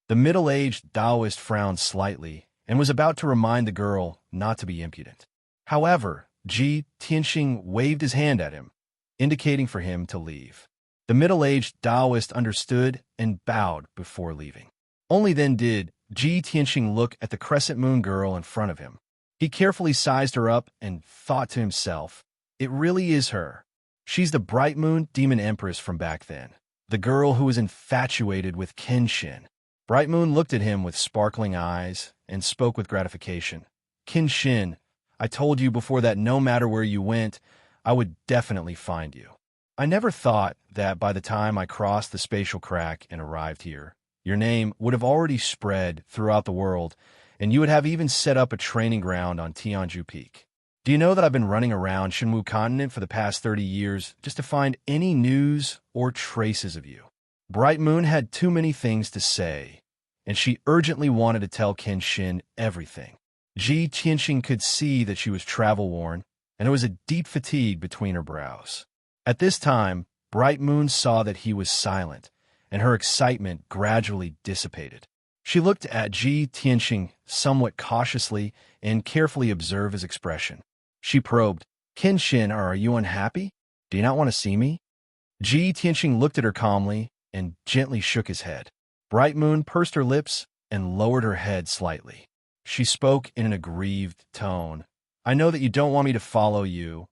S1: The middle-aged Taoist frowned slightly and was about to remind the girl not to be impudent. However, Ji Tianqing waved his hand at him, indicating for him to leave. The middle-aged Taoist understood and bowed before leaving. Only then did Ji Tianqing look at the crescent moon girl in front of him. He carefully sized her up and thought to himself, "It really is her. She's the bright moon demon empress from back then, the girl who was infatuated with Qin Shin." Bright Moon looked at him with sparkling eyes and spoke with gratification. "Qin Shin, I told you before that no matter where you went, I would definitely find you. I never thought that by the time I crossed the spatial crack and arrived here, your name would have already spread throughout the world, and you would have even set up a training ground on Tianju Peak. Do you know that I've been running around Shenwu Continent for the past 30 years just to find any news or traces of you?" Bright Moon had too many things to say, and she urgently wanted to tell Qin Shin everything. Ji Tianqing could see that she was travel-worn, and there was a deep fatigue between her brows. At this time, Bright Moon saw that he was silent, and her excitement gradually dissipated. She looked at Ji Tianqing somewhat cautiously and carefully observed his expression. She probed, "Qin Shin, are you unhappy? Do you not want to see me?" Ji Tianqing looked at her calmly and gently shook his head. Bright Moon pursed her lips and lowered her head slightly. She spoke in an aggrieved tone. "I know that you don't want me to follow you,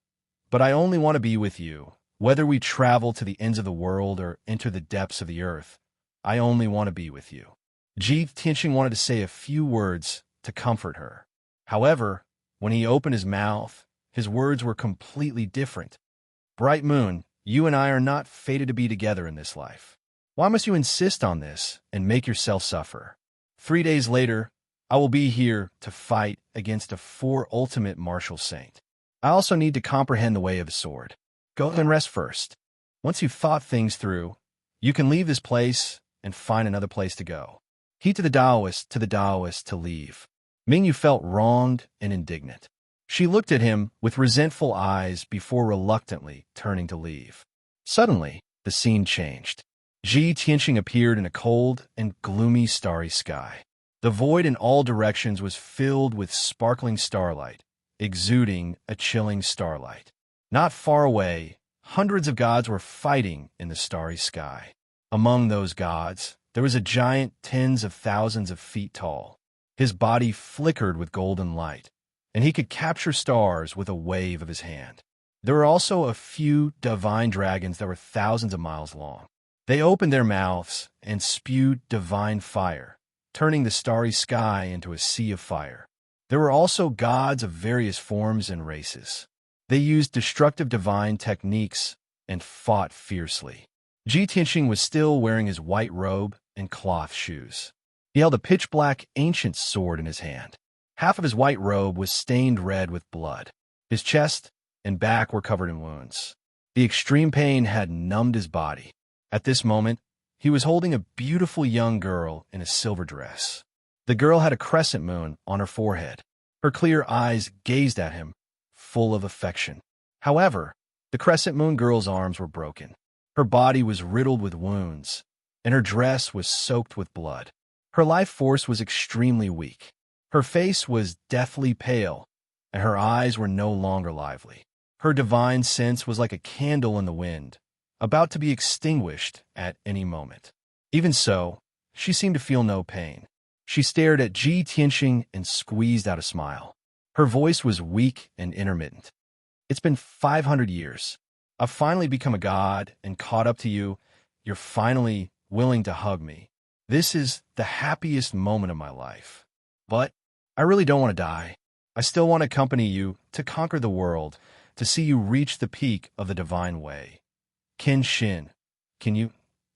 S1: but I only want to be with you. Whether we travel to the ends of the world or enter the depths of the earth, I only want to be with you." Ji Tianqing wanted to say a few words to comfort her. However, when he opened his mouth, his words were completely different. "Bright Moon, you and I are not fated to be together in this life. Why must you insist on this and make yourself suffer? 3 days later, I will be here to fight against a 4 ultimate martial saint. I also need to comprehend the way of the sword. Go and rest first. Once you've thought things through, you can leave this place and find another place to go." He to the Taoist to leave. Mingyu felt wronged and indignant. She looked at him with resentful eyes before reluctantly turning to leave. Suddenly, the scene changed. Ji Tianqing appeared in a cold and gloomy starry sky. The void in all directions was filled with sparkling starlight, exuding a chilling starlight. Not far away, hundreds of gods were fighting in the starry sky. Among those gods, there was a giant tens of thousands of feet tall. His body flickered with golden light, and he could capture stars with a wave of his hand. There were also a few divine dragons that were thousands of miles long. They opened their mouths and spewed divine fire, turning the starry sky into a sea of fire. There were also gods of various forms and races. They used destructive divine techniques and fought fiercely. Ji Tianqing was still wearing his white robe and cloth shoes. He held a pitch-black ancient sword in his hand. Half of his white robe was stained red with blood. His chest and back were covered in wounds. The extreme pain had numbed his body. At this moment, he was holding a beautiful young girl in a silver dress. The girl had a crescent moon on her forehead. Her clear eyes gazed at him, full of affection. However, the Crescent Moon girl's arms were broken. Her body was riddled with wounds, and her dress was soaked with blood. Her life force was extremely weak. Her face was deathly pale, and her eyes were no longer lively. Her divine sense was like a candle in the wind, about to be extinguished at any moment. Even so, she seemed to feel no pain. She stared at Ji Tianxing and squeezed out a smile. Her voice was weak and intermittent. It's been 500 years. I've finally become a god and caught up to you. You're finally willing to hug me. This is the happiest moment of my life. But I really don't want to die. I still want to accompany you to conquer the world, to see you reach the peak of the divine way. Qin Shin, can you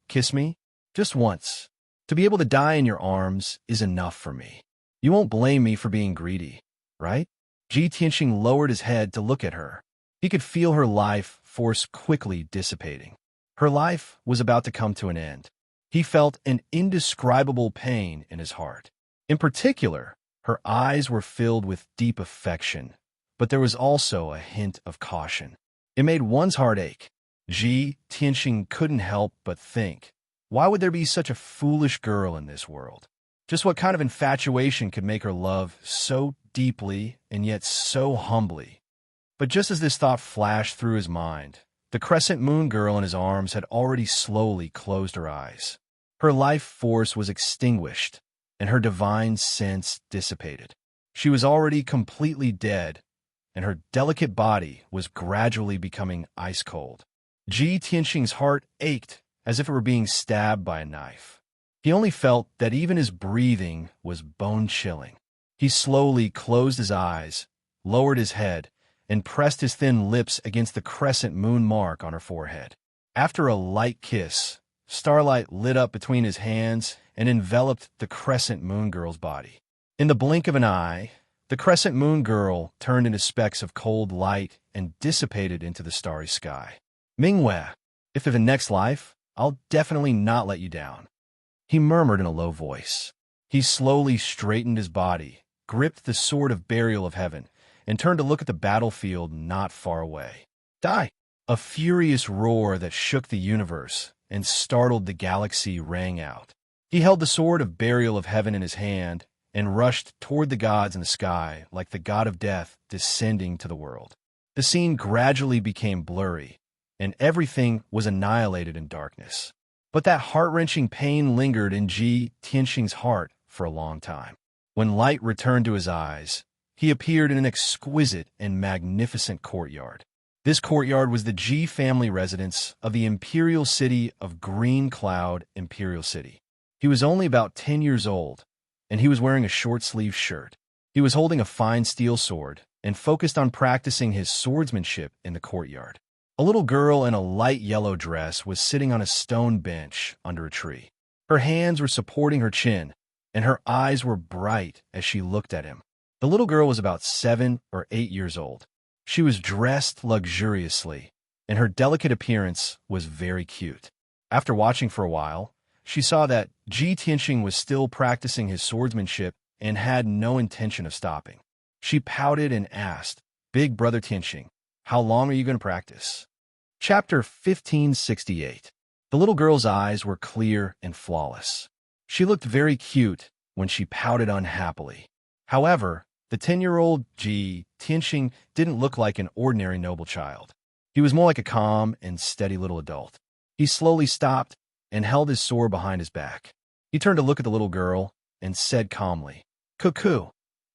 S1: kiss me? Just once. To be able to die in your arms is enough for me. You won't blame me for being greedy, right? Ji Tianxing lowered his head to look at her. He could feel her life force quickly dissipating. Her life was about to come to an end. He felt an indescribable pain in his heart. In particular, her eyes were filled with deep affection, but there was also a hint of caution. It made one's heart ache. Ji Tianxing couldn't help but think, why would there be such a foolish girl in this world? Just what kind of infatuation could make her love so deeply and yet so humbly? But just as this thought flashed through his mind, the Crescent Moon girl in his arms had already slowly closed her eyes. Her life force was extinguished, and her divine sense dissipated. She was already completely dead, and her delicate body was gradually becoming ice cold. Ji Tianxing's heart ached as if it were being stabbed by a knife. He only felt that even his breathing was bone-chilling. He slowly closed his eyes, lowered his head, and pressed his thin lips against the crescent moon mark on her forehead. After a light kiss, starlight lit up between his hands and enveloped the Crescent Moon girl's body. In the blink of an eye, the Crescent Moon girl turned into specks of cold light and dissipated into the starry sky. Mingwei, if in the next life, I'll definitely not let you down, he murmured in a low voice. He slowly straightened his body, gripped the sword of burial of heaven, and turned to look at the battlefield not far away. Die! A furious roar that shook the universe and startled the galaxy rang out. He held the sword of burial of heaven in his hand and rushed toward the gods in the sky like the god of death descending to the world. The scene gradually became blurry, and everything was annihilated in darkness. But that heart-wrenching pain lingered in Ji Tianxing's heart for a long time. When light returned to his eyes, he appeared in an exquisite and magnificent courtyard. This courtyard was the Ji family residence of the imperial city of Green Cloud Imperial City. He was only about 10 years old, and he was wearing a short-sleeved shirt. He was holding a fine steel sword and focused on practicing his swordsmanship in the courtyard. A little girl in a light yellow dress was sitting on a stone bench under a tree. Her hands were supporting her chin, and her eyes were bright as she looked at him. The little girl was about 7 or 8 years old. She was dressed luxuriously, and her delicate appearance was very cute. After watching for a while, she saw that Ji Tianxing was still practicing his swordsmanship and had no intention of stopping. She pouted and asked, "Big brother Tianxing, how long are you going to practice?" Chapter 1568. The little girl's eyes were clear and flawless. She looked very cute when she pouted unhappily. However, the 10-year-old Ji Tianxing didn't look like an ordinary noble child. He was more like a calm and steady little adult. He slowly stopped and held his sword behind his back. He turned to look at the little girl and said calmly, "Cuckoo,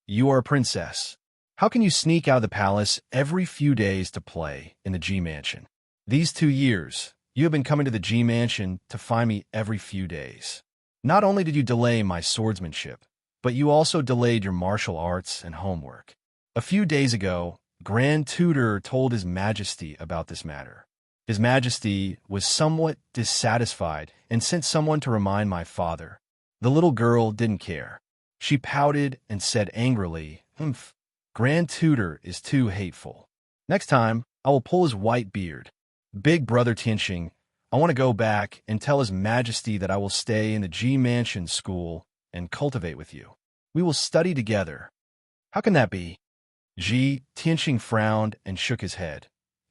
S1: you are a princess. How can you sneak out of the palace every few days to play in the Ji Mansion? These 2 years, you have been coming to the Ji Mansion to find me every few days. Not only did you delay my swordsmanship, but you also delayed your martial arts and homework. A few days ago, Grand Tutor told His Majesty about this matter. His Majesty was somewhat dissatisfied and sent someone to remind my father. The little girl didn't care. She pouted and said angrily, "Humph, Grand Tutor is too hateful. Next time, I will pull his white beard. Big brother Tianxing, I want to go back and tell His Majesty that I will stay in the Ji Mansion school and cultivate with you. We will study together." "How can that be?" Ji Tianxing frowned and shook his head.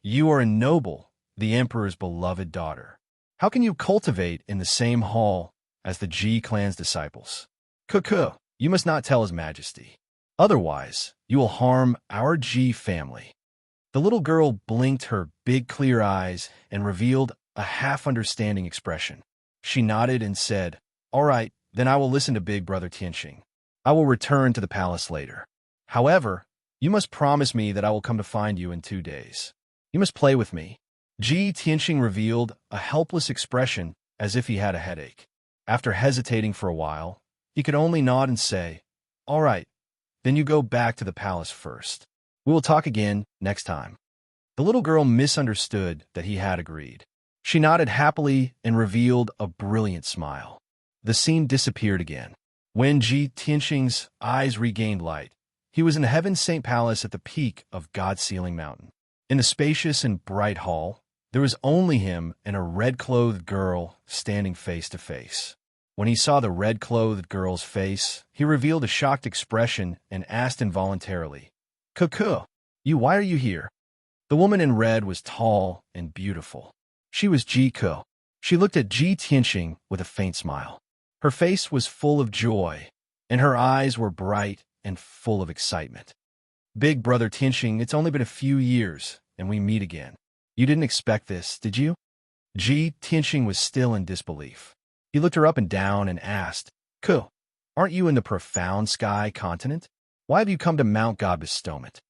S1: You are a noble, the emperor's beloved daughter. How can you cultivate in the same hall as the G clan's disciples? Cuckoo, you must not tell his majesty. Otherwise, you will harm our G family. The little girl blinked her big clear eyes and revealed a half-understanding expression. She nodded and said, "All right, then I will listen to Big Brother Tianqing. I will return to the palace later. However, you must promise me that I will come to find you in 2 days. You must play with me." Ji Tianqing revealed a helpless expression as if he had a headache. After hesitating for a while, he could only nod and say, "All right, then you go back to the palace first. We will talk again next time." The little girl misunderstood that he had agreed. She nodded happily and revealed a brilliant smile. The scene disappeared again. When Ji Tianqing's eyes regained light, he was in the Heaven Saint Palace at the peak of God-Sealing Mountain. In the spacious and bright hall, there was only him and a red-clothed girl standing face to face. When he saw the red-clothed girl's face, he revealed a shocked expression and asked involuntarily, "Cuckoo, why are you here?" The woman in red was tall and beautiful. She was Ji Ke. She looked at Ji Tianqing with a faint smile. Her face was full of joy, and her eyes were bright and full of excitement. "Big Brother Tianqing, it's only been a few years, and we meet again. You didn't expect this, did you?" Ji Tianqing was still in disbelief. He looked her up and down and asked, "Ku, aren't you in the profound sky continent? Why have you come to Mount God Bestowment?"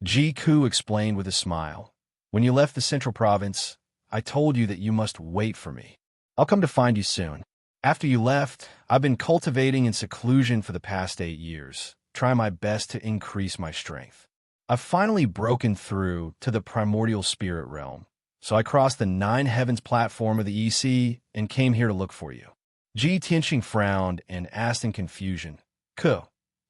S1: Ji Ku explained with a smile, "When you left the central province, I told you that you must wait for me. I'll come to find you soon. After you left, I've been cultivating in seclusion for the past 8 years, trying my best to increase my strength. I've finally broken through to the primordial spirit realm, so I crossed the 9 heavens platform of the EC and came here to look for you." Ji Tianqing frowned and asked in confusion, "Ku,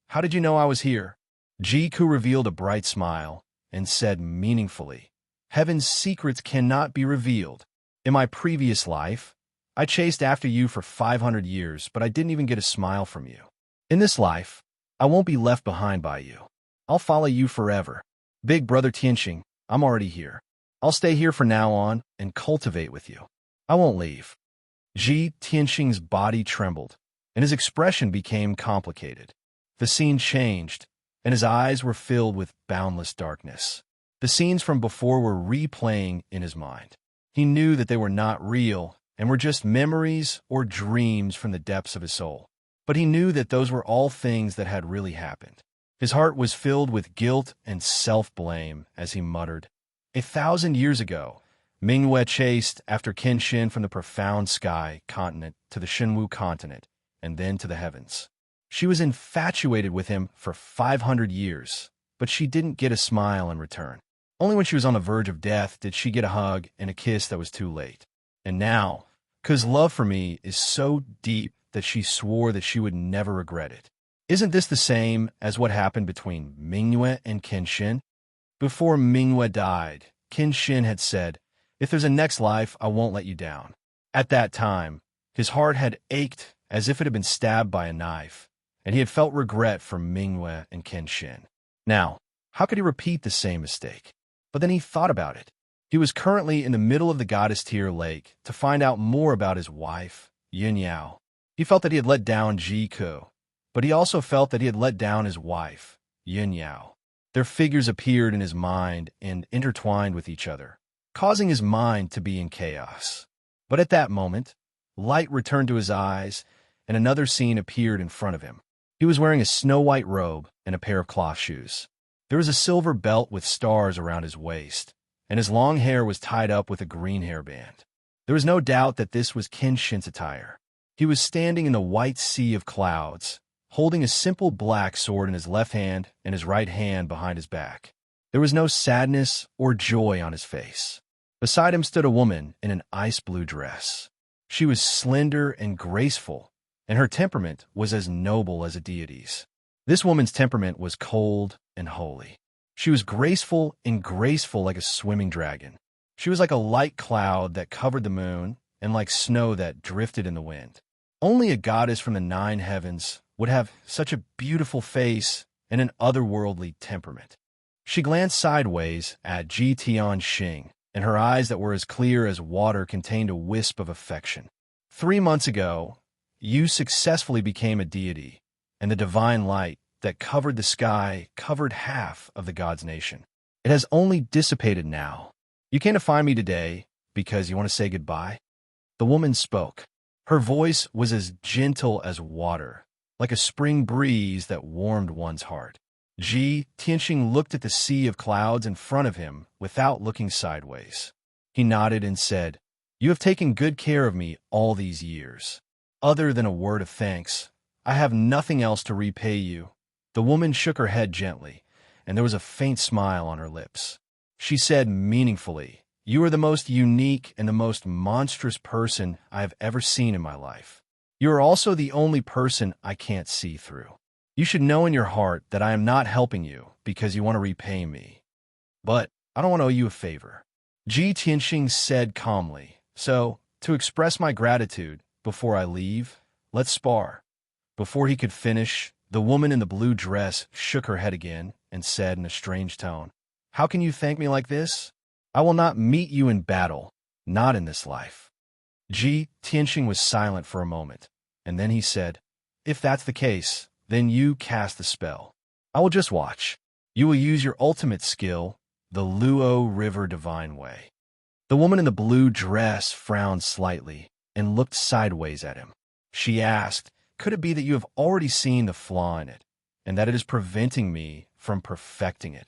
S1: how did you know I was here?" Ji Ku revealed a bright smile and said meaningfully, "Heaven's secrets cannot be revealed. In my previous life, I chased after you for 500 years, but I didn't even get a smile from you. In this life, I won't be left behind by you. I'll follow you forever. Big Brother Tianqing, I'm already here. I'll stay here from now on and cultivate with you. I won't leave." Ji Tianqing's body trembled, and his expression became complicated. The scene changed, and his eyes were filled with boundless darkness. The scenes from before were replaying in his mind. He knew that they were not real and were just memories or dreams from the depths of his soul. But he knew that those were all things that had really happened. His heart was filled with guilt and self-blame as he muttered, "1,000 years ago, Mingyue chased after Kenshin from the profound sky continent to the Shenwu continent and then to the heavens. She was infatuated with him for 500 years, but she didn't get a smile in return. Only when she was on the verge of death did she get a hug and a kiss that was too late. And now, 'cause love for me is so deep that she swore that she would never regret it. Isn't this the same as what happened between Mingyue and Kenshin? Before Mingyue died, Kenshin had said, 'If there's a next life, I won't let you down.' At that time, his heart had ached as if it had been stabbed by a knife, and he had felt regret for Mingyue and Kenshin. Now, how could he repeat the same mistake? But then he thought about it. He was currently in the middle of the Goddess Tier Lake to find out more about his wife, Yin Yao. He felt that he had let down Ji Ke, but he also felt that he had let down his wife, Yin Yao. Their figures appeared in his mind and intertwined with each other, causing his mind to be in chaos. But at that moment, light returned to his eyes, and another scene appeared in front of him. He was wearing a snow-white robe and a pair of cloth shoes. There was a silver belt with stars around his waist, and his long hair was tied up with a green hairband. There was no doubt that this was Kenshin's attire. He was standing in the white sea of clouds, holding a simple black sword in his left hand and his right hand behind his back. There was no sadness or joy on his face. Beside him stood a woman in an ice-blue dress. She was slender and graceful, and her temperament was as noble as a deity's. This woman's temperament was cold and holy. She was graceful like a swimming dragon. She was like a light cloud that covered the moon and like snow that drifted in the wind. Only a goddess from the 9 heavens would have such a beautiful face and an otherworldly temperament. She glanced sideways at Ji Tianxing, and her eyes that were as clear as water contained a wisp of affection. 3 months ago, you successfully became a deity, and the divine light that covered the sky covered half of the god's nation. It has only dissipated now. You came to find me today because you want to say goodbye? The woman spoke. Her voice was as gentle as water, like a spring breeze that warmed one's heart. Ji Tianxing looked at the sea of clouds in front of him without looking sideways. He nodded and said, "You have taken good care of me all these years. Other than a word of thanks, I have nothing else to repay you." The woman shook her head gently, and there was a faint smile on her lips. She said meaningfully, "You are the most unique and the most monstrous person I have ever seen in my life. You are also the only person I can't see through. You should know in your heart that I am not helping you because you want to repay me. But I don't want to owe you a favor." Ji Tianxing said calmly, "So, to express my gratitude before I leave, let's spar." Before he could finish, the woman in the blue dress shook her head again and said in a strange tone, "How can you thank me like this? I will not meet you in battle, not in this life." Ji Tianxing was silent for a moment, and then he said, "If that's the case, then you cast the spell. I will just watch. You will use your ultimate skill, the Luo River Divine Way." The woman in the blue dress frowned slightly and looked sideways at him. She asked, "Could it be that you have already seen the flaw in it, and that it is preventing me from perfecting it?"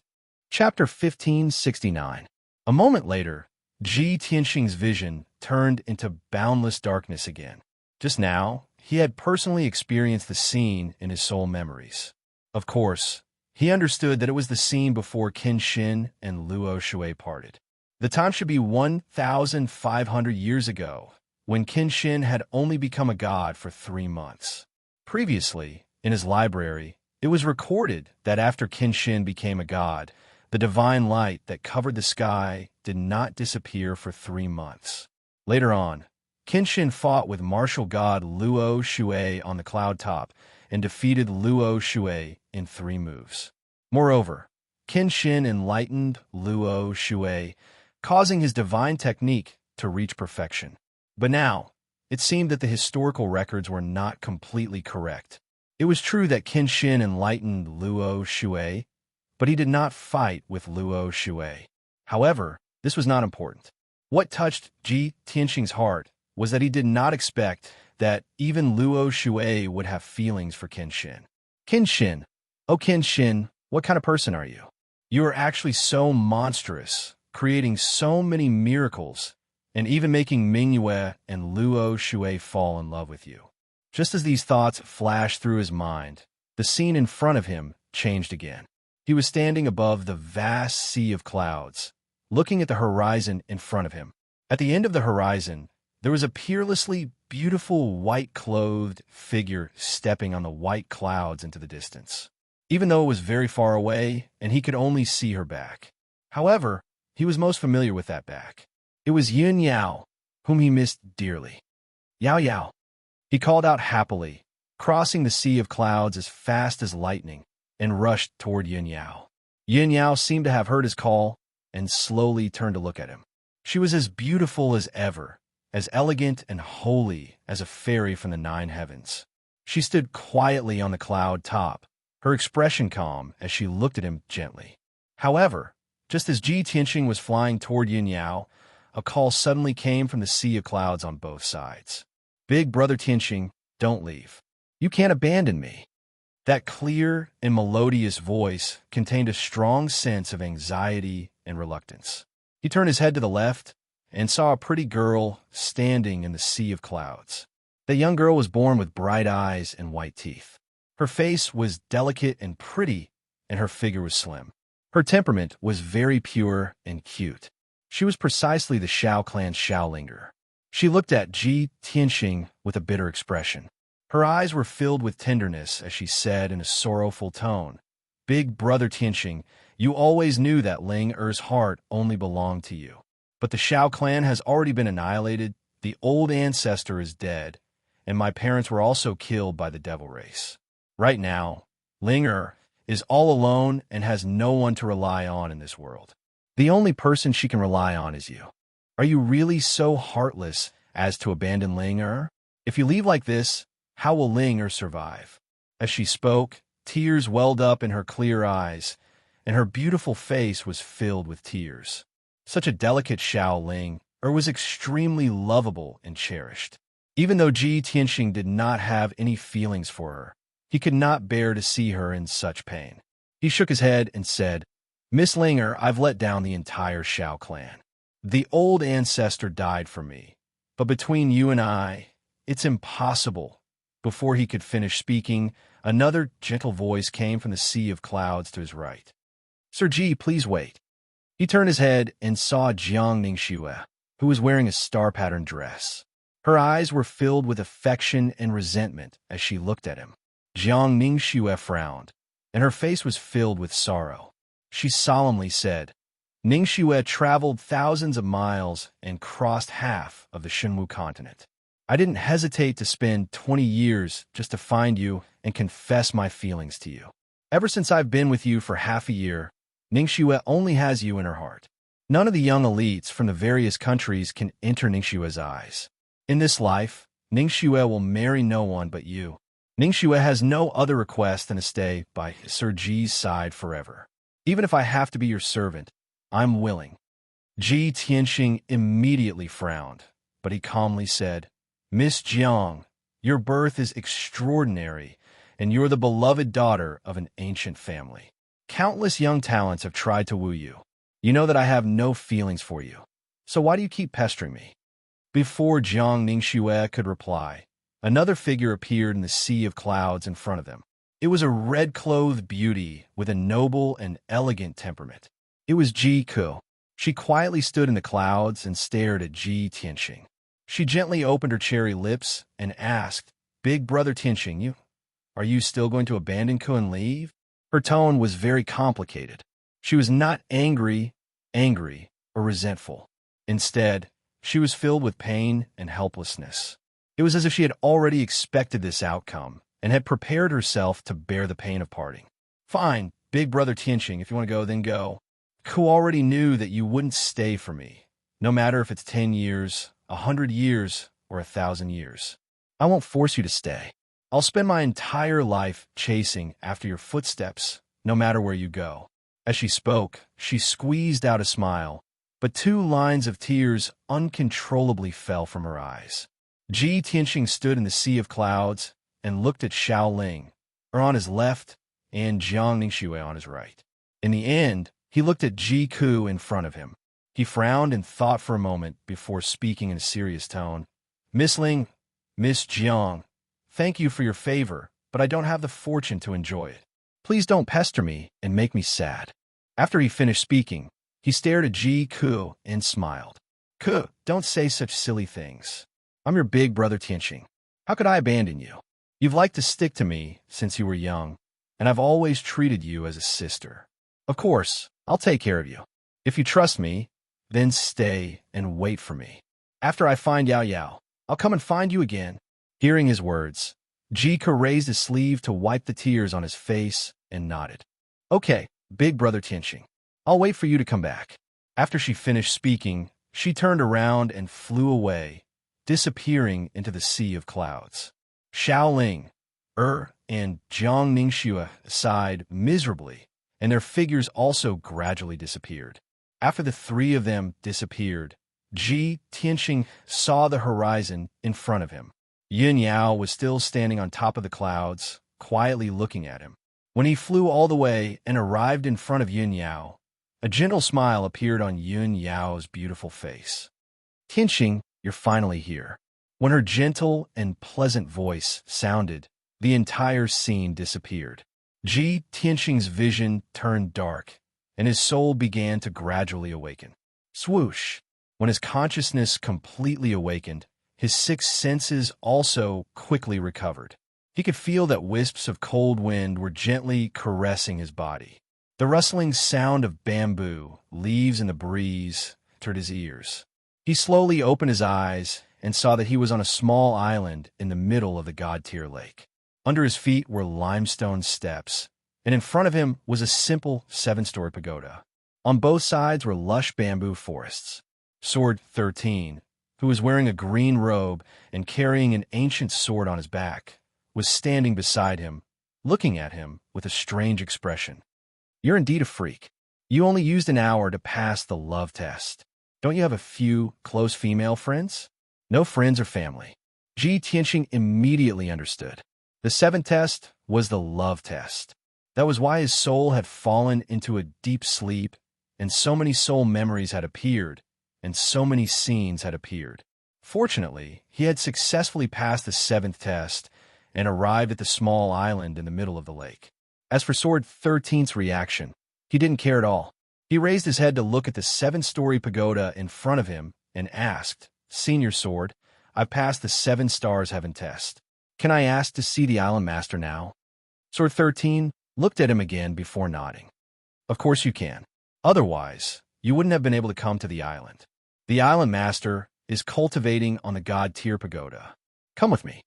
S1: Chapter 1569. A moment later, Ji Tianxing's vision turned into boundless darkness again. Just now, he had personally experienced the scene in his soul memories. Of course, he understood that it was the scene before Qin Shin and Luo Shui parted. The time should be 1,500 years ago, when Qin Shin had only become a god for 3 months. Previously, in his library, it was recorded that after Qin Shin became a god, the divine light that covered the sky did not disappear for 3 months. Later on, Qin Shin fought with martial god Luo Shui on the cloud top and defeated Luo Shui in 3 moves. Moreover, Qin Shin enlightened Luo Shui, causing his divine technique to reach perfection. But now, it seemed that the historical records were not completely correct. It was true that Qin Shin enlightened Luo Shui, but he did not fight with Luo Shui. However, this was not important. What touched Ji Tianxing's heart was that he did not expect that even Luo Shui would have feelings for Qin Shin. "Qin Shin, oh Qin Shin, what kind of person are you? You are actually so monstrous, creating so many miracles, and even making Mingyue and Luo Shui fall in love with you." Just as these thoughts flashed through his mind, the scene in front of him changed again. He was standing above the vast sea of clouds, looking at the horizon in front of him. At the end of the horizon, there was a peerlessly beautiful white-clothed figure stepping on the white clouds into the distance, even though it was very far away and he could only see her back. However, he was most familiar with that back. It was Yun Yao, whom he missed dearly. "Yao Yao," he called out happily, crossing the sea of clouds as fast as lightning, and rushed toward Yun Yao. Yun Yao seemed to have heard his call and slowly turned to look at him. She was as beautiful as ever, as elegant and holy as a fairy from the 9 heavens. She stood quietly on the cloud top, her expression calm as she looked at him gently. However, just as Ji Tianxing was flying toward Yun Yao, a call suddenly came from the sea of clouds on both sides. "Big brother Tianxing, don't leave. You can't abandon me." That clear and melodious voice contained a strong sense of anxiety and reluctance. He turned his head to the left and saw a pretty girl standing in the sea of clouds. The young girl was born with bright eyes and white teeth. Her face was delicate and pretty, and her figure was slim. Her temperament was very pure and cute. She was precisely the Shao clan's Xiaolinger. She looked at Ji Tianxing with a bitter expression. Her eyes were filled with tenderness as she said in a sorrowful tone, "Big brother Tianxing, you always knew that Ling Er's heart only belonged to you. But the Shao clan has already been annihilated, the old ancestor is dead, and my parents were also killed by the devil race. Right now, Ling Er is all alone and has no one to rely on in this world. The only person she can rely on is you. Are you really so heartless as to abandon Ling? If you leave like this, how will Ling survive? As she spoke, tears welled up in her clear eyes, and her beautiful face was filled with tears. Such a delicate Xiao Ling was extremely lovable and cherished. Even though Ji Tianxing did not have any feelings for her, he could not bear to see her in such pain. He shook his head and said, "Miss Linger, I've let down the entire Xiao clan. The old ancestor died for me, but between you and I, it's impossible." Before he could finish speaking, another gentle voice came from the sea of clouds to his right. "Sir Ji, please wait." He turned his head and saw Jiang Ningxue, who was wearing a star-patterned dress. Her eyes were filled with affection and resentment as she looked at him. Jiang Ningxue frowned, and her face was filled with sorrow. She solemnly said, "Ningxue traveled thousands of miles and crossed half of the Shenwu continent. I didn't hesitate to spend 20 years just to find you and confess my feelings to you. Ever since I've been with you for half a year, Ningxue only has you in her heart. None of the young elites from the various countries can enter Ningxue's eyes. In this life, Ningxue will marry no one but you. Ningxue has no other request than to stay by Sir Ji's side forever. Even if I have to be your servant, I'm willing." Ji Tianxing immediately frowned, but he calmly said, "Miss Jiang, your birth is extraordinary, and you're the beloved daughter of an ancient family. Countless young talents have tried to woo you. You know that I have no feelings for you. So why do you keep pestering me?" Before Jiang Ningxue could reply, another figure appeared in the sea of clouds in front of them. It was a red-clothed beauty with a noble and elegant temperament. It was Ji Ku. She quietly stood in the clouds and stared at Ji Tianxing. She gently opened her cherry lips and asked, "Big brother Tianxing, are you still going to abandon Ku and leave?" Her tone was very complicated. She was not angry, or resentful. Instead, she was filled with pain and helplessness. It was as if she had already expected this outcome and had prepared herself to bear the pain of parting. "Fine, big brother Tianxing, if you want to go, then go. Ku already knew that you wouldn't stay for me, no matter if it's 10 years, 100 years, or 1,000 years. I won't force you to stay. I'll spend my entire life chasing after your footsteps, no matter where you go." As she spoke, she squeezed out a smile, but 2 lines of tears uncontrollably fell from her eyes. Ji Tianxing stood in the sea of clouds and looked at Xiao Ling, on his left, and Jiang Ningxue on his right. In the end, he looked at Ji Ku in front of him. He frowned and thought for a moment before speaking in a serious tone. "Miss Ling, Miss Jiang, thank you for your favor, but I don't have the fortune to enjoy it. Please don't pester me and make me sad." After he finished speaking, he stared at Ji Ku and smiled. "Ku, don't say such silly things. I'm your big brother Tianxing. How could I abandon you? You've liked to stick to me since you were young, and I've always treated you as a sister. Of course, I'll take care of you. If you trust me, then stay and wait for me. After I find Yao Yao, I'll come and find you again." Hearing his words, Ji Ku raised his sleeve to wipe the tears on his face and nodded. "Okay, big brother Tianxing, I'll wait for you to come back." After she finished speaking, she turned around and flew away, disappearing into the sea of clouds. Xiao Ling, and Jiang Ningxue sighed miserably, and their figures also gradually disappeared. After the 3 of them disappeared, Ji Tianxing saw the horizon in front of him. Yun Yao was still standing on top of the clouds, quietly looking at him. When he flew all the way and arrived in front of Yun Yao, a gentle smile appeared on Yun Yao's beautiful face. "Tianxing, you're finally here." When her gentle and pleasant voice sounded, the entire scene disappeared. Ji Tianxing's vision turned dark, and his soul began to gradually awaken. Swoosh! When his consciousness completely awakened, his 6 senses also quickly recovered. He could feel that wisps of cold wind were gently caressing his body. The rustling sound of bamboo, leaves in the breeze, entered his ears. He slowly opened his eyes and saw that he was on a small island in the middle of the God-tier lake. Under his feet were limestone steps, and in front of him was a simple 7-story pagoda. On both sides were lush bamboo forests. Sword 13, who was wearing a green robe and carrying an ancient sword on his back, was standing beside him, looking at him with a strange expression. "You're indeed a freak. You only used an hour to pass the love test. Don't you have a few close female friends?" "No friends or family." Ji Tianxing immediately understood. The 7th test was the love test. That was why his soul had fallen into a deep sleep, and so many soul memories had appeared, and so many scenes had appeared. Fortunately, he had successfully passed the 7th test and arrived at the small island in the middle of the lake. As for Sword 13's reaction, he didn't care at all. He raised his head to look at the 7-story pagoda in front of him and asked, "Senior Sword, I've passed the 7 stars heaven test. Can I ask to see the island master now?" Sword 13 looked at him again before nodding. "Of course you can. Otherwise, you wouldn't have been able to come to the island. The island master is cultivating on the god tier pagoda. Come with me."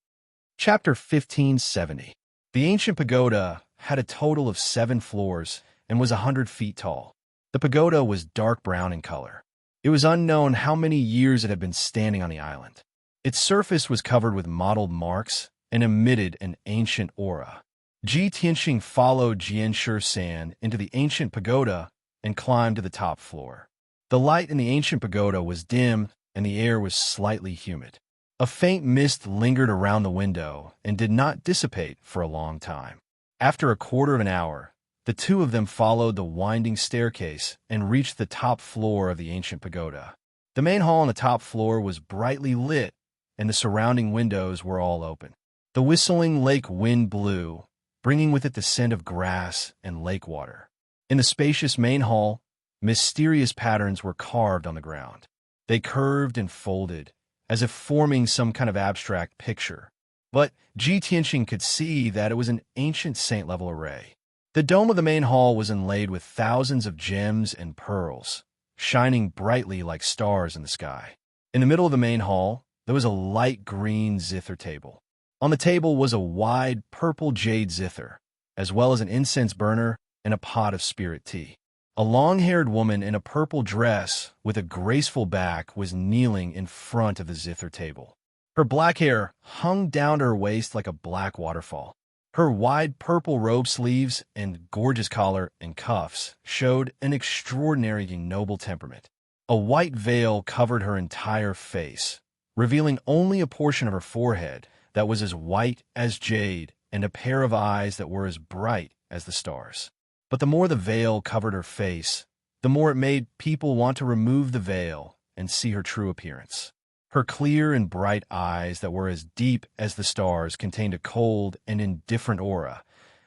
S1: Chapter 1570. The ancient pagoda had a total of 7 floors and was 100 feet tall. The pagoda was dark brown in color. It was unknown how many years it had been standing on the island. Its surface was covered with mottled marks and emitted an ancient aura. Ji Tianxing followed Jianshi San into the ancient pagoda and climbed to the top floor. The light in the ancient pagoda was dim and the air was slightly humid. A faint mist lingered around the window and did not dissipate for a long time. After a quarter of an hour, the two of them followed the winding staircase and reached the top floor of the ancient pagoda. The main hall on the top floor was brightly lit, and the surrounding windows were all open. The whistling lake wind blew, bringing with it the scent of grass and lake water. In the spacious main hall, mysterious patterns were carved on the ground. They curved and folded, as if forming some kind of abstract picture. But Ji Tianxing could see that it was an ancient saint-level array. The dome of the main hall was inlaid with thousands of gems and pearls, shining brightly like stars in the sky. In the middle of the main hall, there was a light green zither table. On the table was a wide purple jade zither, as well as an incense burner and a pot of spirit tea. A long-haired woman in a purple dress with a graceful back was kneeling in front of the zither table. Her black hair hung down to her waist like a black waterfall. Her wide purple robe sleeves and gorgeous collar and cuffs showed an extraordinary and noble temperament. A white veil covered her entire face, revealing only a portion of her forehead that was as white as jade and a pair of eyes that were as bright as the stars. But the more the veil covered her face, the more it made people want to remove the veil and see her true appearance. Her clear and bright eyes that were as deep as the stars contained a cold and indifferent aura,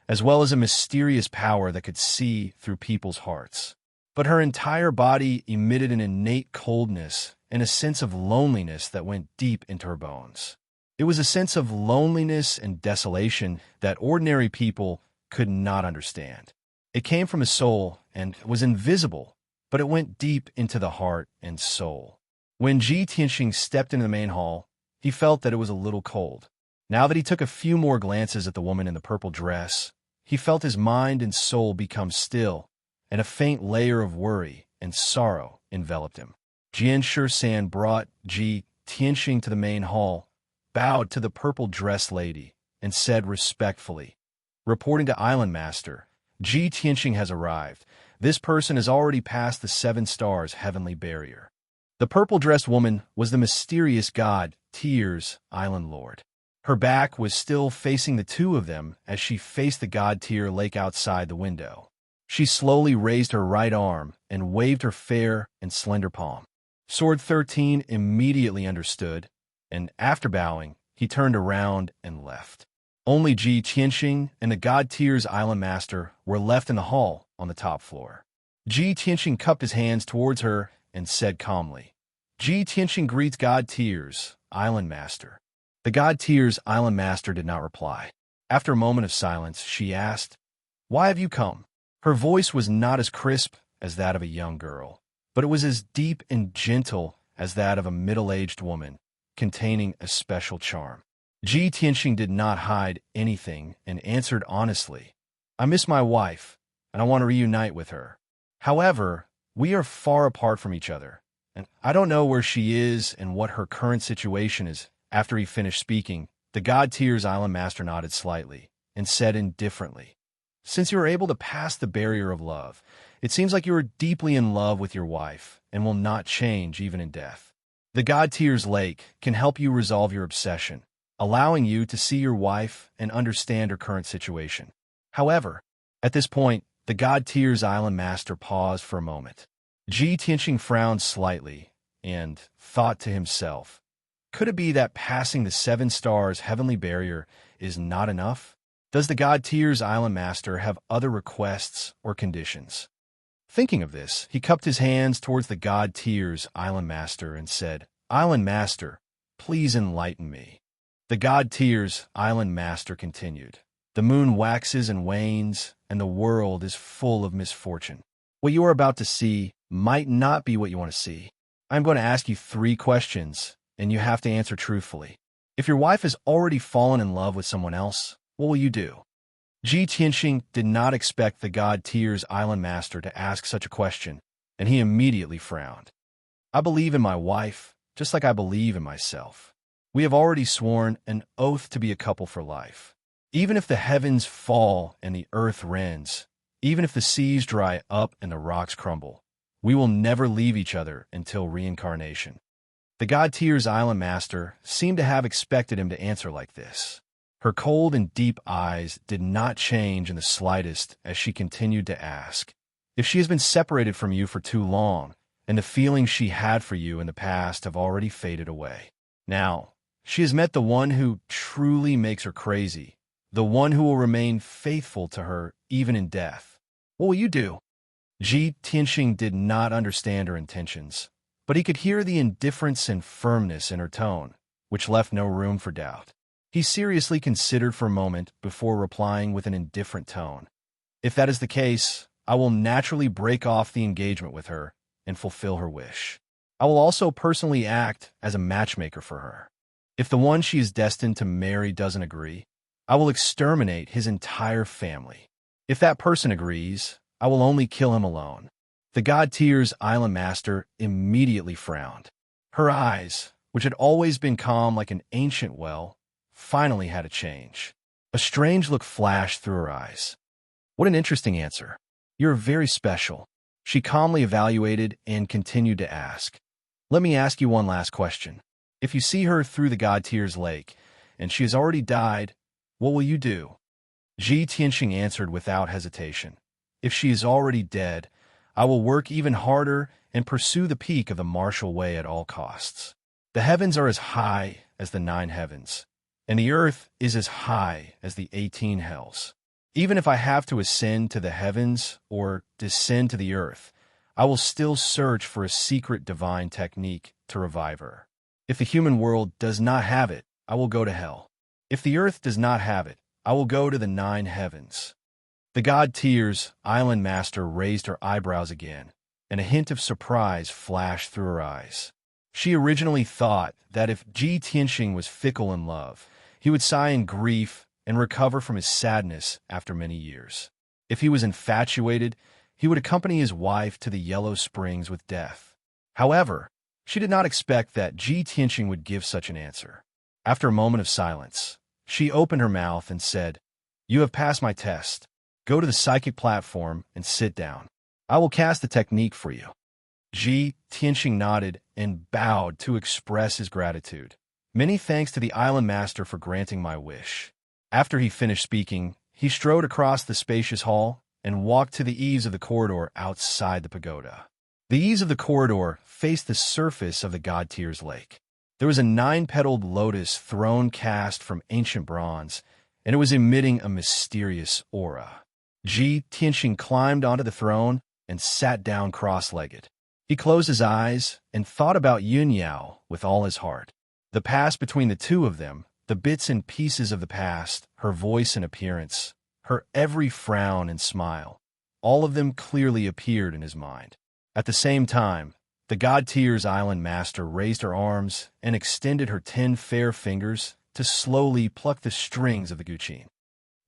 S1: as well as a mysterious power that could see through people's hearts. But her entire body emitted an innate coldness and a sense of loneliness that went deep into her bones. It was a sense of loneliness and desolation that ordinary people could not understand. It came from a soul and was invisible, but it went deep into the heart and soul. When Ji Tianxing stepped into the main hall, he felt that it was a little cold. Now that he took a few more glances at the woman in the purple dress, he felt his mind and soul become still, and a faint layer of worry and sorrow enveloped him. Jianshi San brought Ji Tianxing to the main hall, bowed to the purple-dressed lady, and said respectfully, "Reporting to Island Master, Ji Tianxing has arrived. This person has already passed the 7 stars heavenly barrier." The purple-dressed woman was the mysterious god Tyr's island lord. Her back was still facing the two of them as she faced the god Tyr lake outside the window. She slowly raised her right arm and waved her fair and slender palm. Sword 13 immediately understood, and after bowing, he turned around and left. Only Ji Tianxing and the god Tyr's island master were left in the hall on the top floor. Ji Tianxing cupped his hands towards her and said calmly, "Ji Tianxing greets god Tyr's island master." The god Tyr's island master did not reply. After a moment of silence, she asked, "Why have you come?" Her voice was not as crisp as that of a young girl, but it was as deep and gentle as that of a middle-aged woman, containing a special charm. Ji Tianxing did not hide anything and answered honestly, I miss my wife, and I want to reunite with her. However, we are far apart from each other, and I don't know where she is and what her current situation is." After he finished speaking, the God Tears Island Master nodded slightly and said indifferently, "Since you were able to pass the barrier of love, it seems like you are deeply in love with your wife and will not change even in death. The God Tears Lake can help you resolve your obsession, allowing you to see your wife and understand her current situation." However, at this point, the God Tears Island Master paused for a moment. Ji Tianxing frowned slightly and thought to himself, could it be that passing the 7 stars heavenly barrier is not enough? Does the God Tears Island Master have other requests or conditions? Thinking of this, he cupped his hands towards the God Tears Island Master and said, "Island Master, please enlighten me." The God Tears Island Master continued, "The moon waxes and wanes, and the world is full of misfortune. What you are about to see might not be what you want to see. I'm going to ask you 3 questions, and you have to answer truthfully. If your wife has already fallen in love with someone else, what will you do?" Ji Tianxing did not expect the God Tears Island Master to ask such a question, and he immediately frowned. "I believe in my wife, just like I believe in myself. We have already sworn an oath to be a couple for life. Even if the heavens fall and the earth rends, even if the seas dry up and the rocks crumble, we will never leave each other until reincarnation." The God Tears Island Master seemed to have expected him to answer like this. Her cold and deep eyes did not change in the slightest as she continued to ask, "If she has been separated from you for too long, and the feelings she had for you in the past have already faded away. Now, she has met the one who truly makes her crazy, the one who will remain faithful to her even in death. What will you do?" Ji Tianxing did not understand her intentions, but he could hear the indifference and firmness in her tone, which left no room for doubt. He seriously considered for a moment before replying with an indifferent tone, "If that is the case, I will naturally break off the engagement with her and fulfill her wish. I will also personally act as a matchmaker for her. If the one she is destined to marry doesn't agree, I will exterminate his entire family. If that person agrees, I will only kill him alone." The God Tears Island Master immediately frowned. Her eyes, which had always been calm like an ancient well, finally had a change. A strange look flashed through her eyes. "What an interesting answer. You're very special." She calmly evaluated and continued to ask, "Let me ask you one last question. If you see her through the God Tears Lake, and she has already died, what will you do?" Ji Tianxing answered without hesitation, "If she is already dead, I will work even harder and pursue the peak of the martial way at all costs. The heavens are as high as the 9 heavens, and the earth is as high as the 18 hells. Even if I have to ascend to the heavens or descend to the earth, I will still search for a secret divine technique to revive her. If the human world does not have it, I will go to hell. If the earth does not have it, I will go to the 9 heavens." The God Tears Island Master raised her eyebrows again, and a hint of surprise flashed through her eyes. She originally thought that if Ji Tianxing was fickle in love, he would sigh in grief and recover from his sadness after many years. If he was infatuated, he would accompany his wife to the Yellow Springs with death. However, she did not expect that Ji Tianxing would give such an answer. After a moment of silence, she opened her mouth and said, "You have passed my test. Go to the psychic platform and sit down. I will cast the technique for you." Ji Tianxing nodded and bowed to express his gratitude. "Many thanks to the Island Master for granting my wish." After he finished speaking, he strode across the spacious hall and walked to the eaves of the corridor outside the pagoda. The eaves of the corridor faced the surface of the God Tears Lake. There was a 9-petaled lotus throne cast from ancient bronze, and it was emitting a mysterious aura. Ji Tianxing climbed onto the throne and sat down cross-legged. He closed his eyes and thought about Yun Yao with all his heart. The past between the two of them, the bits and pieces of the past, her voice and appearance, her every frown and smile, all of them clearly appeared in his mind. At the same time, the God Tears Island Master raised her arms and extended her 10 fair fingers to slowly pluck the strings of the guqin.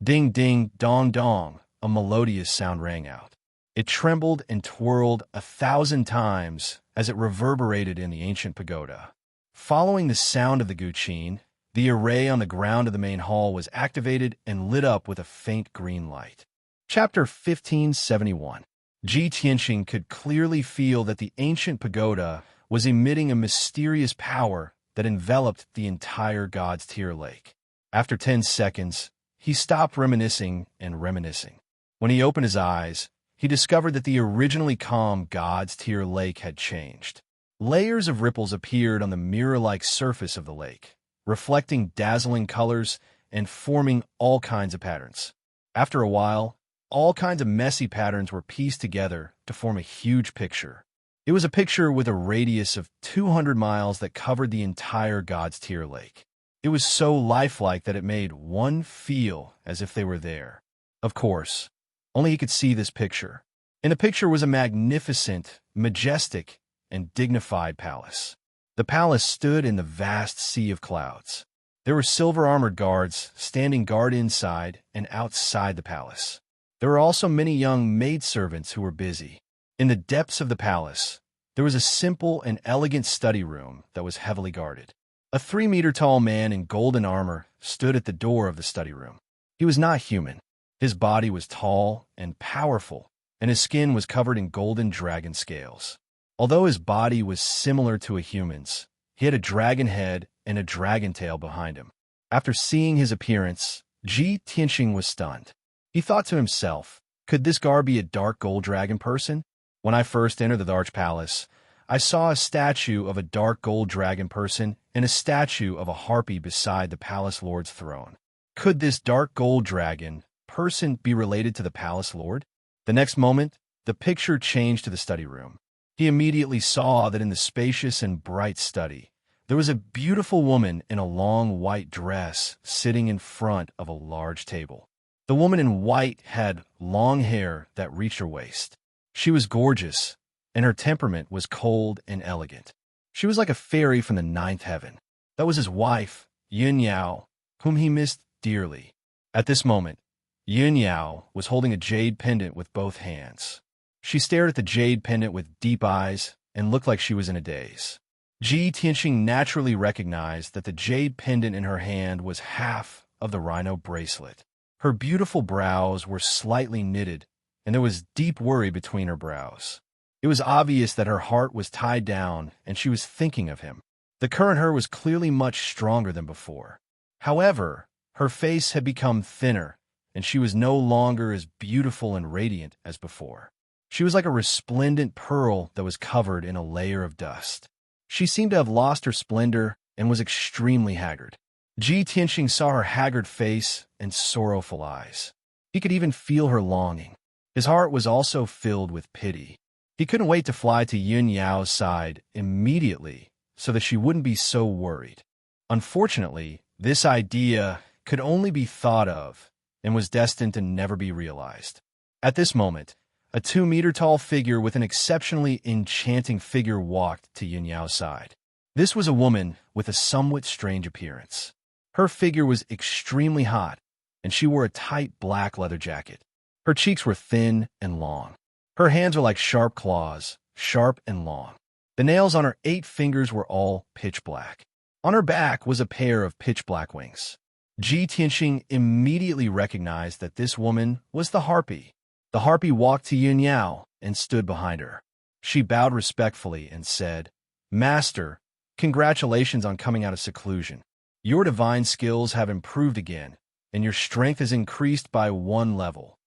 S1: Ding ding dong dong a melodious sound rang out. It trembled and twirled 1,000 times as it reverberated in the ancient pagoda. Following the sound of the guqin, the array on the ground of the main hall was activated and lit up with a faint green light. Chapter 1571. Ji Tianqing could clearly feel that the ancient pagoda was emitting a mysterious power that enveloped the entire God's Tier lake. After 10 seconds, he stopped reminiscing and reminiscing. When he opened his eyes, he discovered that the originally calm God's Tier lake had changed. Layers of ripples appeared on the mirror-like surface of the lake, reflecting dazzling colors and forming all kinds of patterns. After a while, all kinds of messy patterns were pieced together to form a huge picture. It was a picture with a radius of 200 miles that covered the entire God's Tier lake. It was so lifelike that it made one feel as if they were there. Of course, only he could see this picture. In the picture was a magnificent, majestic, and dignified palace. The palace stood in the vast sea of clouds. There were silver-armored guards standing guard inside and outside the palace. There were also many young maidservants who were busy. In the depths of the palace, there was a simple and elegant study room that was heavily guarded. A 3-meter-tall man in golden armor stood at the door of the study room. He was not human. His body was tall and powerful, and his skin was covered in golden dragon scales. Although his body was similar to a human's, he had a dragon head and a dragon tail behind him. After seeing his appearance, Ji Tianqing was stunned. He thought to himself, could this guard be a dark gold dragon person? When I first entered the Arch Palace, I saw a statue of a dark gold dragon person and a statue of a harpy beside the palace lord's throne. Could this dark gold dragon person be related to the palace lord? The next moment, the picture changed to the study room. He immediately saw that in the spacious and bright study, there was a beautiful woman in a long white dress sitting in front of a large table. The woman in white had long hair that reached her waist. She was gorgeous, and her temperament was cold and elegant. She was like a fairy from the 9th heaven. That was his wife, Yun Yao, whom he missed dearly. At this moment, Yun Yao was holding a jade pendant with both hands. She stared at the jade pendant with deep eyes and looked like she was in a daze. Ji Tianqing naturally recognized that the jade pendant in her hand was half of the rhino bracelet. Her beautiful brows were slightly knitted, and there was deep worry between her brows. It was obvious that her heart was tied down and she was thinking of him. The current her was clearly much stronger than before. However, her face had become thinner, and she was no longer as beautiful and radiant as before. She was like a resplendent pearl that was covered in a layer of dust. She seemed to have lost her splendor and was extremely haggard. Ji Tianqing saw her haggard face and sorrowful eyes. He could even feel her longing. His heart was also filled with pity. He couldn't wait to fly to Yun Yao's side immediately so that she wouldn't be so worried. Unfortunately, this idea could only be thought of and was destined to never be realized. At this moment, a 2-meter-tall figure with an exceptionally enchanting figure walked to Yun Yao's side. This was a woman with a somewhat strange appearance. Her figure was extremely hot, and she wore a tight black leather jacket. Her cheeks were thin and long. Her hands were like sharp claws, sharp and long. The nails on her 8 fingers were all pitch black. On her back was a pair of pitch black wings. Ji Tianqing immediately recognized that this woman was the harpy. The harpy walked to Yun Yao and stood behind her. She bowed respectfully and said, "Master, congratulations on coming out of seclusion. Your divine skills have improved again, and your strength has increased by 1 level."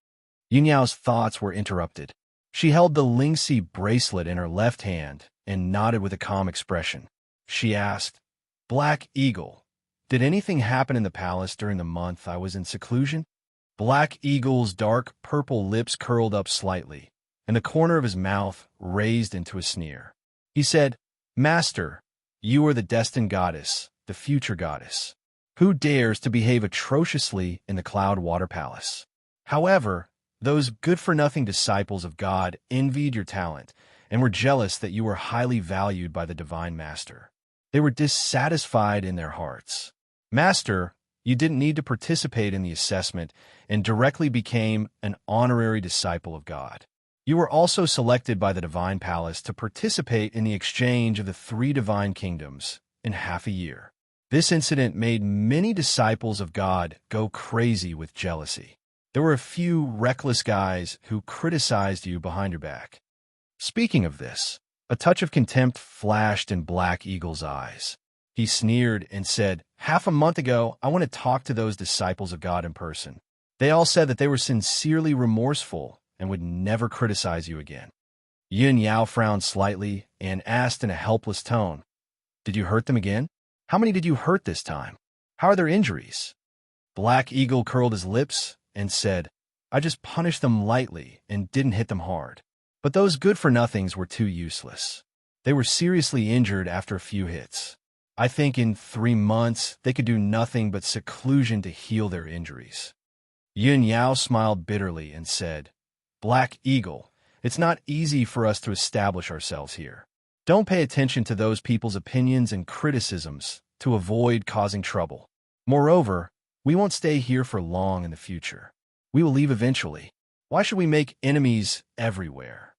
S1: Yun Yao's thoughts were interrupted. She held the Lingxi bracelet in her left hand and nodded with a calm expression. She asked, "Black Eagle, did anything happen in the palace during the month I was in seclusion?" Black Eagle's dark purple lips curled up slightly, and the corner of his mouth raised into a sneer. He said, "Master, you are the destined goddess, the future goddess. Who dares to behave atrociously in the Cloud Water Palace? However, those good-for-nothing disciples of God envied your talent and were jealous that you were highly valued by the Divine Master. They were dissatisfied in their hearts. Master, You didn't need to participate in the assessment and directly became an honorary disciple of God. You were also selected by the Divine Palace to participate in the exchange of the 3 divine kingdoms in half a year. This incident made many disciples of God go crazy with jealousy. There were a few reckless guys who criticized you behind your back. Speaking of this, a touch of contempt flashed in Black Eagle's eyes. He sneered and said, "Half a month ago, I want to talk to those disciples of God in person. They all said that they were sincerely remorseful and would never criticize you again." Yin Yao frowned slightly and asked in a helpless tone, "Did you hurt them again? How many did you hurt this time? How are their injuries?" Black Eagle curled his lips and said, "I just punished them lightly and didn't hit them hard. But those good-for-nothings were too useless. They were seriously injured after a few hits. I think in 3 months they could do nothing but seclusion to heal their injuries." Yin Yao smiled bitterly and said, "Black Eagle, it's not easy for us to establish ourselves here. Don't pay attention to those people's opinions and criticisms to avoid causing trouble. Moreover, we won't stay here for long in the future. We will leave eventually. Why should we make enemies everywhere?"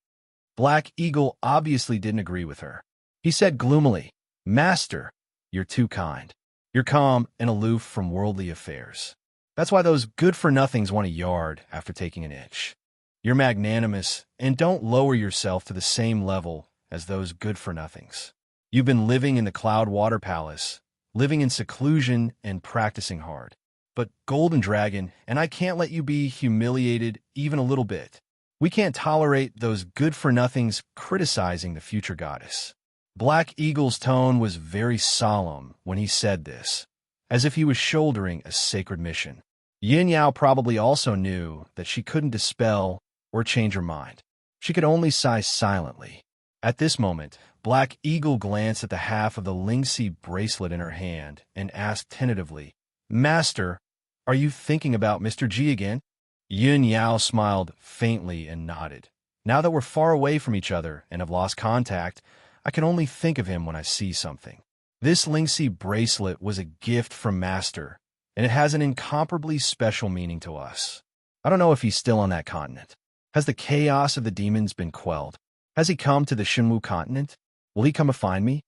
S1: Black Eagle obviously didn't agree with her. He said gloomily, "Master, you're too kind. You're calm and aloof from worldly affairs. That's why those good-for-nothings want a yard after taking an inch. You're magnanimous and don't lower yourself to the same level as those good-for-nothings. You've been living in the Cloud Water Palace, living in seclusion and practicing hard. But Golden Dragon and I can't let you be humiliated even a little bit. We can't tolerate those good-for-nothings criticizing the future goddess." Black Eagle's tone was very solemn when he said this, as if he was shouldering a sacred mission. Yin Yao probably also knew that she couldn't dispel or change her mind. She could only sigh silently. At this moment, Black Eagle glanced at the half of the Lingxi bracelet in her hand and asked tentatively, "Master, are you thinking about Mr. G again?" Yin Yao smiled faintly and nodded. "Now that we're far away from each other and have lost contact, I can only think of him when I see something. This Lingxi bracelet was a gift from Master, and it has an incomparably special meaning to us. I don't know if he's still on that continent. Has the chaos of the demons been quelled? Has he come to the Shenwu continent? Will he come to find me?"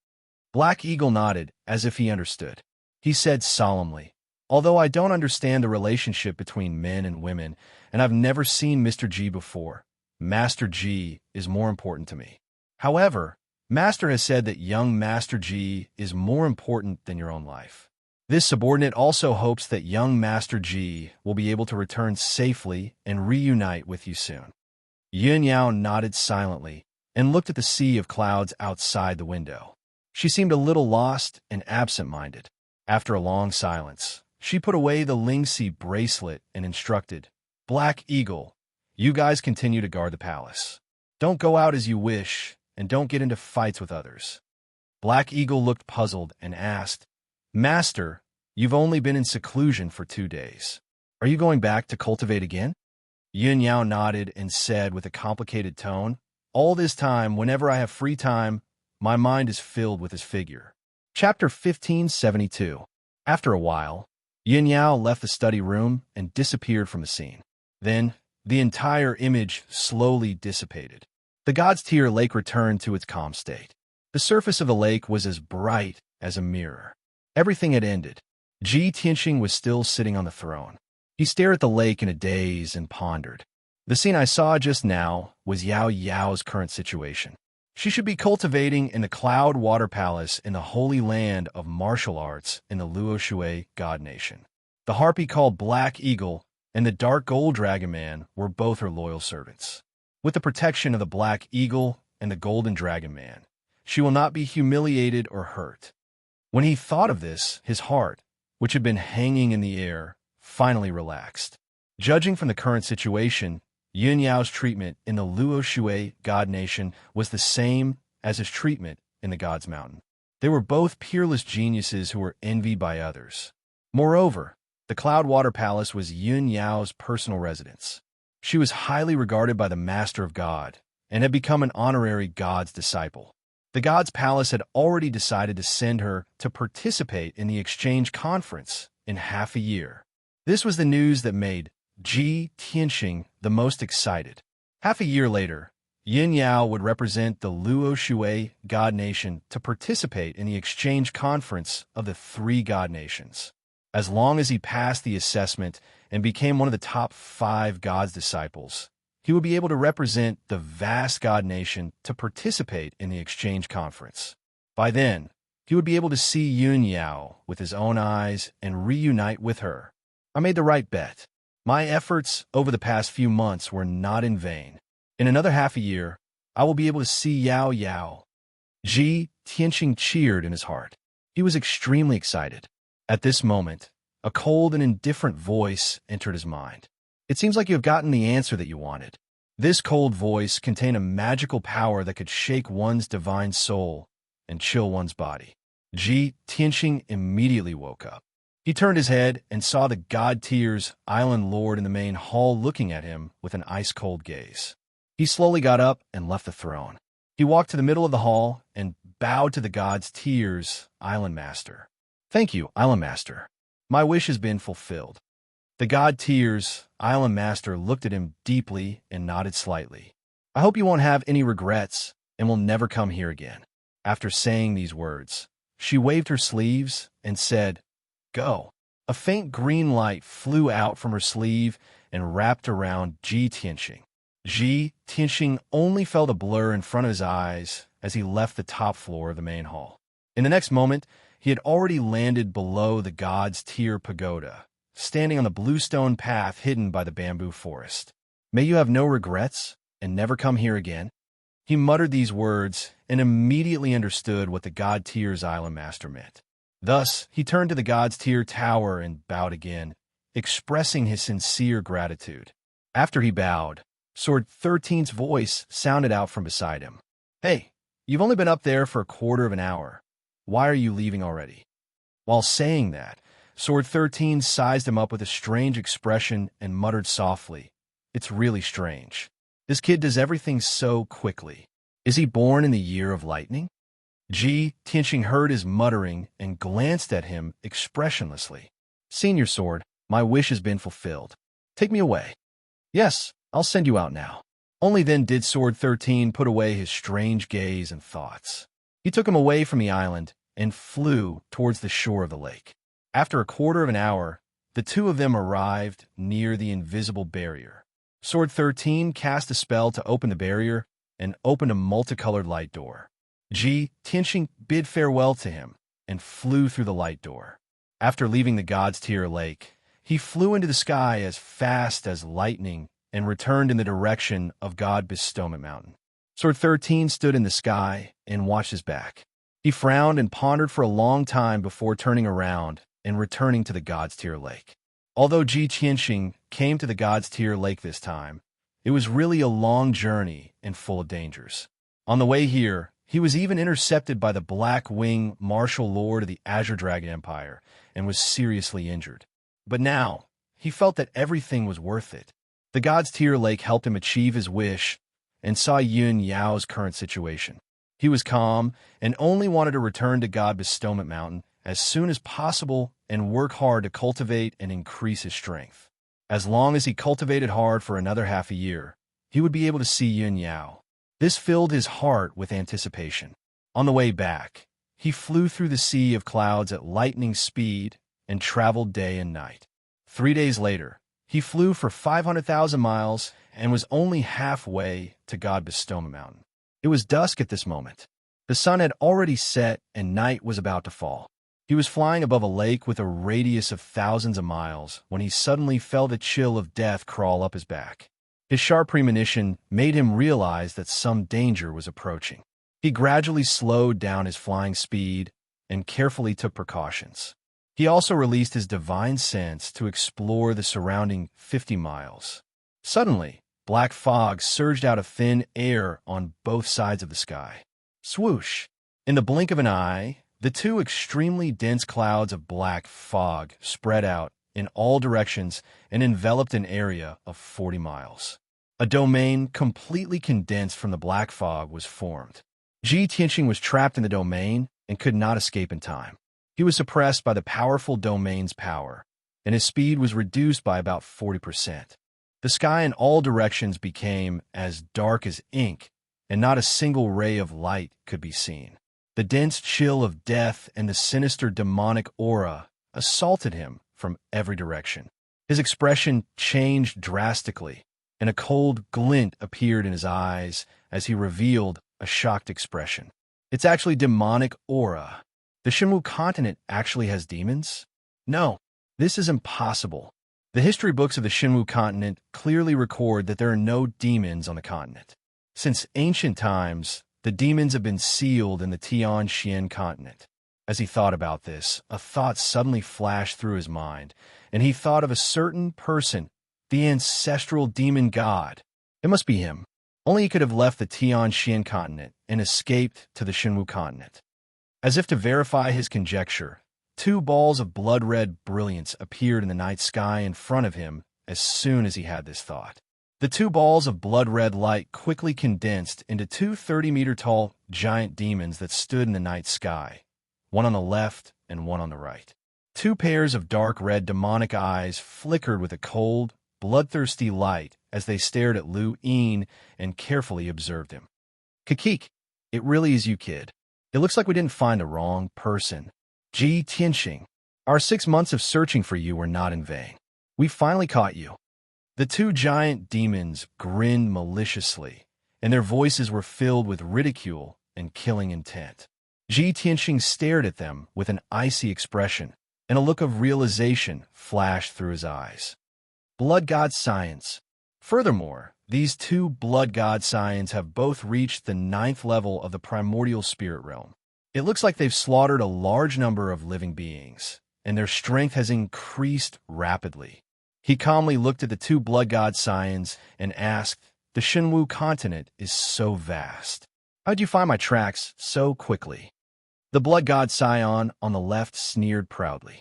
S1: Black Eagle nodded, as if he understood. He said solemnly, "Although I don't understand the relationship between men and women, and I've never seen Mr. G before, Master G is more important to me. However, Master has said that young Master G is more important than your own life. This subordinate also hopes that young Master G will be able to return safely and reunite with you soon." Yin Yao nodded silently and looked at the sea of clouds outside the window. She seemed a little lost and absent-minded. After a long silence, she put away the Lingxi bracelet and instructed, "Black Eagle, you guys continue to guard the palace. Don't go out as you wish, and don't get into fights with others." Black Eagle looked puzzled and asked, "Master, you've only been in seclusion for 2 days. Are you going back to cultivate again?" Yin Yao nodded and said with a complicated tone, "All this time, whenever I have free time, my mind is filled with his figure." Chapter 1572. After a while, Yin Yao left the study room and disappeared from the scene. Then, the entire image slowly dissipated. The God's Tear Lake returned to its calm state. The surface of the lake was as bright as a mirror. Everything had ended. Ji Tianxing was still sitting on the throne. He stared at the lake in a daze and pondered. The scene I saw just now was Yao Yao's current situation. She should be cultivating in the Cloud Water Palace in the holy land of martial arts in the Luo Shui God Nation. The harpy called Black Eagle and the dark gold dragon man were both her loyal servants. With the protection of the Black Eagle and the golden dragon man, she will not be humiliated or hurt. When he thought of this, his heart, which had been hanging in the air, finally relaxed. Judging from the current situation, Yin Yao's treatment in the Luo Shui God Nation was the same as his treatment in the God's Mountain. They were both peerless geniuses who were envied by others. Moreover, the Cloud Water Palace was Yin Yao's personal residence. She was highly regarded by the Master of God and had become an honorary God's disciple. The God's Palace had already decided to send her to participate in the exchange conference in half a year. This was the news that made Ji Tianxing the most excited. Half a year later, Yin Yao would represent the Luo Shui God Nation to participate in the exchange conference of the three God Nations. As long as he passed the assessment and became one of the top 5 God's disciples, he would be able to represent the vast God Nation to participate in the exchange conference. By then, he would be able to see Yun Yao with his own eyes and reunite with her. I made the right bet. My efforts over the past few months were not in vain. In another half a year, I will be able to see Yao Yao. Ji Tianxing cheered in his heart. He was extremely excited. At this moment, a cold and indifferent voice entered his mind. It seems like you have gotten the answer that you wanted. This cold voice contained a magical power that could shake one's divine soul and chill one's body. Ji Tianxing immediately woke up. He turned his head and saw the God Tier's island lord in the main hall looking at him with an ice-cold gaze. He slowly got up and left the throne. He walked to the middle of the hall and bowed to the God's Tier's island master. "Thank you, island master. My wish has been fulfilled." The God Tier's island master looked at him deeply and nodded slightly. "I hope you won't have any regrets and will never come here again." After saying these words, she waved her sleeves and said, "Go." A faint green light flew out from her sleeve and wrapped around Ji Tianxing. Ji Tianxing only felt a blur in front of his eyes as he left the top floor of the main hall. In the next moment, he had already landed below the God's Tier pagoda, standing on the bluestone path hidden by the bamboo forest. "May you have no regrets and never come here again." He muttered these words and immediately understood what the God Tier's island master meant. Thus, he turned to the God's Tier tower and bowed again, expressing his sincere gratitude. After he bowed, Sword 13's voice sounded out from beside him. "Hey, you've only been up there for a quarter of an hour. Why are you leaving already?" While saying that, Sword 13 sized him up with a strange expression and muttered softly, "It's really strange. This kid does everything so quickly. Is he born in the year of lightning?" Ji Tianxing heard his muttering and glanced at him expressionlessly. "Senior Sword, my wish has been fulfilled. Take me away." "Yes, I'll send you out now." Only then did Sword 13 put away his strange gaze and thoughts. He took him away from the island and flew towards the shore of the lake. After a quarter of an hour, the two of them arrived near the invisible barrier. Sword 13 cast a spell to open the barrier and opened a multicolored light door. Ji Tianxing bid farewell to him and flew through the light door. After leaving the God's Tier lake, he flew into the sky as fast as lightning and returned in the direction of God Bestowment Mountain. Sword 13 stood in the sky and watched his back. He frowned and pondered for a long time before turning around and returning to the God's Tier lake. Although Ji Tianxing came to the God's Tier lake this time, it was really a long journey and full of dangers. On the way here, he was even intercepted by the Black Wing Martial Lord of the Azure Dragon Empire and was seriously injured. But now, he felt that everything was worth it. The God's Tier lake helped him achieve his wish and saw Yun Yao's current situation. He was calm and only wanted to return to God Bestowment Mountain as soon as possible and work hard to cultivate and increase his strength. As long as he cultivated hard for another half a year, he would be able to see Yun Yao. This filled his heart with anticipation. On the way back, he flew through the sea of clouds at lightning speed and traveled day and night. 3 days later, he flew for 500,000 miles and was only halfway to God Bestowment Mountain. It was dusk at this moment. The sun had already set and night was about to fall. He was flying above a lake with a radius of thousands of miles when he suddenly felt a chill of death crawl up his back. His sharp premonition made him realize that some danger was approaching. He gradually slowed down his flying speed and carefully took precautions. He also released his divine sense to explore the surrounding 50 miles. Suddenly, black fog surged out of thin air on both sides of the sky. Swoosh! In the blink of an eye, the two extremely dense clouds of black fog spread out in all directions and enveloped an area of 40 miles. A domain completely condensed from the black fog was formed. Ji Tianxing was trapped in the domain and could not escape in time. He was suppressed by the powerful domain's power, and his speed was reduced by about 40%. The sky in all directions became as dark as ink, and not a single ray of light could be seen. The dense chill of death and the sinister demonic aura assaulted him from every direction. His expression changed drastically, and a cold glint appeared in his eyes as he revealed a shocked expression. It's actually demonic aura. The Shinwu continent actually has demons? No, this is impossible. The history books of the Shinwu continent clearly record that there are no demons on the continent. Since ancient times, the demons have been sealed in the Tianxian continent. As he thought about this, a thought suddenly flashed through his mind, and he thought of a certain person, the ancestral demon god. It must be him. Only he could have left the Tianxian continent and escaped to the Shinwu continent. As if to verify his conjecture, two balls of blood-red brilliance appeared in the night sky in front of him as soon as he had this thought. The two balls of blood-red light quickly condensed into two 30-meter-tall giant demons that stood in the night sky, one on the left and one on the right. Two pairs of dark red demonic eyes flickered with a cold, bloodthirsty light as they stared at Lu Yin and carefully observed him. "Kakik, it really is you, kid. It looks like we didn't find the wrong person. Ji Tianxing, our 6 months of searching for you were not in vain. We finally caught you." The two giant demons grinned maliciously, and their voices were filled with ridicule and killing intent. Ji Tianxing stared at them with an icy expression, and a look of realization flashed through his eyes. Blood God Science. Furthermore, these two blood god scions have both reached the 9th level of the primordial spirit realm. It looks like they've slaughtered a large number of living beings, and their strength has increased rapidly. He calmly looked at the two blood god scions and asked, "The Shinwu continent is so vast. How'd you find my tracks so quickly?" The blood god scion on the left sneered proudly.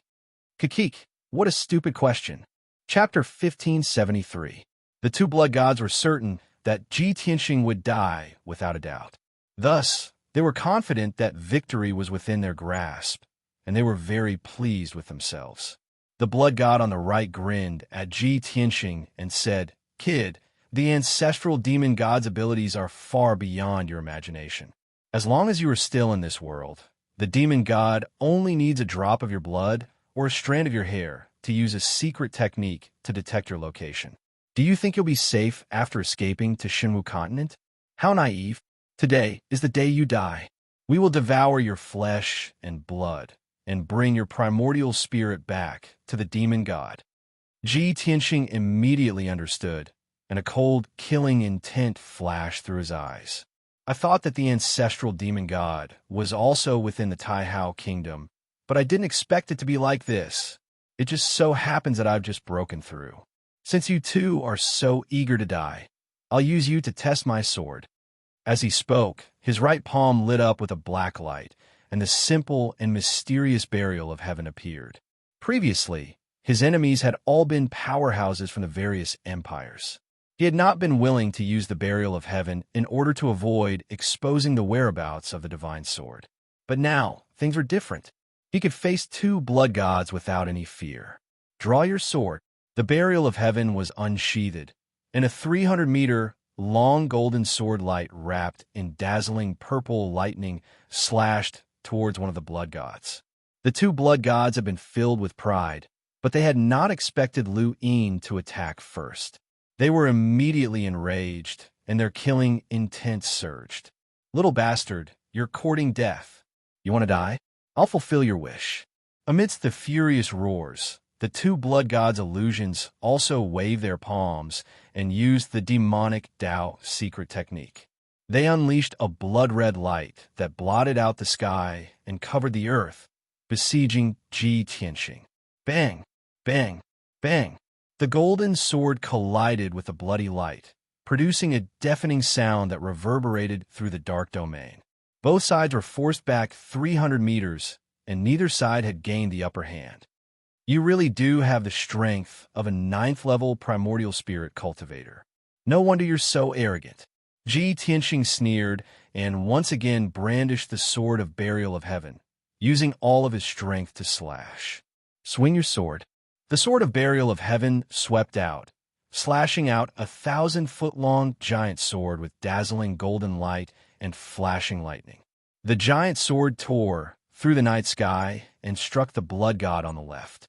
S1: "Kakik, what a stupid question." Chapter 1573. The two blood gods were certain that Ji Tianxing would die without a doubt. Thus, they were confident that victory was within their grasp, and they were very pleased with themselves. The blood god on the right grinned at Ji Tianxing and said, "Kid, the ancestral demon god's abilities are far beyond your imagination. As long as you are still in this world, the demon god only needs a drop of your blood or a strand of your hair to use a secret technique to detect your location. Do you think you'll be safe after escaping to Shinwu continent? How naive. Today is the day you die. We will devour your flesh and blood and bring your primordial spirit back to the demon god." Ji Tianxing immediately understood, and a cold, killing intent flashed through his eyes. "I thought that the ancestral demon god was also within the Taihao kingdom, but I didn't expect it to be like this. It just so happens that I've just broken through. Since you two are so eager to die, I'll use you to test my sword." As he spoke, his right palm lit up with a black light, and the simple and mysterious burial of heaven appeared. Previously, his enemies had all been powerhouses from the various empires. He had not been willing to use the burial of heaven in order to avoid exposing the whereabouts of the divine sword. But now, things were different. He could face two blood gods without any fear. "Draw your sword." The burial of heaven was unsheathed, and a 300-meter long golden sword light wrapped in dazzling purple lightning slashed towards one of the blood gods. The two blood gods had been filled with pride, but they had not expected Lu Yin to attack first. They were immediately enraged, and their killing intent surged. "Little bastard, you're courting death. You want to die? I'll fulfill your wish." Amidst the furious roars, the two blood gods' illusions also waved their palms and used the demonic Dao secret technique. They unleashed a blood-red light that blotted out the sky and covered the earth, besieging Ji Tianxing. Bang! Bang! Bang! The golden sword collided with the bloody light, producing a deafening sound that reverberated through the dark domain. Both sides were forced back 300 meters, and neither side had gained the upper hand. "You really do have the strength of a 9th-level primordial spirit cultivator. No wonder you're so arrogant." Ji Tianxing sneered and once again brandished the sword of burial of heaven, using all of his strength to slash. Swing your sword. The sword of burial of heaven swept out, slashing out 1,000-foot-long giant sword with dazzling golden light and flashing lightning. The giant sword tore through the night sky and struck the blood god on the left.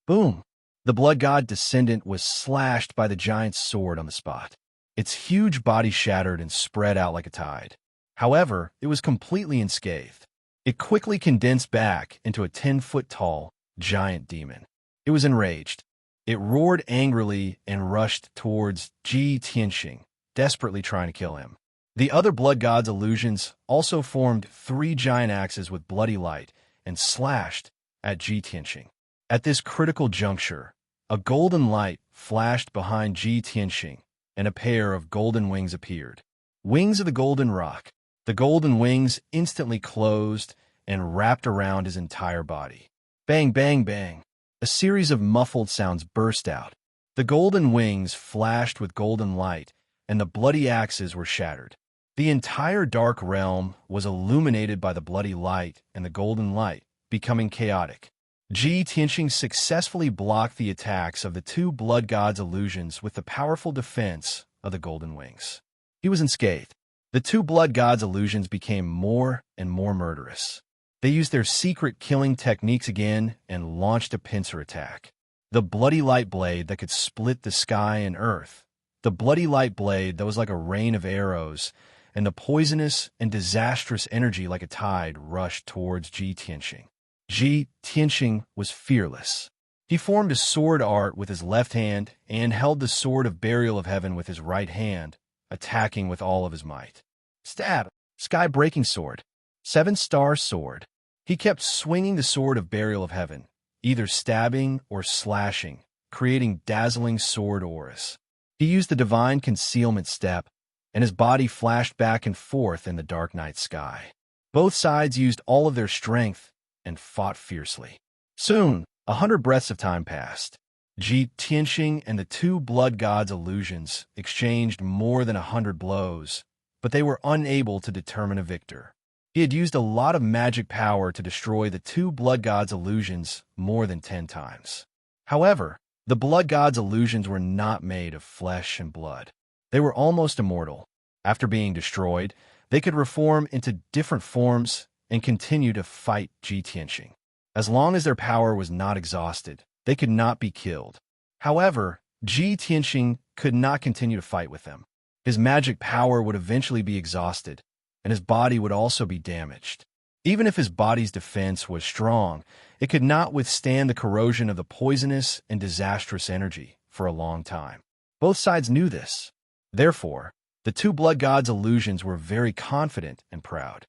S1: Boom! The blood god descendant was slashed by the giant's sword on the spot. Its huge body shattered and spread out like a tide. However, it was completely unscathed. It quickly condensed back into a 10-foot-tall giant demon. It was enraged. It roared angrily and rushed towards Ji Tianxing, desperately trying to kill him. The other blood god's illusions also formed 3 giant axes with bloody light and slashed at Ji Tianxing. At this critical juncture, a golden light flashed behind Ji Tianxing, and a pair of golden wings appeared. Wings of the golden rock. The golden wings instantly closed and wrapped around his entire body. Bang, bang, bang. A series of muffled sounds burst out. The golden wings flashed with golden light, and the bloody axes were shattered. The entire dark realm was illuminated by the bloody light and the golden light, becoming chaotic. Ji Tianxing successfully blocked the attacks of the 2 blood gods' illusions with the powerful defense of the golden wings. He was unscathed. The 2 blood gods' illusions became more and more murderous. They used their secret killing techniques again and launched a pincer attack. The bloody light blade that could split the sky and earth. The bloody light blade that was like a rain of arrows, and the poisonous and disastrous energy like a tide rushed towards Ji Tianxing. Ji Tianxing was fearless. He formed a sword art with his left hand and held the sword of burial of heaven with his right hand, attacking with all of his might. Stab! Sky-breaking sword. 7-star sword. He kept swinging the sword of burial of heaven, either stabbing or slashing, creating dazzling sword auras. He used the divine concealment step, and his body flashed back and forth in the dark night sky. Both sides used all of their strength and fought fiercely. Soon, 100 breaths of time passed. Ji Tianxing and the 2 blood gods' illusions exchanged more than 100 blows, but they were unable to determine a victor. He had used a lot of magic power to destroy the 2 blood gods' illusions more than 10 times. However, the blood gods' illusions were not made of flesh and blood. They were almost immortal. After being destroyed, they could reform into different forms and continue to fight Ji Tianxing. As long as their power was not exhausted, they could not be killed. However, Ji Tianxing could not continue to fight with them. His magic power would eventually be exhausted, and his body would also be damaged. Even if his body's defense was strong, it could not withstand the corrosion of the poisonous and disastrous energy for a long time. Both sides knew this. Therefore, the 2 blood gods' illusions were very confident and proud.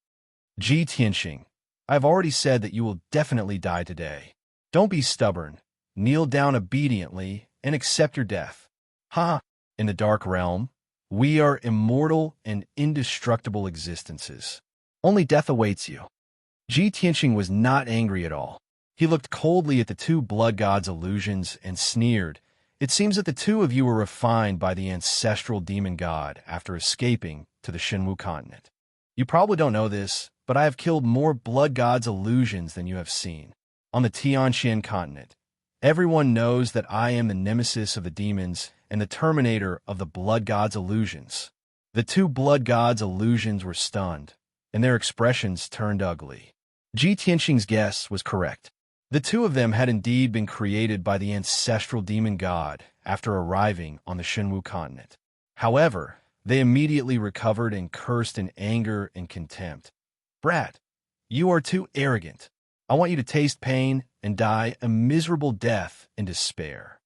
S1: Ji Tianxing, I have already said that you will definitely die today. Don't be stubborn. Kneel down obediently and accept your death. In the dark realm, we are immortal and indestructible existences. Only death awaits you. Ji Tianxing was not angry at all. He looked coldly at the 2 blood gods' illusions and sneered. It seems that the 2 of you were refined by the ancestral demon god after escaping to the Shenwu continent. You probably don't know this, but I have killed more blood gods' illusions than you have seen. On the Tianxian continent, everyone knows that I am the nemesis of the demons and the terminator of the blood gods' illusions. The 2 blood gods' illusions were stunned, and their expressions turned ugly. Ji Tianxing's guess was correct. The 2 of them had indeed been created by the ancestral demon god after arriving on the Shenwu continent. However, they immediately recovered and cursed in anger and contempt. Brat, you are too arrogant. I want you to taste pain and die a miserable death in despair.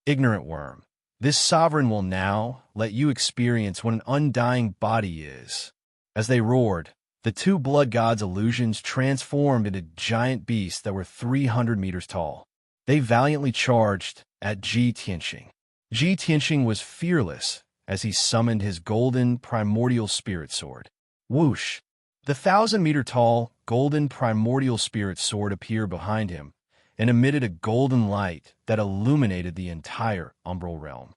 S1: Ignorant worm. This sovereign will now let you experience what an undying body is. As they roared, the 2 blood gods' illusions transformed into giant beasts that were 300 meters tall. They valiantly charged at Ji Tianxing. Ji Tianxing was fearless as he summoned his golden primordial spirit sword. Whoosh! The 1,000-meter-tall golden primordial spirit sword appeared behind him and emitted a golden light that illuminated the entire umbral realm.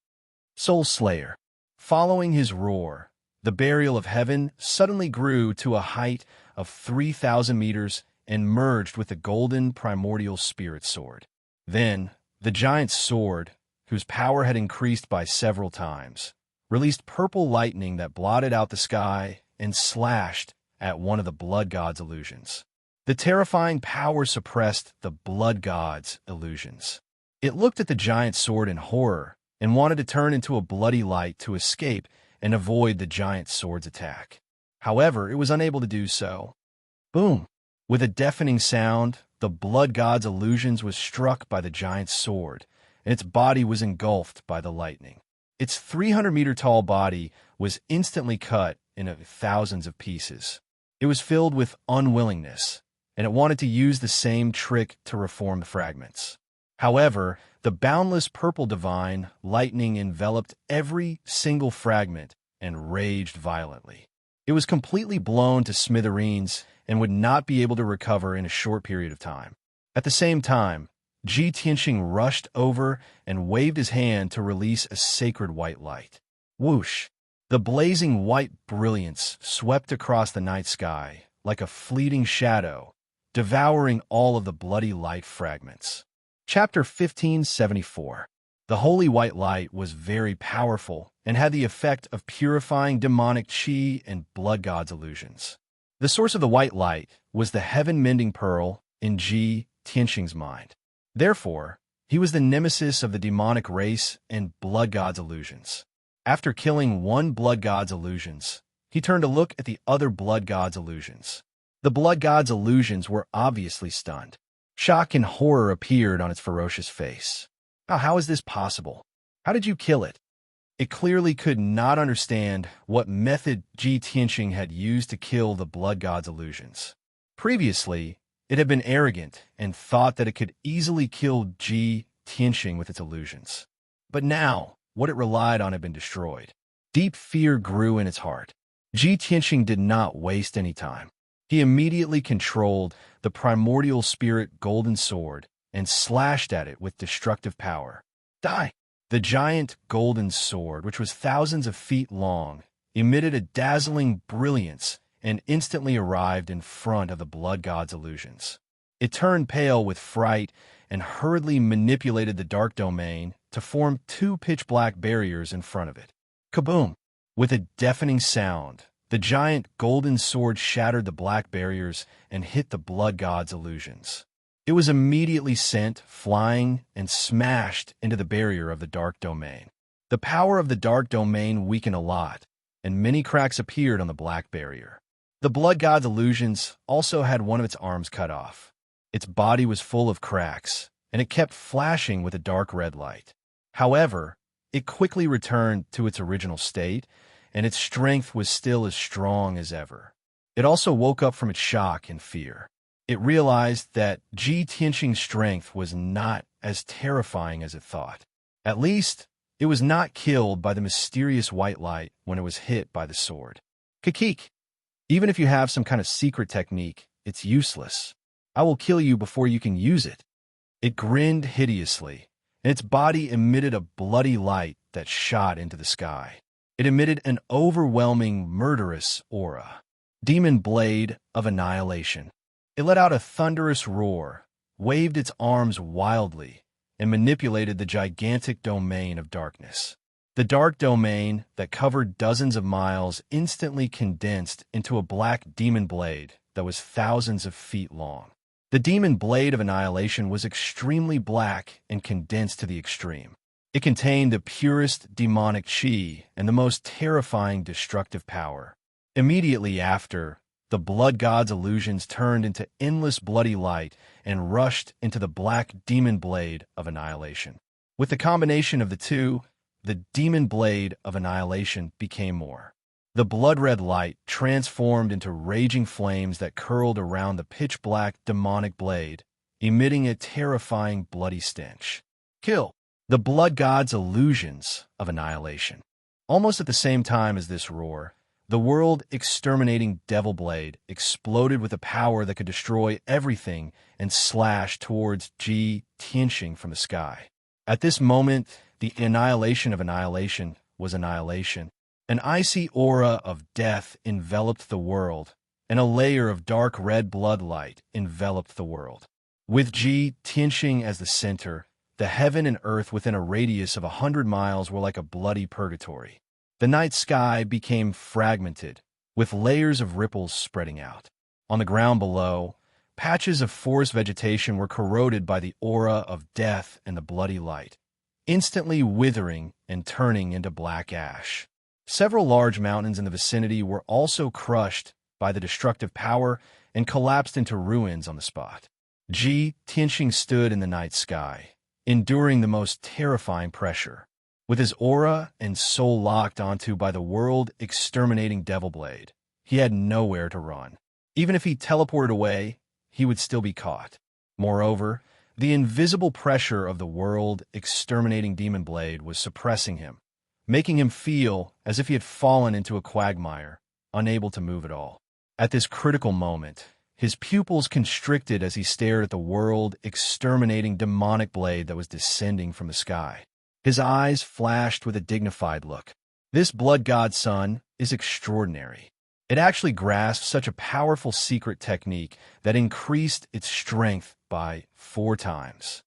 S1: Soul Slayer. Following his roar, the burial of heaven suddenly grew to a height of 3,000 meters and merged with the golden primordial spirit sword. Then, the giant's sword, whose power had increased by several times, released purple lightning that blotted out the sky and slashed at one of the blood god's illusions. The terrifying power suppressed the blood god's illusions. It looked at the giant's sword in horror and wanted to turn into a bloody light to escape and avoid the giant's sword's attack. However, it was unable to do so. Boom! With a deafening sound, the blood god's illusions was struck by the giant's sword, and its body was engulfed by the lightning. Its 300-meter-tall body was instantly cut into thousands of pieces. It was filled with unwillingness, and it wanted to use the same trick to reform the fragments. However, the boundless purple divine lightning enveloped every single fragment and raged violently. It was completely blown to smithereens and would not be able to recover in a short period of time. At the same time, Ji Tianxing rushed over and waved his hand to release a sacred white light. Whoosh! The blazing white brilliance swept across the night sky like a fleeting shadow, devouring all of the bloody light fragments. Chapter 1574. The holy white light was very powerful and had the effect of purifying demonic qi and blood god's illusions. The source of the white light was the heaven-mending pearl in Ji Tianxing's mind. Therefore, he was the nemesis of the demonic race and blood god's illusions. After killing one blood god's illusions, he turned to look at the other blood god's illusions. The blood god's illusions were obviously stunned. Shock and horror appeared on its ferocious face. How is this possible? How did you kill it? It clearly could not understand what method Ji Tianxing had used to kill the blood god's illusions. Previously, it had been arrogant and thought that it could easily kill Ji Tianxing with its illusions. But now, what it relied on had been destroyed. Deep fear grew in its heart. Ji Tianxing did not waste any time. He immediately controlled the primordial spirit golden sword and slashed at it with destructive power. Die! The giant golden sword, which was thousands of feet long, emitted a dazzling brilliance and instantly arrived in front of the blood god's illusions. It turned pale with fright and hurriedly manipulated the dark domain to form two pitch-black barriers in front of it. Kaboom! With a deafening sound, the giant golden sword shattered the black barriers and hit the blood god's illusions. It was immediately sent flying and smashed into the barrier of the dark domain. The power of the dark domain weakened a lot, and many cracks appeared on the black barrier. The blood god's illusions also had one of its arms cut off. Its body was full of cracks, and it kept flashing with a dark red light. However, it quickly returned to its original state, and its strength was still as strong as ever. It also woke up from its shock and fear. It realized that Ji Tianxing's strength was not as terrifying as it thought. At least, it was not killed by the mysterious white light when it was hit by the sword. Kakik! Even if you have some kind of secret technique, it's useless. I will kill you before you can use it. It grinned hideously, and its body emitted a bloody light that shot into the sky. It emitted an overwhelming, murderous aura. Demon Blade of Annihilation. It let out a thunderous roar, waved its arms wildly, and manipulated the gigantic domain of darkness. The dark domain that covered dozens of miles instantly condensed into a black demon blade that was thousands of feet long. The Demon Blade of Annihilation was extremely black and condensed to the extreme. It contained the purest demonic qi and the most terrifying destructive power. Immediately after, the blood god's illusions turned into endless bloody light and rushed into the black Demon Blade of Annihilation. With the combination of the two, the Demon Blade of Annihilation became more. The blood-red light transformed into raging flames that curled around the pitch-black demonic blade, emitting a terrifying bloody stench. Kill! The blood god's illusions of annihilation. Almost at the same time as this roar, the world-exterminating Devil Blade exploded with a power that could destroy everything and slash towards Ji Tianxing from the sky. At this moment, the annihilation of annihilation was annihilation. An icy aura of death enveloped the world, and a layer of dark red blood light enveloped the world. With Ji Tianxing as the center, the heaven and earth within a radius of 100 miles were like a bloody purgatory. The night sky became fragmented, with layers of ripples spreading out. On the ground below, patches of forest vegetation were corroded by the aura of death and the bloody light, instantly withering and turning into black ash. Several large mountains in the vicinity were also crushed by the destructive power and collapsed into ruins on the spot. Ji Tianxing stood in the night sky, enduring the most terrifying pressure. With his aura and soul locked onto by the world-exterminating Devil Blade, he had nowhere to run. Even if he teleported away, he would still be caught. Moreover, the invisible pressure of the world-exterminating Demon Blade was suppressing him, making him feel as if he had fallen into a quagmire, unable to move at all. At this critical moment, his pupils constricted as he stared at the world-exterminating demonic blade that was descending from the sky. His eyes flashed with a dignified look. This blood god son is extraordinary. It actually grasped such a powerful secret technique that increased its strength by 4 times.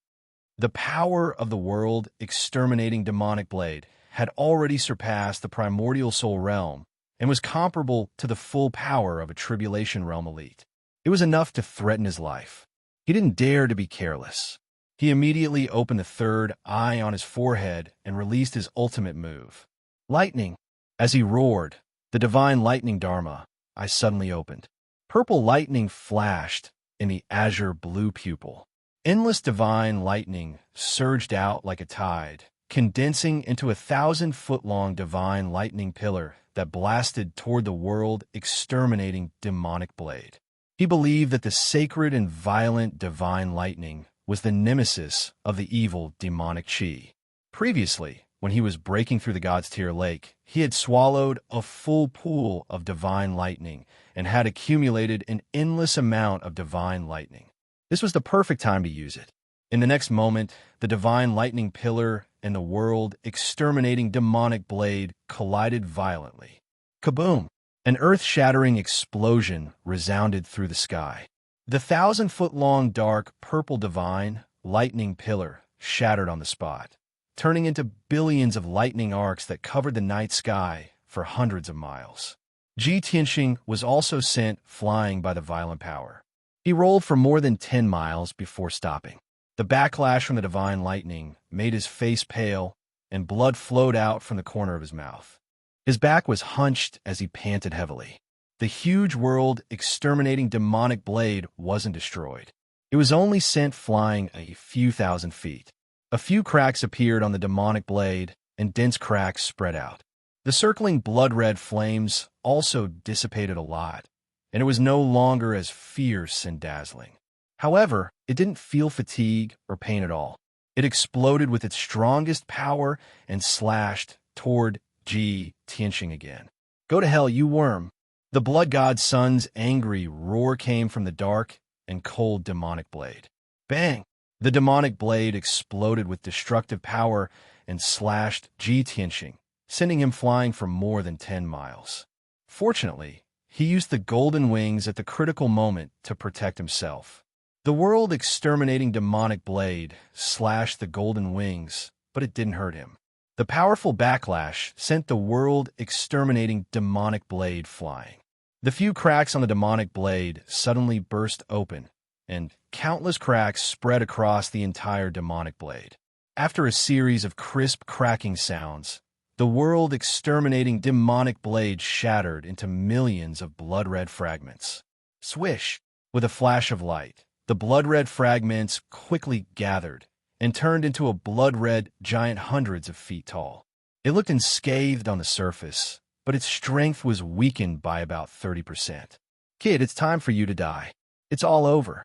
S1: The power of the world-exterminating demonic blade had already surpassed the primordial soul realm and was comparable to the full power of a tribulation realm elite. It was enough to threaten his life. He didn't dare to be careless. He immediately opened the third eye on his forehead and released his ultimate move. Lightning. As he roared, the divine lightning Dharma eye suddenly opened. Purple lightning flashed in the azure blue pupil. Endless divine lightning surged out like a tide, condensing into a 1,000-foot-long divine lightning pillar that blasted toward the world-exterminating demonic blade. He believed that the sacred and violent divine lightning was the nemesis of the evil demonic chi. Previously, when he was breaking through the God's Tier Lake, he had swallowed a full pool of divine lightning and had accumulated an endless amount of divine lightning. This was the perfect time to use it. In the next moment, the divine lightning pillar and the world-exterminating demonic blade collided violently. Kaboom! An earth-shattering explosion resounded through the sky. The 1,000-foot-long dark purple divine lightning pillar shattered on the spot, turning into billions of lightning arcs that covered the night sky for hundreds of miles. Ji Tianxing was also sent flying by the violent power. He rolled for more than 10 miles before stopping. The backlash from the divine lightning made his face pale, and blood flowed out from the corner of his mouth. His back was hunched as he panted heavily. The huge world-exterminating demonic blade wasn't destroyed. It was only sent flying a few thousand feet. A few cracks appeared on the demonic blade, and dense cracks spread out. The circling blood-red flames also dissipated a lot, and it was no longer as fierce and dazzling. However, it didn't feel fatigue or pain at all. It exploded with its strongest power and slashed toward Ji Tianxing again. Go to hell, you worm! The blood god son's angry roar came from the dark and cold demonic blade. Bang! The demonic blade exploded with destructive power and slashed Ji Tianxing, sending him flying for more than 10 miles. Fortunately, he used the golden wings at the critical moment to protect himself. The world-exterminating demonic blade slashed the golden wings, but it didn't hurt him. The powerful backlash sent the world-exterminating demonic blade flying. The few cracks on the demonic blade suddenly burst open, and countless cracks spread across the entire demonic blade. After a series of crisp cracking sounds, the world-exterminating demonic blade shattered into millions of blood-red fragments. Swish! With a flash of light, the blood-red fragments quickly gathered and turned into a blood-red giant hundreds of feet tall. It looked unscathed on the surface, but its strength was weakened by about 30%. Kid, it's time for you to die. It's all over.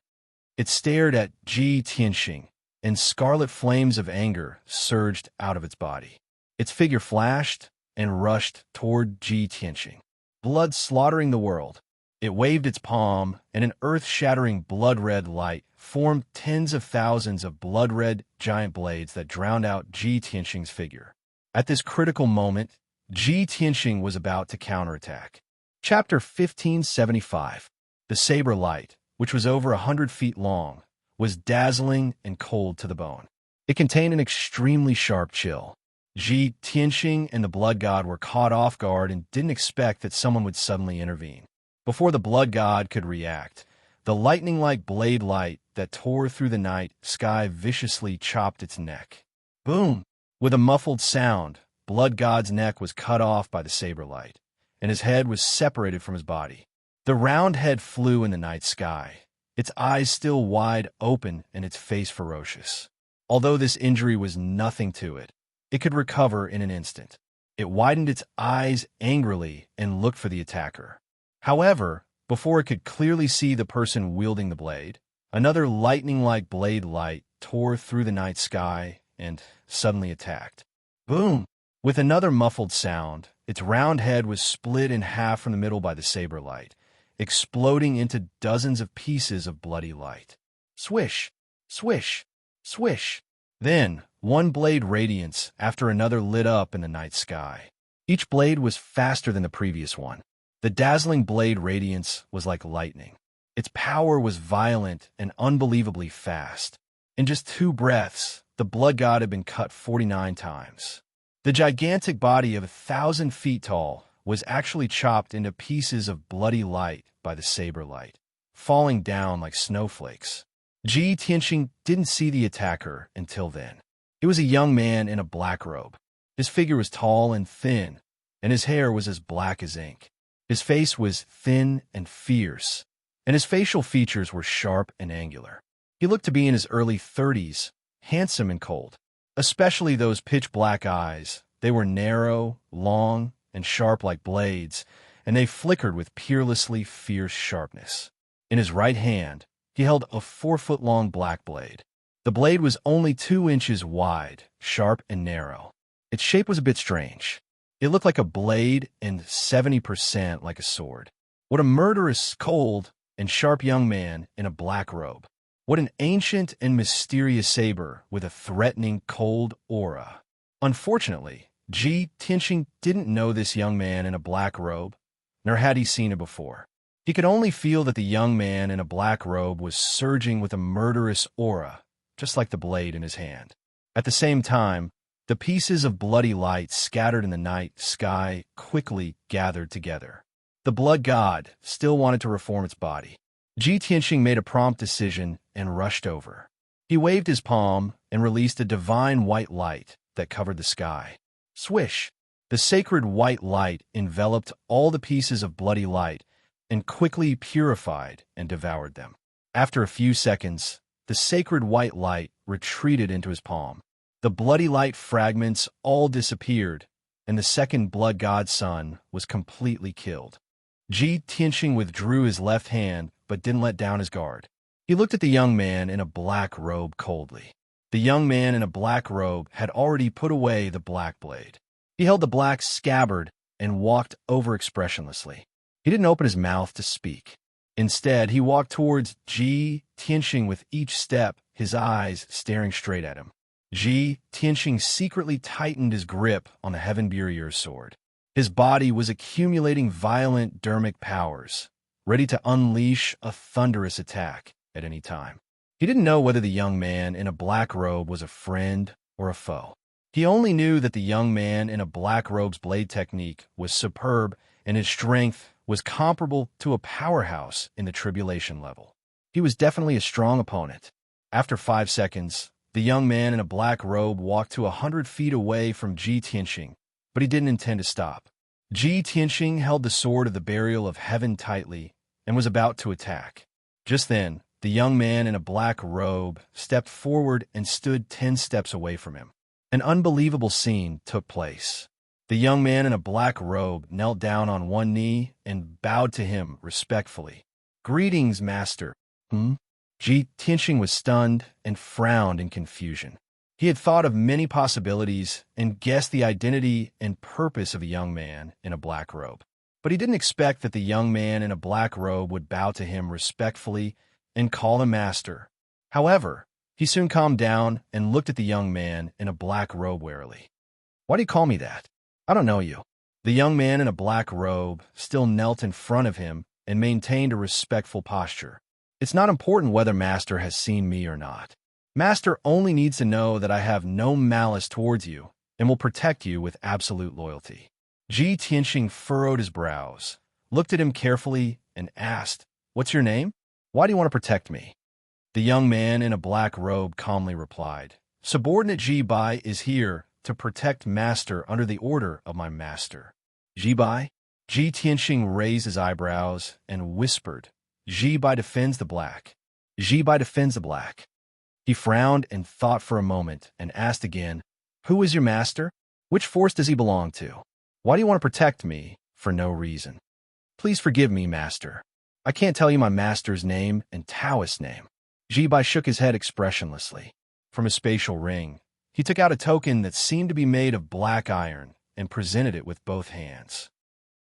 S1: It stared at Ji Tianxing, and scarlet flames of anger surged out of its body. Its figure flashed and rushed toward Ji Tianxing, blood slaughtering the world. It waved its palm, and an earth-shattering blood-red light formed tens of thousands of blood-red giant blades that drowned out Ji Tianxing's figure. At this critical moment, Ji Tianxing was about to counterattack. Chapter 1575. The saber light, which was over 100 feet long, was dazzling and cold to the bone. It contained an extremely sharp chill. Ji Tianxing and the blood god were caught off guard and didn't expect that someone would suddenly intervene. Before the blood god could react, the lightning-like blade light that tore through the night sky viciously chopped its neck. Boom! With a muffled sound, blood god's neck was cut off by the saber light, and his head was separated from his body. The round head flew in the night sky, its eyes still wide open and its face ferocious. Although this injury was nothing to it, it could recover in an instant. It widened its eyes angrily and looked for the attacker. However, before it could clearly see the person wielding the blade, another lightning-like blade light tore through the night sky and suddenly attacked. Boom! With another muffled sound, its round head was split in half from the middle by the saber light, exploding into dozens of pieces of bloody light. Swish! Swish! Swish! Then, one blade radiance after another lit up in the night sky. Each blade was faster than the previous one. The dazzling blade radiance was like lightning. Its power was violent and unbelievably fast. In just 2 breaths, the blood god had been cut 49 times. The gigantic body of 1,000 feet tall was actually chopped into pieces of bloody light by the saber light, falling down like snowflakes. Ji Tianxing didn't see the attacker until then. He was a young man in a black robe. His figure was tall and thin, and his hair was as black as ink. His face was thin and fierce, and his facial features were sharp and angular. He looked to be in his early 30s, handsome and cold. Especially those pitch-black eyes. They were narrow, long, and sharp like blades, and they flickered with peerlessly fierce sharpness. In his right hand, he held a 4-foot-long black blade. The blade was only 2 inches wide, sharp and narrow. Its shape was a bit strange. It looked like a blade and 70% like a sword. What a murderous, cold, and sharp young man in a black robe. What an ancient and mysterious saber with a threatening, cold aura. Unfortunately, Ji Tianxing didn't know this young man in a black robe, nor had he seen it before. He could only feel that the young man in a black robe was surging with a murderous aura, just like the blade in his hand. At the same time, the pieces of bloody light scattered in the night sky quickly gathered together. The blood god still wanted to reform its body. Ji Tianxing made a prompt decision and rushed over. He waved his palm and released a divine white light that covered the sky. Swish! The sacred white light enveloped all the pieces of bloody light and quickly purified and devoured them. After a few seconds, the sacred white light retreated into his palm. The bloody light fragments all disappeared, and the second blood god's son was completely killed. Ji Tianxing withdrew his left hand but didn't let down his guard. He looked at the young man in a black robe coldly. The young man in a black robe had already put away the black blade. He held the black scabbard and walked over expressionlessly. He didn't open his mouth to speak. Instead, he walked towards Ji Tianxing with each step, his eyes staring straight at him. Ji Tianxing secretly tightened his grip on the Heaven Barrier's sword. His body was accumulating violent dermic powers, ready to unleash a thunderous attack at any time. He didn't know whether the young man in a black robe was a friend or a foe. He only knew that the young man in a black robe's blade technique was superb and his strength was comparable to a powerhouse in the tribulation level. He was definitely a strong opponent. After 5 seconds, the young man in a black robe walked to 100 feet away from Ji Tianxing, but he didn't intend to stop. Ji Tianxing held the sword of the burial of heaven tightly and was about to attack. Just then, the young man in a black robe stepped forward and stood 10 steps away from him. An unbelievable scene took place. The young man in a black robe knelt down on one knee and bowed to him respectfully. "Greetings, master." Ji Tianxing was stunned and frowned in confusion. He had thought of many possibilities and guessed the identity and purpose of a young man in a black robe. But he didn't expect that the young man in a black robe would bow to him respectfully and call him master. However, he soon calmed down and looked at the young man in a black robe warily. "Why do you call me that? I don't know you." The young man in a black robe still knelt in front of him and maintained a respectful posture. It's not important whether Master has seen me or not. Master only needs to know that I have no malice towards you and will protect you with absolute loyalty. Ji Tianxing furrowed his brows, looked at him carefully, and asked, "What's your name? Why do you want to protect me?" The young man in a black robe calmly replied, "Subordinate Ji Bai is here to protect Master under the order of my master." Ji Bai? Ji Tianxing raised his eyebrows and whispered, "Ji Bai defends the black. Ji Bai defends the black." He frowned and thought for a moment and asked again, "Who is your master? Which force does he belong to? Why do you want to protect me for no reason?" "Please forgive me, master. I can't tell you my master's name and Taoist name." Ji Bai shook his head expressionlessly. From his spatial ring, he took out a token that seemed to be made of black iron and presented it with both hands.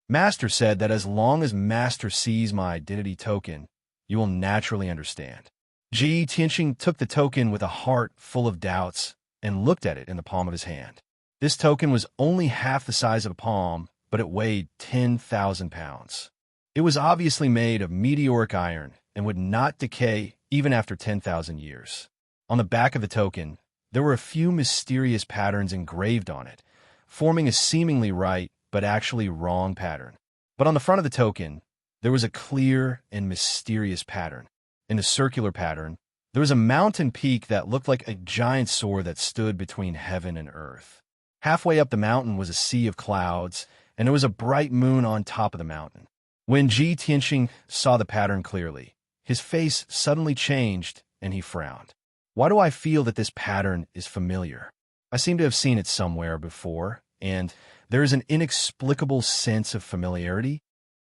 S1: "Master said that as long as Master sees my identity token, you will naturally understand." Ji Tianxing took the token with a heart full of doubts and looked at it in the palm of his hand. This token was only half the size of a palm, but it weighed 10,000 pounds. It was obviously made of meteoric iron and would not decay even after 10,000 years. On the back of the token, there were a few mysterious patterns engraved on it, forming a seemingly right but actually wrong pattern. But on the front of the token, there was a clear and mysterious pattern. In the circular pattern, there was a mountain peak that looked like a giant sword that stood between heaven and earth. Halfway up the mountain was a sea of clouds, and there was a bright moon on top of the mountain. When Ji Tianxing saw the pattern clearly, his face suddenly changed and he frowned. "Why do I feel that this pattern is familiar? I seem to have seen it somewhere before, and there is an inexplicable sense of familiarity."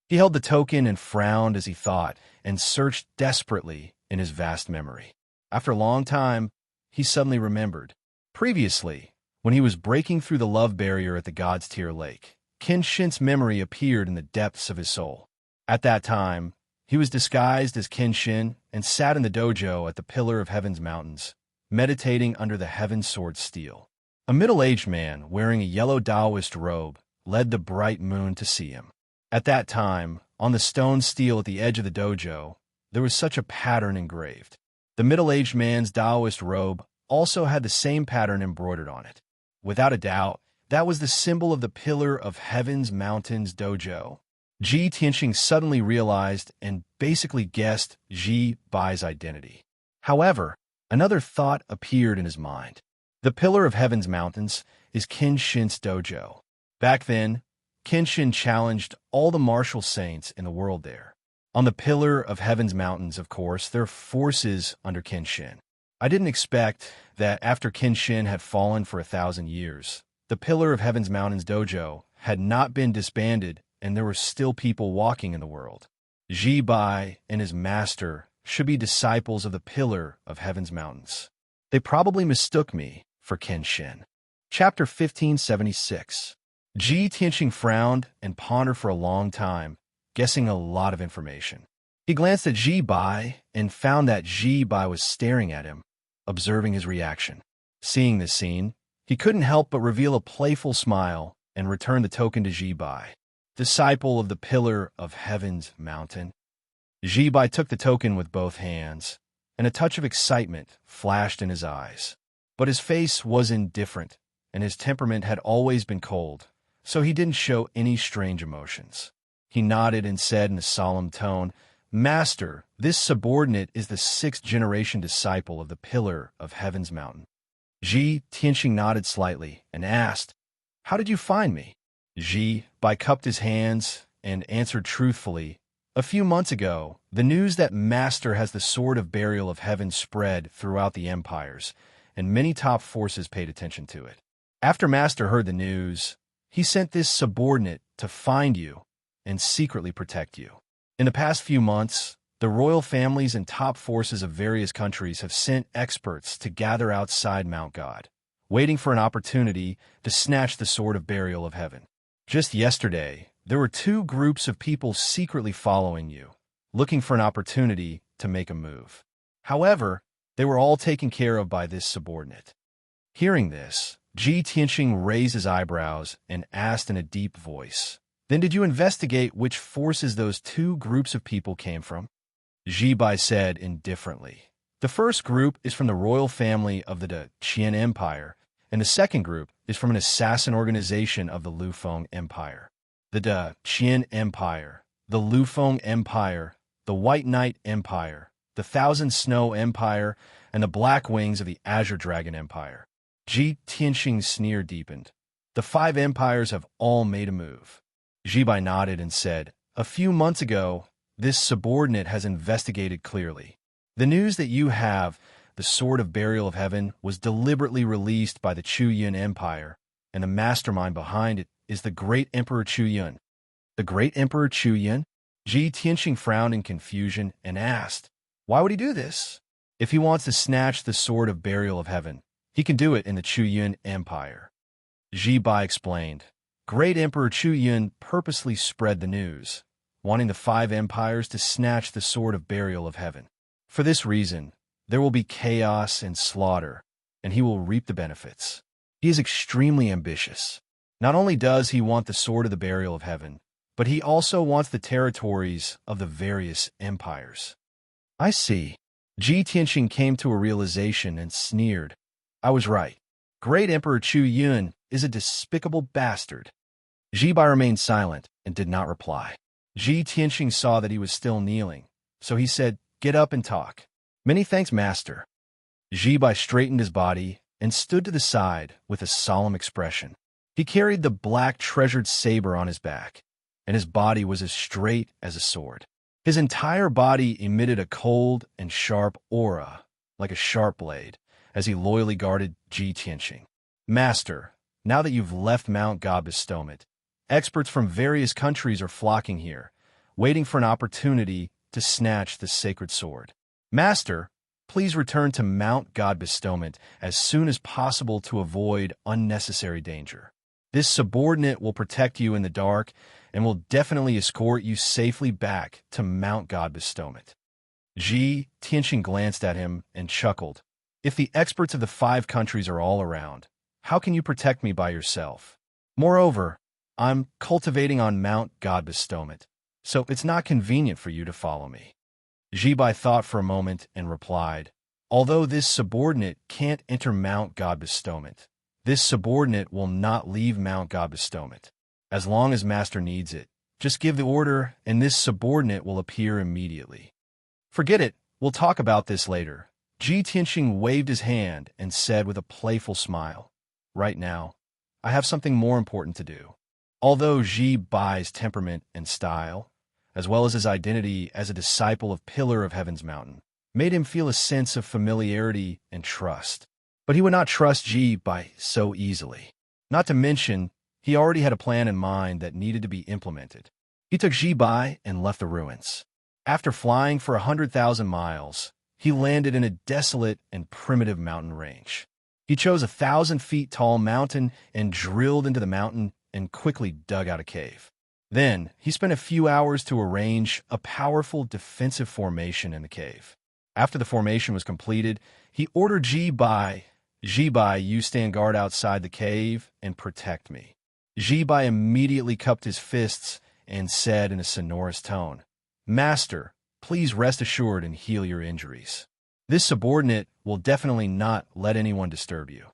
S1: He held the token and frowned as he thought, and searched desperately in his vast memory. After a long time, he suddenly remembered. Previously, when he was breaking through the love barrier at the God's Tier Lake, Qin Shin's memory appeared in the depths of his soul. At that time, he was disguised as Qin Shin and sat in the dojo at the Pillar of Heaven's Mountains, meditating under the Heaven Sword steel. A middle-aged man wearing a yellow Taoist robe led the bright moon to see him. At that time, on the stone steel at the edge of the dojo, there was such a pattern engraved. The middle-aged man's Taoist robe also had the same pattern embroidered on it. Without a doubt, that was the symbol of the Pillar of Heaven's Mountains dojo. Ji Tianxing suddenly realized and basically guessed Ji Bai's identity. However, another thought appeared in his mind. The Pillar of Heaven's Mountains is Qin Shin's dojo. Back then, Qin Shin challenged all the martial saints in the world there. On the Pillar of Heaven's Mountains, of course, there are forces under Qin Shin. I didn't expect that after Qin Shin had fallen for 1,000 years, the Pillar of Heaven's Mountains dojo had not been disbanded and there were still people walking in the world. Ji Bai and his master should be disciples of the Pillar of Heaven's Mountains. They probably mistook me for Qin Shin. Chapter 1576. Ji Tianxing frowned and pondered for a long time, guessing a lot of information. He glanced at Ji Bai and found that Ji Bai was staring at him, observing his reaction. Seeing this scene, he couldn't help but reveal a playful smile and return the token to Ji Bai. Disciple of the Pillar of Heaven's Mountain. Ji Bai took the token with both hands, and a touch of excitement flashed in his eyes. But his face was indifferent, and his temperament had always been cold, so he didn't show any strange emotions. He nodded and said in a solemn tone, "Master, this subordinate is the 6th-generation disciple of the Pillar of Heaven's Mountain." Ji Tianxing nodded slightly and asked, "How did you find me?" Ji Bai cupped his hands and answered truthfully, "A few months ago, the news that Master has the Sword of Burial of Heaven spread throughout the empires, and many top forces paid attention to it. After Master heard the news, he sent this subordinate to find you and secretly protect you. In the past few months, the royal families and top forces of various countries have sent experts to gather outside Mount God, waiting for an opportunity to snatch the Sword of Burial of Heaven. Just yesterday, there were 2 groups of people secretly following you, looking for an opportunity to make a move. However, they were all taken care of by this subordinate." Hearing this, Ji Tianqing raised his eyebrows and asked in a deep voice, "Then did you investigate which forces those two groups of people came from?" Ji Bai said indifferently, "The first group is from the royal family of the Qin Empire, and the second group is from an assassin organization of the Lufeng Empire. The Qin Empire, the Lufeng Empire, the White Knight Empire, the Thousand Snow Empire, and the Black Wings of the Azure Dragon Empire." Ji Tianqing's sneer deepened. "The five empires have all made a move." Ji Bai nodded and said, "A few months ago, this subordinate has investigated clearly. The news that you have, the Sword of Burial of Heaven, was deliberately released by the Chu Yun Empire, and the mastermind behind it is the great Emperor Chu Yun." "The great Emperor Chu Yun?" Ji Tianqing frowned in confusion and asked, "Why would he do this? If he wants to snatch the Sword of Burial of Heaven, he can do it in the Chu Yun Empire." Ji Bai explained, "Great Emperor Chu Yun purposely spread the news, wanting the five empires to snatch the Sword of Burial of Heaven. For this reason, there will be chaos and slaughter, and he will reap the benefits. He is extremely ambitious. Not only does he want the Sword of the Burial of Heaven, but he also wants the territories of the various empires." "I see." Ji Tianqing came to a realization and sneered, "I was right. Great Emperor Chu Yun is a despicable bastard." Ji Bai remained silent and did not reply. Ji Tianqing saw that he was still kneeling, so he said, "Get up and talk." "Many thanks, master." Ji Bai straightened his body and stood to the side with a solemn expression. He carried the black treasured saber on his back, and his body was as straight as a sword. His entire body emitted a cold and sharp aura, like a sharp blade, as he loyally guarded Ji Tianqing. "Master, now that you've left Mount God Bestowment, experts from various countries are flocking here, waiting for an opportunity to snatch the sacred sword. Master, please return to Mount God Bestowment as soon as possible to avoid unnecessary danger. This subordinate will protect you in the dark and will definitely escort you safely back to Mount God Bestowment." Ji Tianqing glanced at him and chuckled. "If the experts of the five countries are all around, how can you protect me by yourself? Moreover, I'm cultivating on Mount God Bestowment, so it's not convenient for you to follow me." Ji Bai thought for a moment and replied, "Although this subordinate can't enter Mount God Bestowment, this subordinate will not leave Mount God Bestowment. As long as Master needs it, just give the order and this subordinate will appear immediately." "Forget it, we'll talk about this later." Ji Tianqing waved his hand and said with a playful smile, "Right now, I have something more important to do." Although Ji Bai's temperament and style, as well as his identity as a disciple of Pillar of Heaven's Mountain, made him feel a sense of familiarity and trust, but he would not trust Ji Bai so easily. Not to mention, he already had a plan in mind that needed to be implemented. He took Ji Bai and left the ruins. After flying for 100,000 miles, he landed in a desolate and primitive mountain range. He chose a 1,000 feet tall mountain and drilled into the mountain and quickly dug out a cave. Then, he spent a few hours to arrange a powerful defensive formation in the cave. After the formation was completed, he ordered Ji Bai, "You stand guard outside the cave and protect me." Ji Bai immediately cupped his fists and said in a sonorous tone, "Master, please rest assured and heal your injuries. This subordinate will definitely not let anyone disturb you."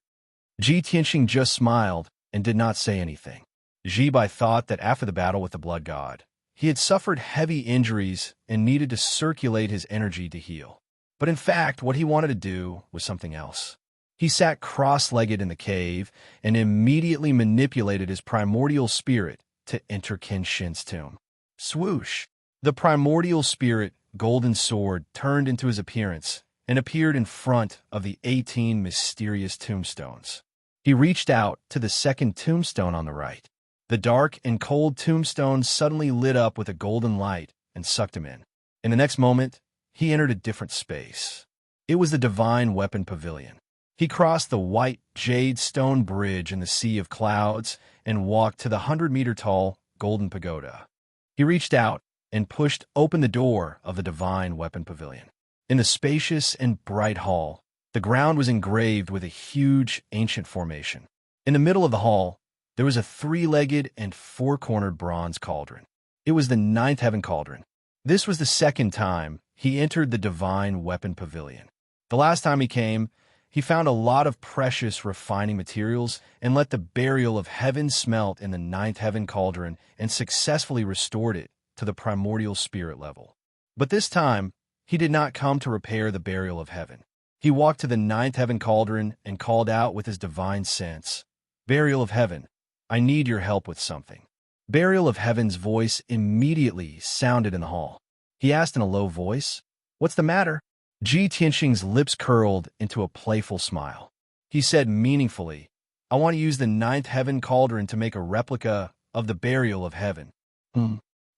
S1: Ji Tianqing just smiled and did not say anything. Ji Bai thought that after the battle with the Blood God, he had suffered heavy injuries and needed to circulate his energy to heal. But in fact, what he wanted to do was something else. He sat cross-legged in the cave and immediately manipulated his primordial spirit to enter Kenshin's tomb. Swoosh! The primordial spirit, golden sword, turned into his appearance and appeared in front of the 18 mysterious tombstones. He reached out to the second tombstone on the right. The dark and cold tombstone suddenly lit up with a golden light and sucked him in. In the next moment, he entered a different space. It was the Divine Weapon Pavilion. He crossed the white jade stone bridge in the sea of clouds and walked to the 100-meter-tall golden pagoda. He reached out and pushed open the door of the Divine Weapon Pavilion. In the spacious and bright hall, the ground was engraved with a huge ancient formation. In the middle of the hall, there was a three-legged and four-cornered bronze cauldron. It was the ninth heaven cauldron. This was the second time he entered the divine weapon pavilion. The last time he came, he found a lot of precious refining materials and let the burial of heaven smelt in the ninth heaven cauldron and successfully restored it to the primordial spirit level. But this time, he did not come to repair the burial of heaven. He walked to the ninth heaven cauldron and called out with his divine sense, "Burial of heaven, I need your help with something." Burial of heaven's voice immediately sounded in the hall. He asked in a low voice, "What's the matter?" Ji Tianxing's lips curled into a playful smile. He said meaningfully, "I want to use the ninth heaven cauldron to make a replica of the burial of heaven."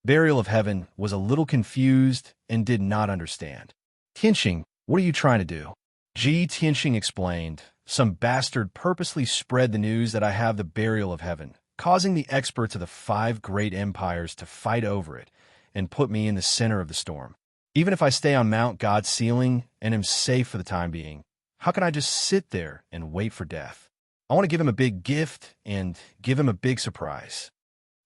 S1: Burial of heaven was a little confused and did not understand. "Tianxing, what are you trying to do?" Ji Tianxing explained, "Some bastard purposely spread the news that I have the burial of heaven, causing the experts of the 5 great empires to fight over it and put me in the center of the storm. Even if I stay on Mount God's ceiling and am safe for the time being, how can I just sit there and wait for death? I want to give him a big gift and give him a big surprise."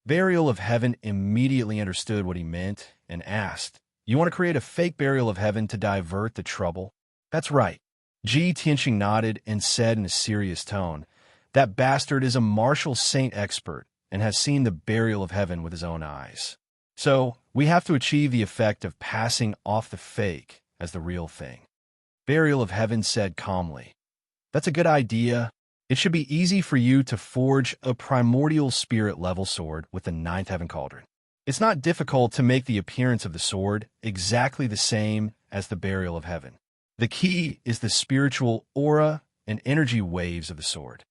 S1: Burial of heaven immediately understood what he meant and asked, "You want to create a fake burial of heaven to divert the trouble?" "That's right." Ji Tianxing nodded and said in a serious tone, "That bastard is a martial saint expert and has seen the burial of heaven with his own eyes. So, we have to achieve the effect of passing off the fake as the real thing." Burial of heaven said calmly, "That's a good idea. It should be easy for you to forge a primordial spirit level sword with the ninth heaven cauldron. It's not difficult to make the appearance of the sword exactly the same as the burial of heaven. The key is the spiritual aura and energy waves of the sword."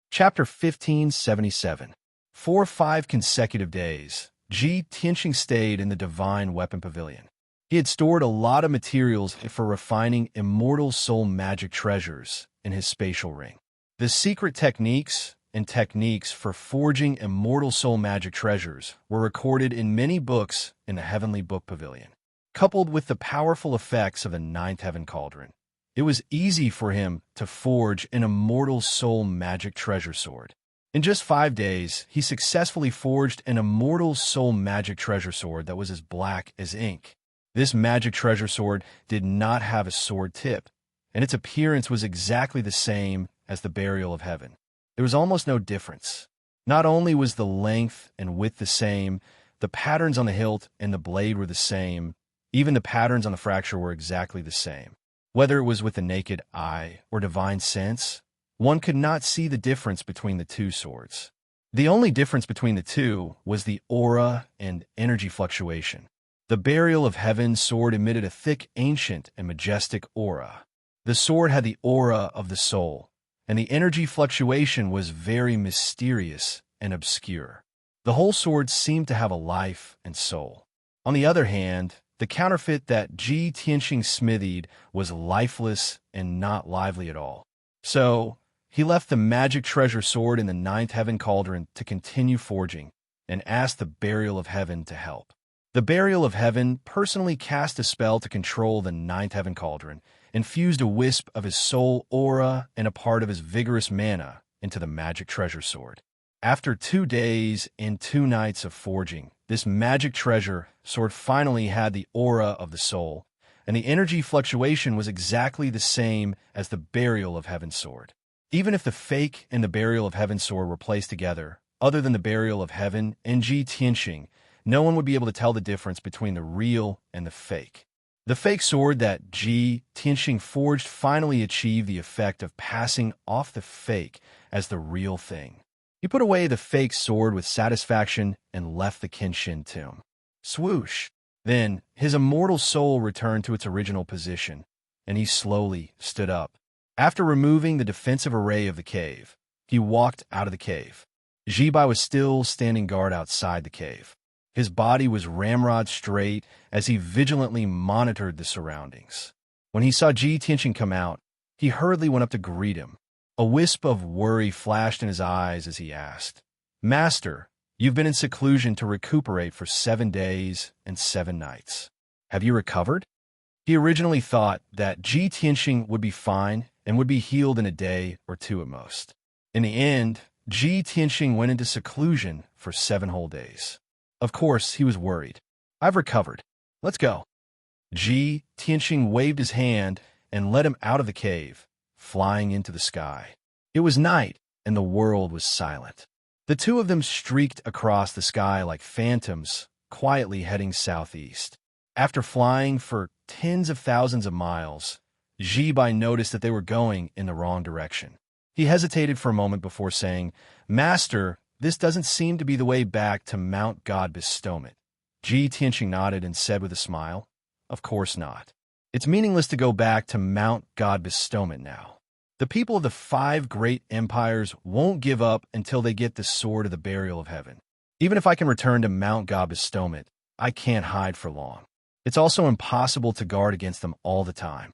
S1: Chapter 1577. For 5 consecutive days, Ji Tianxing stayed in the divine weapon pavilion. He had stored a lot of materials for refining immortal soul magic treasures in his spatial ring. The secret techniques and techniques for forging immortal soul magic treasures were recorded in many books in the Heavenly Book Pavilion. Coupled with the powerful effects of the ninth heaven cauldron, it was easy for him to forge an immortal soul magic treasure sword. In just 5 days, he successfully forged an immortal soul magic treasure sword that was as black as ink. This magic treasure sword did not have a sword tip, and its appearance was exactly the same as the burial of heaven. There was almost no difference. Not only was the length and width the same, the patterns on the hilt and the blade were the same, even the patterns on the fracture were exactly the same. Whether it was with the naked eye or divine sense, one could not see the difference between the two swords. The only difference between the two was the aura and energy fluctuation. The burial of heaven sword emitted a thick, ancient, and majestic aura. The sword had the aura of the soul, and the energy fluctuation was very mysterious and obscure. The whole sword seemed to have a life and soul. On the other hand, the counterfeit that Ji Tianxing smithied was lifeless and not lively at all. So, he left the magic treasure sword in the ninth heaven cauldron to continue forging, and asked the burial of heaven to help. The burial of heaven personally cast a spell to control the ninth heaven cauldron, infused a wisp of his soul aura and a part of his vigorous mana into the magic treasure sword. After 2 days and 2 nights of forging, this magic treasure sword finally had the aura of the soul, and the energy fluctuation was exactly the same as the burial of heaven sword. Even if the fake and the burial of heaven sword were placed together, other than the burial of heaven and Ji Tianxing, no one would be able to tell the difference between the real and the fake. The fake sword that Ji Tianxing forged finally achieved the effect of passing off the fake as the real thing. He put away the fake sword with satisfaction and left the Kenshin tomb. Swoosh! Then his immortal soul returned to its original position, and he slowly stood up. After removing the defensive array of the cave, he walked out of the cave. Jibai was still standing guard outside the cave. His body was ramrod straight as he vigilantly monitored the surroundings. When he saw Ji Tianxing come out, he hurriedly went up to greet him. A wisp of worry flashed in his eyes as he asked, "Master, you've been in seclusion to recuperate for 7 days and 7 nights. Have you recovered?" He originally thought that Ji Tianxing would be fine and would be healed in a day or 2 at most. In the end, Ji Tianxing went into seclusion for 7 whole days. Of course, he was worried. "I've recovered. Let's go." Ji Tianxing waved his hand and led him out of the cave, flying into the sky. It was night, and the world was silent. The two of them streaked across the sky like phantoms, quietly heading southeast. After flying for tens of thousands of miles, Ji Bai noticed that they were going in the wrong direction. He hesitated for a moment before saying, "Master, this doesn't seem to be the way back to Mount God Bestowment." Ji Tianxing nodded and said with a smile, "Of course not. It's meaningless to go back to Mount God Bestowment now. The people of the 5 great empires won't give up until they get the sword of the burial of heaven. Even if I can return to Mount God Bestowment, I can't hide for long. It's also impossible to guard against them all the time."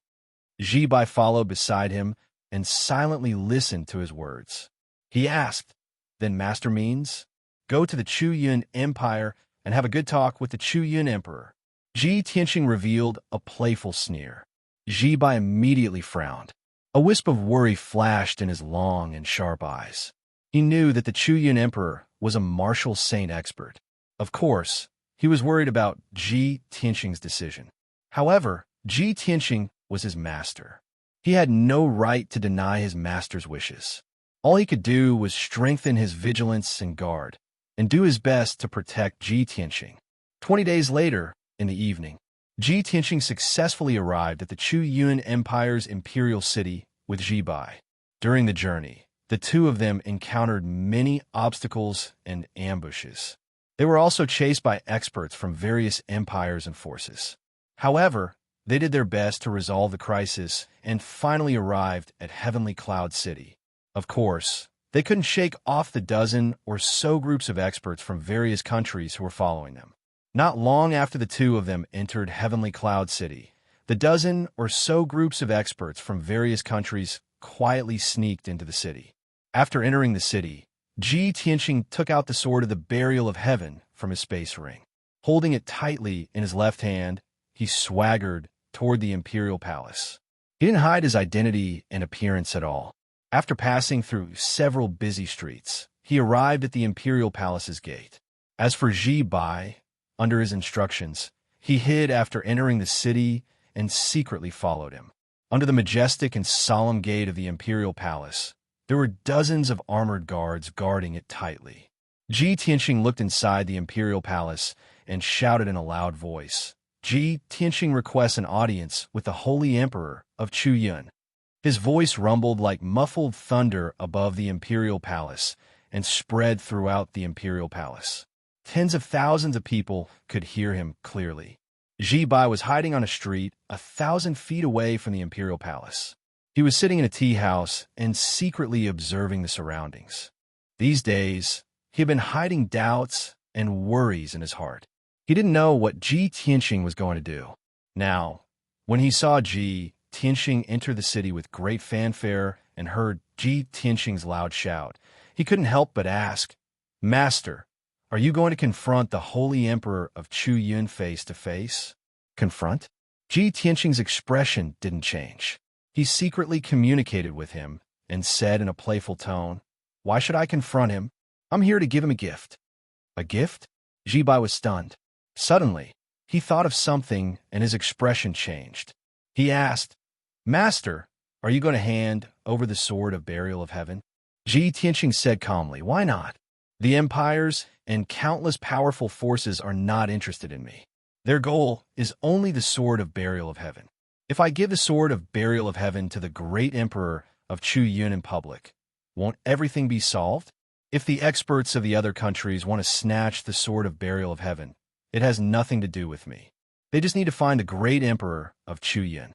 S1: Ji Bai followed beside him and silently listened to his words. He asked, "Then master means, go to the Chu Yun Empire and have a good talk with the Chu Yun Emperor?" Ji Tianxing revealed a playful sneer. Ji Bai immediately frowned. A wisp of worry flashed in his long and sharp eyes. He knew that the Chu Yun Emperor was a martial saint expert. Of course, he was worried about Ji Tianxing's decision. However, Ji Tianxing was his master. He had no right to deny his master's wishes. All he could do was strengthen his vigilance and guard, and do his best to protect Ji Tianxing. 20 days later, in the evening, Ji Tianxing successfully arrived at the Chu Yun Empire's imperial city with Ji Bai. During the journey, the two of them encountered many obstacles and ambushes. They were also chased by experts from various empires and forces. However, they did their best to resolve the crisis and finally arrived at Heavenly Cloud City. Of course, they couldn't shake off the dozen or so groups of experts from various countries who were following them. Not long after the two of them entered Heavenly Cloud City, the dozen or so groups of experts from various countries quietly sneaked into the city. After entering the city, Ji Tianxing took out the sword of the burial of heaven from his space ring. Holding it tightly in his left hand, he swaggered toward the imperial palace. He didn't hide his identity and appearance at all. After passing through several busy streets, he arrived at the imperial palace's gate. As for Ji Bai, under his instructions, he hid after entering the city and secretly followed him. Under the majestic and solemn gate of the imperial palace, there were dozens of armored guards guarding it tightly. Ji Tianxing looked inside the imperial palace and shouted in a loud voice, "Ji Tianxing requests an audience with the Holy Emperor of Chu Yun." His voice rumbled like muffled thunder above the imperial palace and spread throughout the imperial palace. Tens of thousands of people could hear him clearly. Ji Bai was hiding on a street 1,000 feet away from the imperial palace. He was sitting in a tea house and secretly observing the surroundings. These days, he had been hiding doubts and worries in his heart. He didn't know what Ji Tianxing was going to do. Now, when he saw Ji Tianxing enter the city with great fanfare and heard Ji Tianxing's loud shout, he couldn't help but ask, "Master, are you going to confront the Holy Emperor of Chu Yun face to face?" Confront? Ji Tianxing's expression didn't change. He secretly communicated with him and said in a playful tone, "Why should I confront him? I'm here to give him a gift." "A gift?" Ji Bai was stunned. Suddenly, he thought of something and his expression changed. He asked, "Master, are you going to hand over the sword of burial of heaven?" Ji Tianxing said calmly, "Why not? The empires and countless powerful forces are not interested in me. Their goal is only the sword of burial of heaven. If I give the sword of burial of heaven to the great emperor of Chu Yun in public, won't everything be solved? If the experts of the other countries want to snatch the sword of burial of heaven, it has nothing to do with me. They just need to find the great emperor of Chu Yun."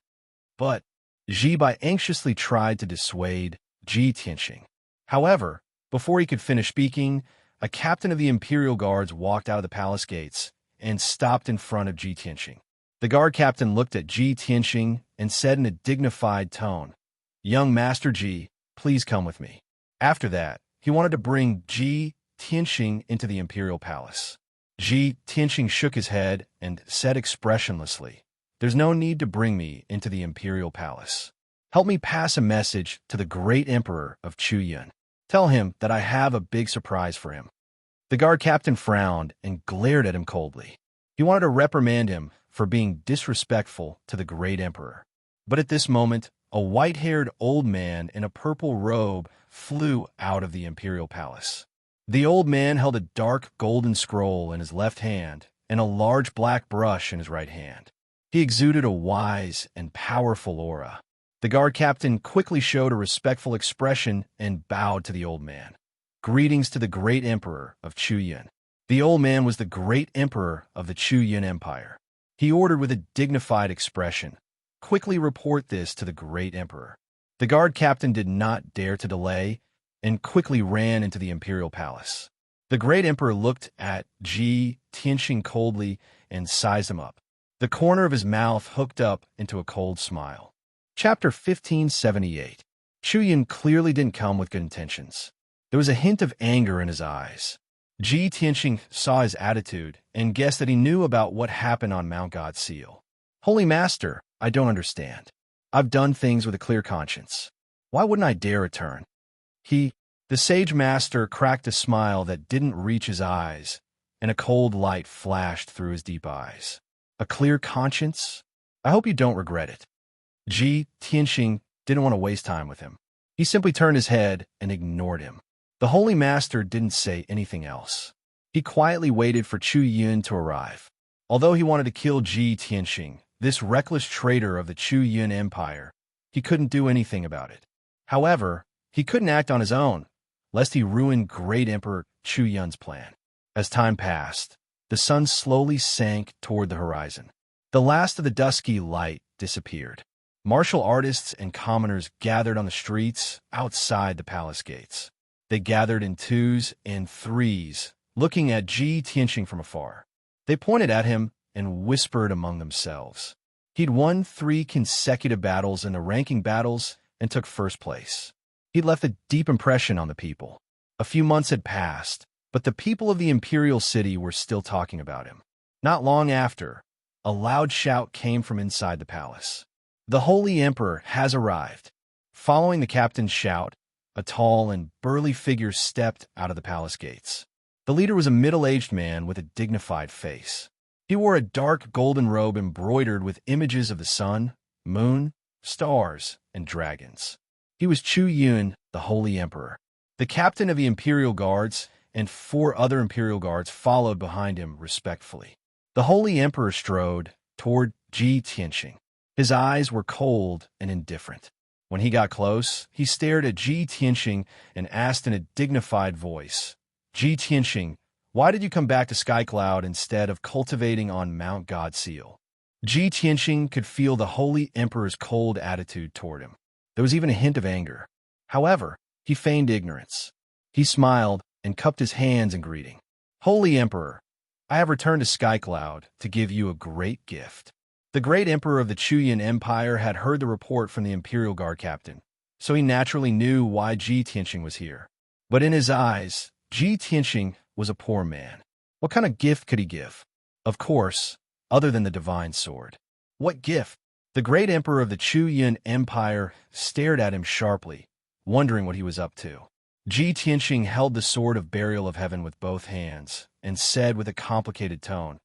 S1: But Ji Bai anxiously tried to dissuade Ji Tianxing. However, before he could finish speaking, a captain of the imperial guards walked out of the palace gates and stopped in front of Ji Tianxing. The guard captain looked at Ji Tianxing and said in a dignified tone, "Young Master Ji, please come with me." After that, he wanted to bring Ji Tianxing into the imperial palace. Ji Tianxing shook his head and said expressionlessly, "There's no need to bring me into the imperial palace. Help me pass a message to the great emperor of Chu Yun." Tell him that I have a big surprise for him." The guard captain frowned and glared at him coldly. He wanted to reprimand him for being disrespectful to the great emperor. But at this moment, a white-haired old man in a purple robe flew out of the imperial palace. The old man held a dark golden scroll in his left hand and a large black brush in his right hand. He exuded a wise and powerful aura. The guard captain quickly showed a respectful expression and bowed to the old man. "Greetings to the great emperor of Chuyin." The old man was the great emperor of the Chuyin Empire. He ordered with a dignified expression, "Quickly report this to the great emperor." The guard captain did not dare to delay and quickly ran into the imperial palace. The great emperor looked at Ji Tianxing coldly and sized him up. The corner of his mouth hooked up into a cold smile. Chapter 1578. Chuyin clearly didn't come with good intentions. There was a hint of anger in his eyes. Ji Tianxing saw his attitude and guessed that he knew about what happened on Mount God's Seal. "Holy Master, I don't understand. I've done things with a clear conscience. Why wouldn't I dare return?" The sage master cracked a smile that didn't reach his eyes, and a cold light flashed through his deep eyes. "A clear conscience? I hope you don't regret it." Ji Tianxing didn't want to waste time with him. He simply turned his head and ignored him. The holy master didn't say anything else. He quietly waited for Chu Yun to arrive. Although he wanted to kill Ji Tianxing, this reckless traitor of the Chu Yun Empire, he couldn't do anything about it. However, he couldn't act on his own, lest he ruin great Emperor Chu Yun's plan. As time passed, the sun slowly sank toward the horizon. The last of the dusky light disappeared. Martial artists and commoners gathered on the streets outside the palace gates. They gathered in twos and threes, looking at Ji Tianxing from afar. They pointed at him and whispered among themselves. He'd won 3 consecutive battles in the ranking battles and took first place. He'd left a deep impression on the people. A few months had passed, but the people of the imperial city were still talking about him. Not long after, a loud shout came from inside the palace. "The Holy Emperor has arrived." Following the captain's shout, a tall and burly figure stepped out of the palace gates. The leader was a middle-aged man with a dignified face. He wore a dark golden robe embroidered with images of the sun, moon, stars, and dragons. He was Chu Yun, the Holy Emperor. The captain of the Imperial Guards and 4 other Imperial Guards followed behind him respectfully. The Holy Emperor strode toward Ji Tianxing. His eyes were cold and indifferent. When he got close, he stared at Ji Tianxing and asked in a dignified voice, "Ji Tianxing, why did you come back to Skycloud instead of cultivating on Mount God's Seal?" Ji Tianxing could feel the Holy Emperor's cold attitude toward him. There was even a hint of anger. However, he feigned ignorance. He smiled and cupped his hands in greeting. "Holy Emperor, I have returned to Skycloud to give you a great gift." The great emperor of the Chuyin Empire had heard the report from the Imperial Guard captain, so he naturally knew why Ji Tianxing was here. But in his eyes, Ji Tianxing was a poor man. What kind of gift could he give? Of course, other than the divine sword. What gift? The great emperor of the Chuyin Empire stared at him sharply, wondering what he was up to. Ji Tianxing held the sword of burial of heaven with both hands and said with a complicated tone,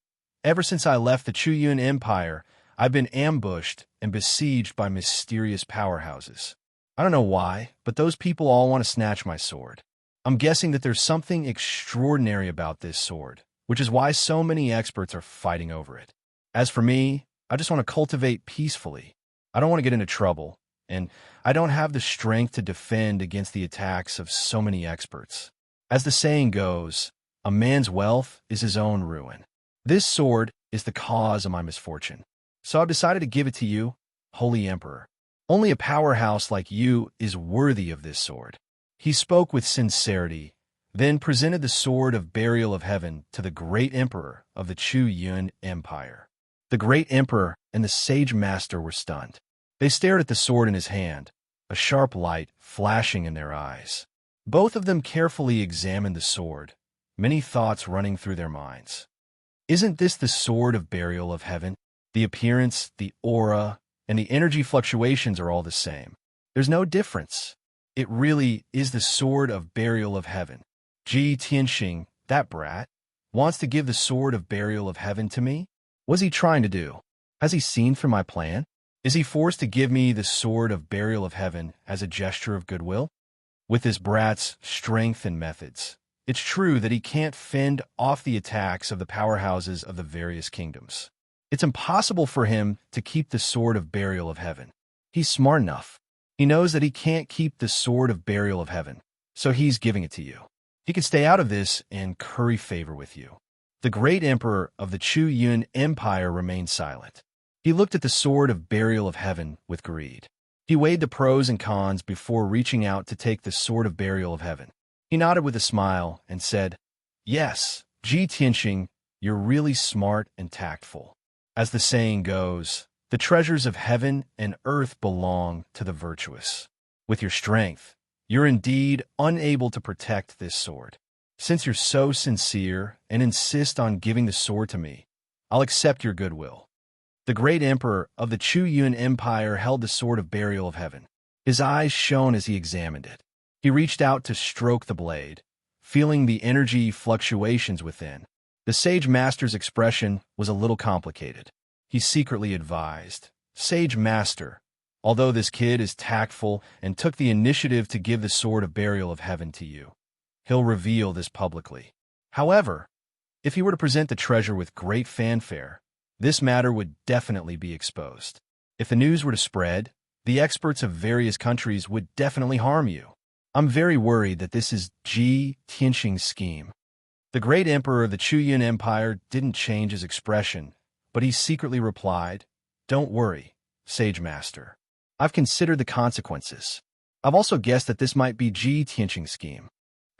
S1: "Ever since I left the Chuyin Empire, I've been ambushed and besieged by mysterious powerhouses. I don't know why, but those people all want to snatch my sword. I'm guessing that there's something extraordinary about this sword, which is why so many experts are fighting over it. As for me, I just want to cultivate peacefully. I don't want to get into trouble, and I don't have the strength to defend against the attacks of so many experts. As the saying goes, a man's wealth is his own ruin. This sword is the cause of my misfortune. So I've decided to give it to you, Holy Emperor. Only a powerhouse like you is worthy of this sword." He spoke with sincerity, then presented the sword of burial of heaven to the great emperor of the Chu Yun Empire. The great emperor and the sage master were stunned. They stared at the sword in his hand, a sharp light flashing in their eyes. Both of them carefully examined the sword, many thoughts running through their minds. Isn't this the sword of burial of heaven? The appearance, the aura, and the energy fluctuations are all the same. There's no difference. It really is the sword of burial of heaven. Ji Tianxing, that brat, wants to give the sword of burial of heaven to me? What's he trying to do? Has he seen through my plan? Is he forced to give me the sword of burial of heaven as a gesture of goodwill? With this brat's strength and methods, it's true that he can't fend off the attacks of the powerhouses of the various kingdoms. It's impossible for him to keep the sword of burial of heaven. He's smart enough. He knows that he can't keep the sword of burial of heaven, so he's giving it to you. He can stay out of this and curry favor with you. The great emperor of the Chu Yun Empire remained silent. He looked at the sword of burial of heaven with greed. He weighed the pros and cons before reaching out to take the sword of burial of heaven. He nodded with a smile and said, "Yes, Ji Tianxing, you're really smart and tactful. As the saying goes, the treasures of heaven and earth belong to the virtuous. With your strength, you're indeed unable to protect this sword. Since you're so sincere and insist on giving the sword to me, I'll accept your goodwill." The great emperor of the Chu Yun Empire held the sword of burial of heaven. His eyes shone as he examined it. He reached out to stroke the blade, feeling the energy fluctuations within. The sage master's expression was a little complicated. He secretly advised, "Sage master, although this kid is tactful and took the initiative to give the sword of burial of heaven to you, he'll reveal this publicly. However, if he were to present the treasure with great fanfare, this matter would definitely be exposed. If the news were to spread, the experts of various countries would definitely harm you. I'm very worried that this is Ji Tianxing's scheme." The great emperor of the Chu Yun Empire didn't change his expression, but he secretly replied, "Don't worry, sage master. I've considered the consequences. I've also guessed that this might be Ji Tianxing's scheme.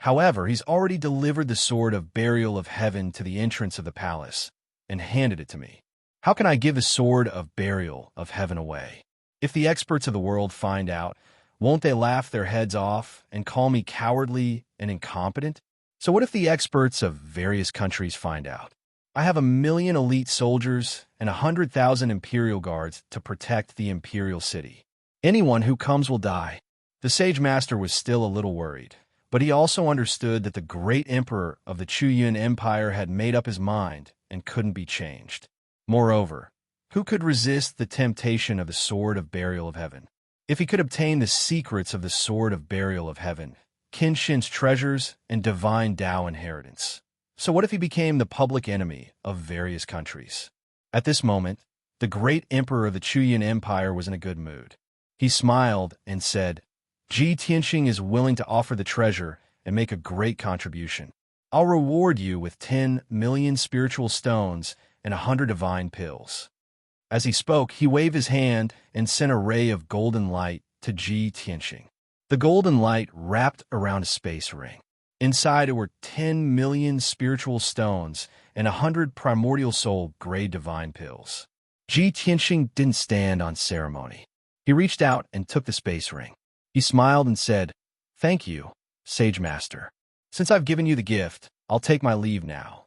S1: However, he's already delivered the sword of burial of heaven to the entrance of the palace and handed it to me. How can I give the sword of burial of heaven away? If the experts of the world find out, won't they laugh their heads off and call me cowardly and incompetent? So what if the experts of various countries find out? I have 1,000,000 elite soldiers and 100,000 imperial guards to protect the imperial city. Anyone who comes will die." The sage master was still a little worried, but he also understood that the great emperor of the Chu Yun Empire had made up his mind and couldn't be changed. Moreover, who could resist the temptation of the sword of burial of heaven? If he could obtain the secrets of the sword of burial of heaven, Qinshin's treasures and divine Tao inheritance. So what if he became the public enemy of various countries? At this moment, the great emperor of the Chu Yun Empire was in a good mood. He smiled and said, "Ji Tianxing is willing to offer the treasure and make a great contribution. I'll reward you with 10 million spiritual stones and 100 divine pills." As he spoke, he waved his hand and sent a ray of golden light to Ji Tianxing. The golden light wrapped around a space ring. Inside it were 10 million spiritual stones and 100 primordial soul grade divine pills. Ji Tianxing didn't stand on ceremony. He reached out and took the space ring. He smiled and said, "Thank you, sage master. Since I've given you the gift, I'll take my leave now."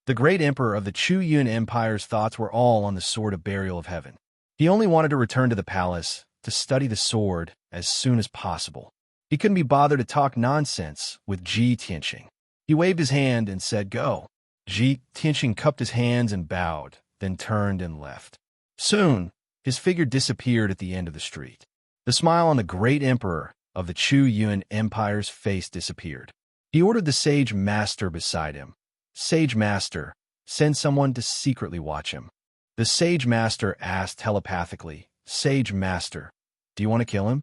S1: The great emperor of the Chu Yun Empire's thoughts were all on the sword of burial of heaven. He only wanted to return to the palace to study the sword as soon as possible. He couldn't be bothered to talk nonsense with Ji Tianxing. He waved his hand and said, "Go." Ji Tianxing cupped his hands and bowed, then turned and left. Soon, his figure disappeared at the end of the street. The smile on the great emperor of the Chu Yun Empire's face disappeared. He ordered the sage master beside him, "Sage master, send someone to secretly watch him." The sage master asked telepathically, "Sage master, do you want to kill him?"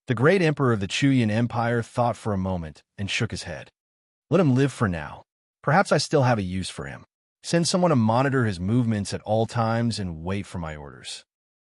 S1: The great emperor of the Chu Yun Empire thought for a moment and shook his head. "Let him live for now. Perhaps I still have a use for him. Send someone to monitor his movements at all times and wait for my orders."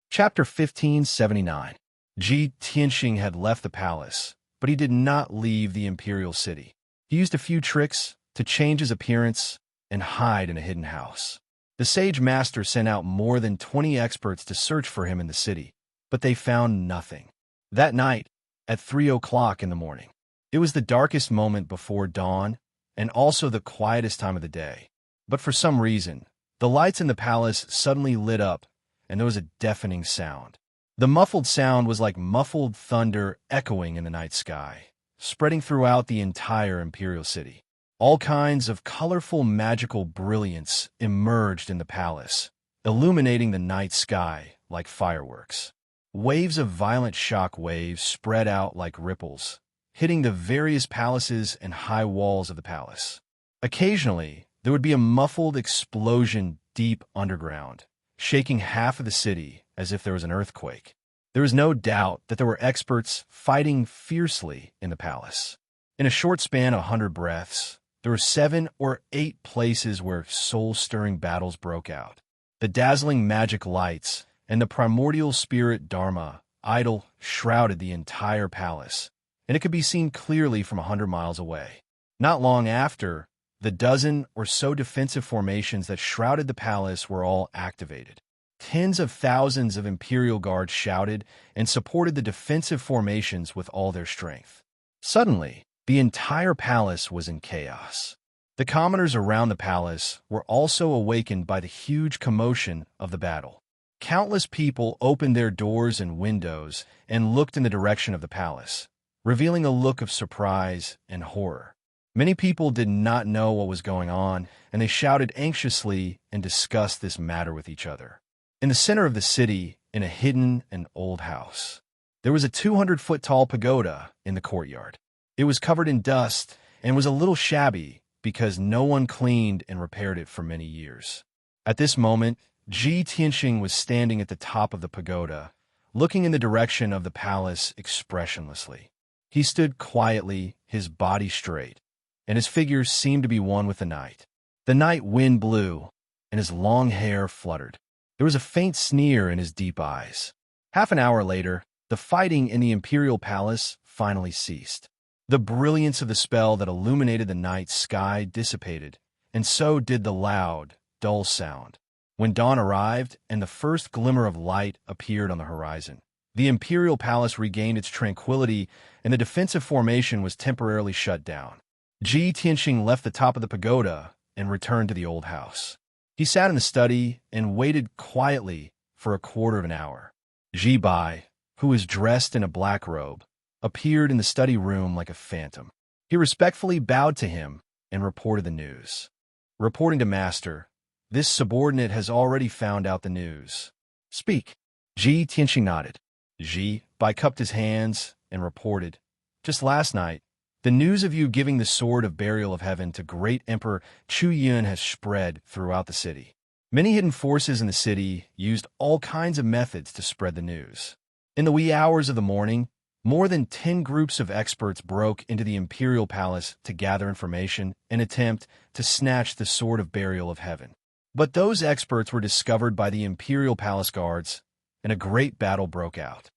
S1: Chapter 1579. Ji Tianxing had left the palace, but he did not leave the imperial city. He used a few tricks to change his appearance and hide in a hidden house. The sage master sent out more than 20 experts to search for him in the city, but they found nothing. That night, at 3 o'clock in the morning, it was the darkest moment before dawn and also the quietest time of the day. But for some reason, the lights in the palace suddenly lit up and there was a deafening sound. The muffled sound was like muffled thunder echoing in the night sky, spreading throughout the entire imperial city. All kinds of colorful magical brilliance emerged in the palace, illuminating the night sky like fireworks. Waves of violent shock waves spread out like ripples, hitting the various palaces and high walls of the palace. Occasionally, there would be a muffled explosion deep underground, shaking half of the city as if there was an earthquake. There was no doubt that there were experts fighting fiercely in the palace. In a short span of 100 breaths, there were 7 or 8 places where soul-stirring battles broke out. The dazzling magic lights and the primordial spirit Dharma idol shrouded the entire palace, and it could be seen clearly from 100 miles away. Not long after, the dozen or so defensive formations that shrouded the palace were all activated. Tens of thousands of Imperial guards shouted and supported the defensive formations with all their strength. Suddenly, the entire palace was in chaos. The commoners around the palace were also awakened by the huge commotion of the battle. Countless people opened their doors and windows and looked in the direction of the palace, revealing a look of surprise and horror. Many people did not know what was going on, and they shouted anxiously and discussed this matter with each other. In the center of the city, in a hidden and old house, there was a 200-foot-tall pagoda in the courtyard. It was covered in dust and was a little shabby because no one cleaned and repaired it for many years. At this moment, Ji Tianxing was standing at the top of the pagoda, looking in the direction of the palace expressionlessly. He stood quietly, his body straight, and his figure seemed to be one with the night. The night wind blew, and his long hair fluttered. There was a faint sneer in his deep eyes. Half an hour later, the fighting in the imperial palace finally ceased. The brilliance of the spell that illuminated the night sky dissipated, and so did the loud, dull sound. When dawn arrived and the first glimmer of light appeared on the horizon, the imperial palace regained its tranquility and the defensive formation was temporarily shut down. Ji Tianxing left the top of the pagoda and returned to the old house. He sat in the study and waited quietly for a quarter of an hour. Ji Bai, who was dressed in a black robe, appeared in the study room like a phantom. He respectfully bowed to him and reported the news. Reporting to Master, this subordinate has already found out the news. Speak. Ji Tianxing nodded. Ji Bai cupped his hands and reported, just last night, the news of you giving the Sword of Burial of Heaven to Great Emperor Chu Yun has spread throughout the city. Many hidden forces in the city used all kinds of methods to spread the news. In the wee hours of the morning, more than 10 groups of experts broke into the imperial palace to gather information and attempt to snatch the Sword of Burial of Heaven. But those experts were discovered by the imperial palace guards, and a great battle broke out.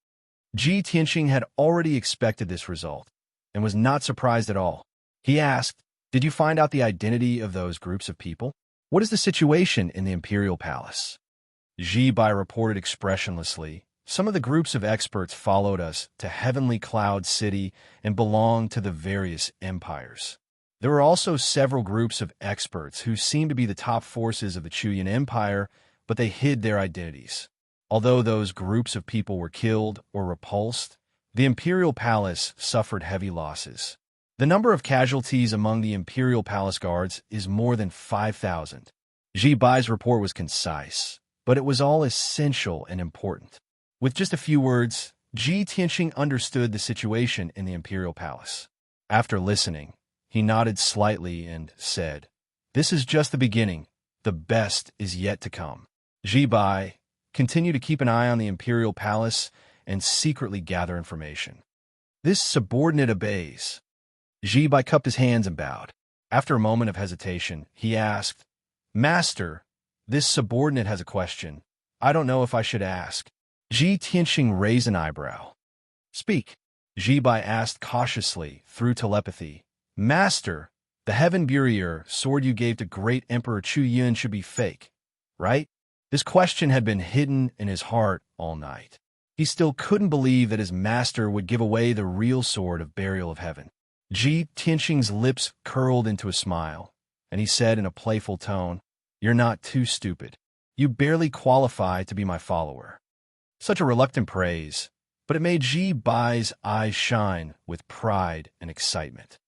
S1: Ji Tianxing had already expected this result, and was not surprised at all. He asked, "Did you find out the identity of those groups of people? What is the situation in the imperial palace?" Ji Bai reported expressionlessly, "Some of the groups of experts followed us to Heavenly Cloud City and belonged to the various empires. There were also several groups of experts who seemed to be the top forces of the Chuyan Empire, but they hid their identities. Although those groups of people were killed or repulsed, the imperial palace suffered heavy losses. The number of casualties among the imperial palace guards is more than 5,000. Ji Bai's report was concise, but it was all essential and important. With just a few words, Ji Tianxing understood the situation in the imperial palace. After listening, he nodded slightly and said, "This is just the beginning. The best is yet to come." Ji Bai, continue to keep an eye on the imperial palace and secretly gather information. This subordinate obeys. Ji Bai cupped his hands and bowed. After a moment of hesitation, he asked, "Master, this subordinate has a question. I don't know if I should ask." Ji Tianxing raised an eyebrow. "Speak." Ji Bai asked cautiously through telepathy, "Master, the Heaven Burier sword you gave to Great Emperor Chu Yun should be fake, right?" This question had been hidden in his heart all night. He still couldn't believe that his master would give away the real Sword of Burial of Heaven. Ji Tianxing's lips curled into a smile, and he said in a playful tone, "You're not too stupid. You barely qualify to be my follower." Such a reluctant praise, but it made Ji Bai's eyes shine with pride and excitement.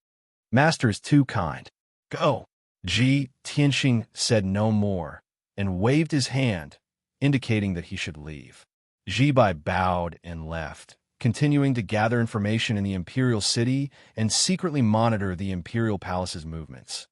S1: Master is too kind. Go. Ji Tianxing said no more and waved his hand, indicating that he should leave. Ji Bai bowed and left, continuing to gather information in the imperial city and secretly monitor the imperial palace's movements.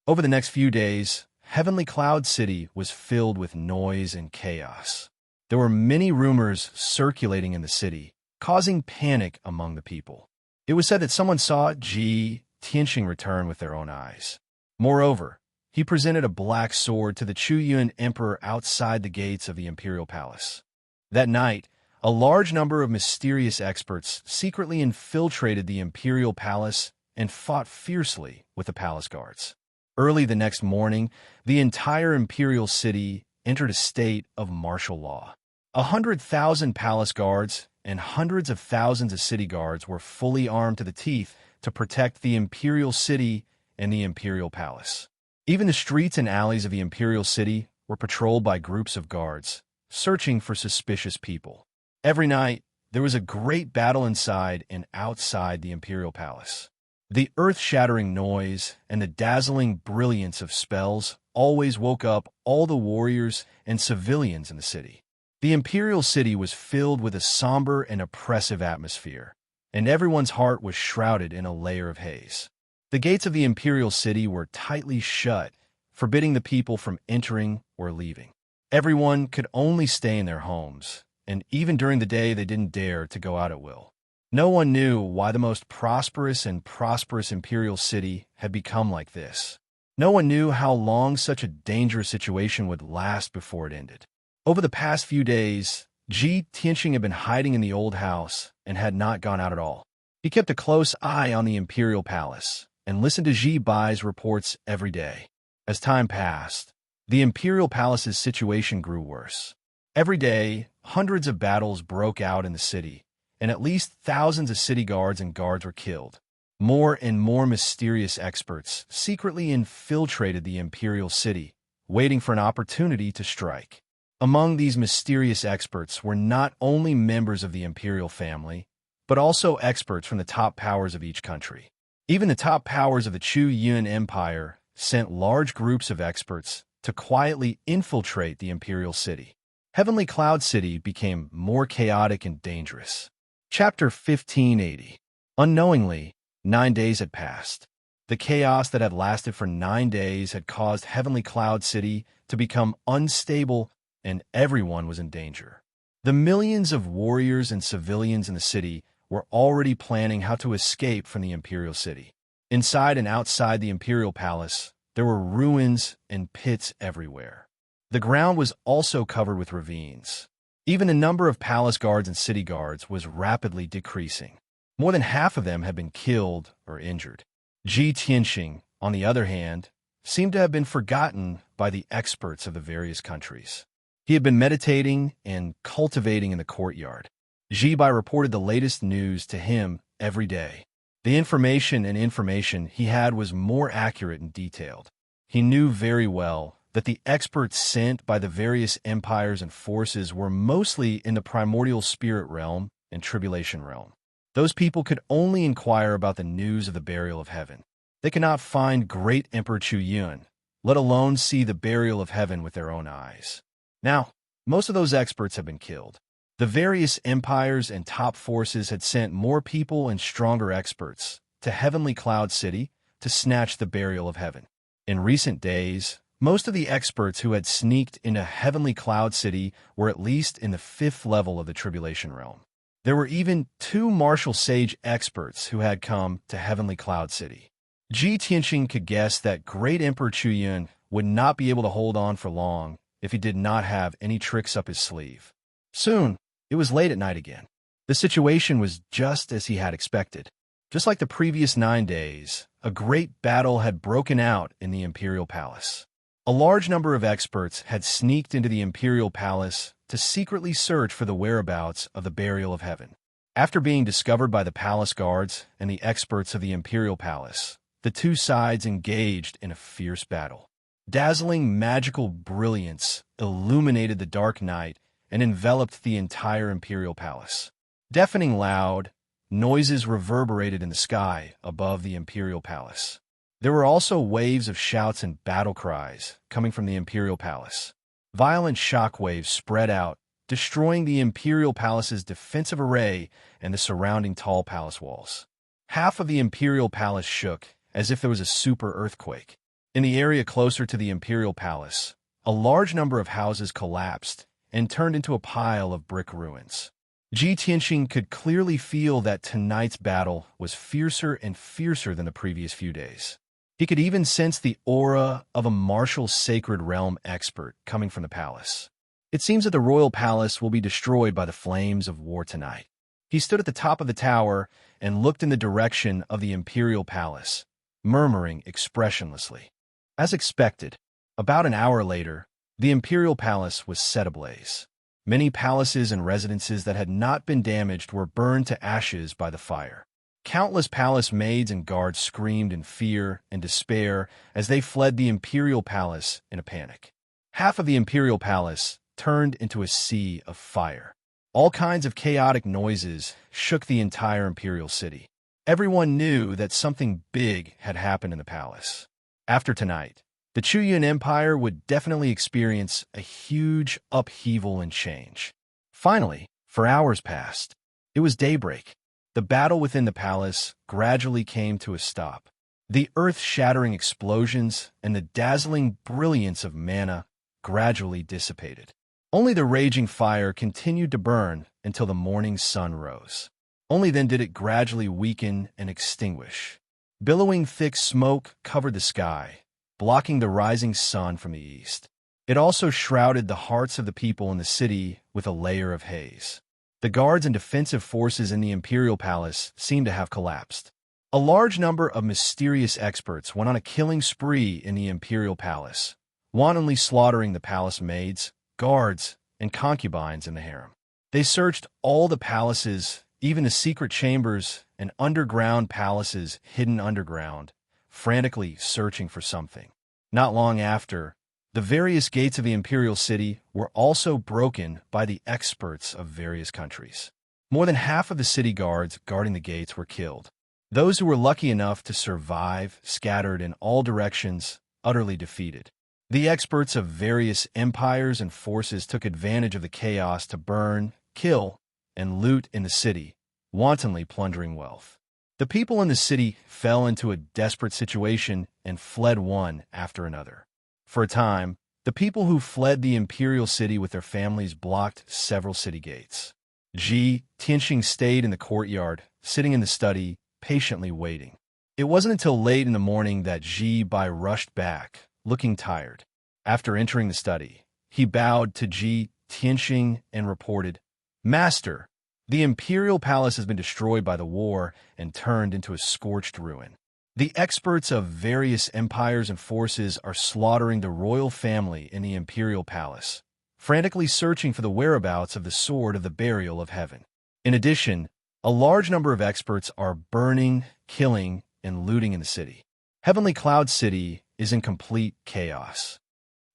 S1: Over the next few days, Heavenly Cloud City was filled with noise and chaos. There were many rumors circulating in the city, causing panic among the people. It was said that someone saw Ji Tianxing return with their own eyes. Moreover, he presented a black sword to the Chu Yuan Emperor outside the gates of the imperial palace. That night, a large number of mysterious experts secretly infiltrated the imperial palace and fought fiercely with the palace guards. Early the next morning, the entire imperial city entered a state of martial law. 100,000 palace guards and hundreds of thousands of city guards were fully armed to the teeth to protect the imperial city and the imperial palace. Even the streets and alleys of the imperial city were patrolled by groups of guards, searching for suspicious people. Every night, there was a great battle inside and outside the imperial palace. The earth-shattering noise and the dazzling brilliance of spells always woke up all the warriors and civilians in the city. The imperial city was filled with a somber and oppressive atmosphere, and everyone's heart was shrouded in a layer of haze. The gates of the imperial city were tightly shut, forbidding the people from entering or leaving. Everyone could only stay in their homes, and even during the day they didn't dare to go out at will. No one knew why the most prosperous imperial city had become like this. No one knew how long such a dangerous situation would last before it ended. Over the past few days, Ji Tianxing had been hiding in the old house and had not gone out at all. He kept a close eye on the imperial palace and listened to Ji Bai's reports every day. As time passed, the imperial palace's situation grew worse. Every day, hundreds of battles broke out in the city, and at least thousands of city guards and guards were killed. More and more mysterious experts secretly infiltrated the imperial city, waiting for an opportunity to strike. Among these mysterious experts were not only members of the imperial family, but also experts from the top powers of each country. Even the top powers of the Chu Yuan Empire sent large groups of experts to quietly infiltrate the imperial city. Heavenly Cloud City became more chaotic and dangerous. Chapter 1580. Unknowingly, 9 days had passed. The chaos that had lasted for 9 days had caused Heavenly Cloud City to become unstable, and everyone was in danger. The millions of warriors and civilians in the city were already planning how to escape from the imperial city. Inside and outside the imperial palace, there were ruins and pits everywhere. The ground was also covered with ravines. Even the number of palace guards and city guards was rapidly decreasing. More than half of them had been killed or injured. Ji Tianxing, on the other hand, seemed to have been forgotten by the experts of the various countries. He had been meditating and cultivating in the courtyard. Ji Bai reported the latest news to him every day. The information he had was more accurate and detailed. He knew very well that the experts sent by the various empires and forces were mostly in the primordial spirit realm and tribulation realm. Those people could only inquire about the news of the burial of heaven. They could not find great Emperor Chu Yuan, let alone see the burial of heaven with their own eyes. Now, most of those experts have been killed. The various empires and top forces had sent more people and stronger experts to Heavenly Cloud City to snatch the burial of heaven. In recent days, most of the experts who had sneaked into Heavenly Cloud City were at least in the 5th level of the tribulation realm. There were even 2 martial sage experts who had come to Heavenly Cloud City. Ji Tianxing could guess that great Emperor Chu Yuan would not be able to hold on for long if he did not have any tricks up his sleeve. Soon, it was late at night again. The situation was just as he had expected. Just like the previous 9 days, a great battle had broken out in the imperial palace. A large number of experts had sneaked into the imperial palace to secretly search for the whereabouts of the burial of heaven. After being discovered by the palace guards and the experts of the imperial palace, the 2 sides engaged in a fierce battle. Dazzling magical brilliance illuminated the dark night, and enveloped the entire imperial palace. Deafening loud, noises reverberated in the sky above the imperial palace. There were also waves of shouts and battle cries coming from the imperial palace. Violent shock waves spread out, destroying the imperial palace's defensive array and the surrounding tall palace walls. Half of the imperial palace shook, as if there was a super earthquake. In the area closer to the imperial palace, a large number of houses collapsed and turned into a pile of brick ruins. Ji Tianxing could clearly feel that tonight's battle was fiercer and fiercer than the previous few days. He could even sense the aura of a martial sacred realm expert coming from the palace. It seems that the royal palace will be destroyed by the flames of war tonight. He stood at the top of the tower and looked in the direction of the imperial palace, murmuring expressionlessly. As expected, about an hour later, the imperial palace was set ablaze. Many palaces and residences that had not been damaged were burned to ashes by the fire. Countless palace maids and guards screamed in fear and despair as they fled the imperial palace in a panic. Half of the imperial palace turned into a sea of fire. All kinds of chaotic noises shook the entire imperial city. Everyone knew that something big had happened in the palace. After tonight, the Chuyuan Empire would definitely experience a huge upheaval and change. Finally, for hours passed. It was daybreak. The battle within the palace gradually came to a stop. The earth-shattering explosions and the dazzling brilliance of mana gradually dissipated. Only the raging fire continued to burn until the morning sun rose. Only then did it gradually weaken and extinguish. Billowing thick smoke covered the sky, blocking the rising sun from the east. It also shrouded the hearts of the people in the city with a layer of haze. The guards and defensive forces in the imperial palace seemed to have collapsed. A large number of mysterious experts went on a killing spree in the imperial palace, wantonly slaughtering the palace maids, guards, and concubines in the harem. They searched all the palaces, even the secret chambers and underground palaces hidden underground, frantically searching for something. Not long after, the various gates of the imperial city were also broken by the experts of various countries. More than half of the city guards guarding the gates were killed. Those who were lucky enough to survive scattered in all directions, utterly defeated. The experts of various empires and forces took advantage of the chaos to burn, kill, and loot in the city, wantonly plundering wealth. The people in the city fell into a desperate situation and fled one after another. For a time, the people who fled the imperial city with their families blocked several city gates. Ji Tianxing stayed in the courtyard, sitting in the study, patiently waiting. It wasn't until late in the morning that Ji Bai rushed back, looking tired. After entering the study, he bowed to Ji Tianxing and reported, "Master, the imperial palace has been destroyed by the war and turned into a scorched ruin. The experts of various empires and forces are slaughtering the royal family in the imperial palace, frantically searching for the whereabouts of the sword of the burial of heaven. In addition, a large number of experts are burning, killing, and looting in the city. Heavenly Cloud City is in complete chaos."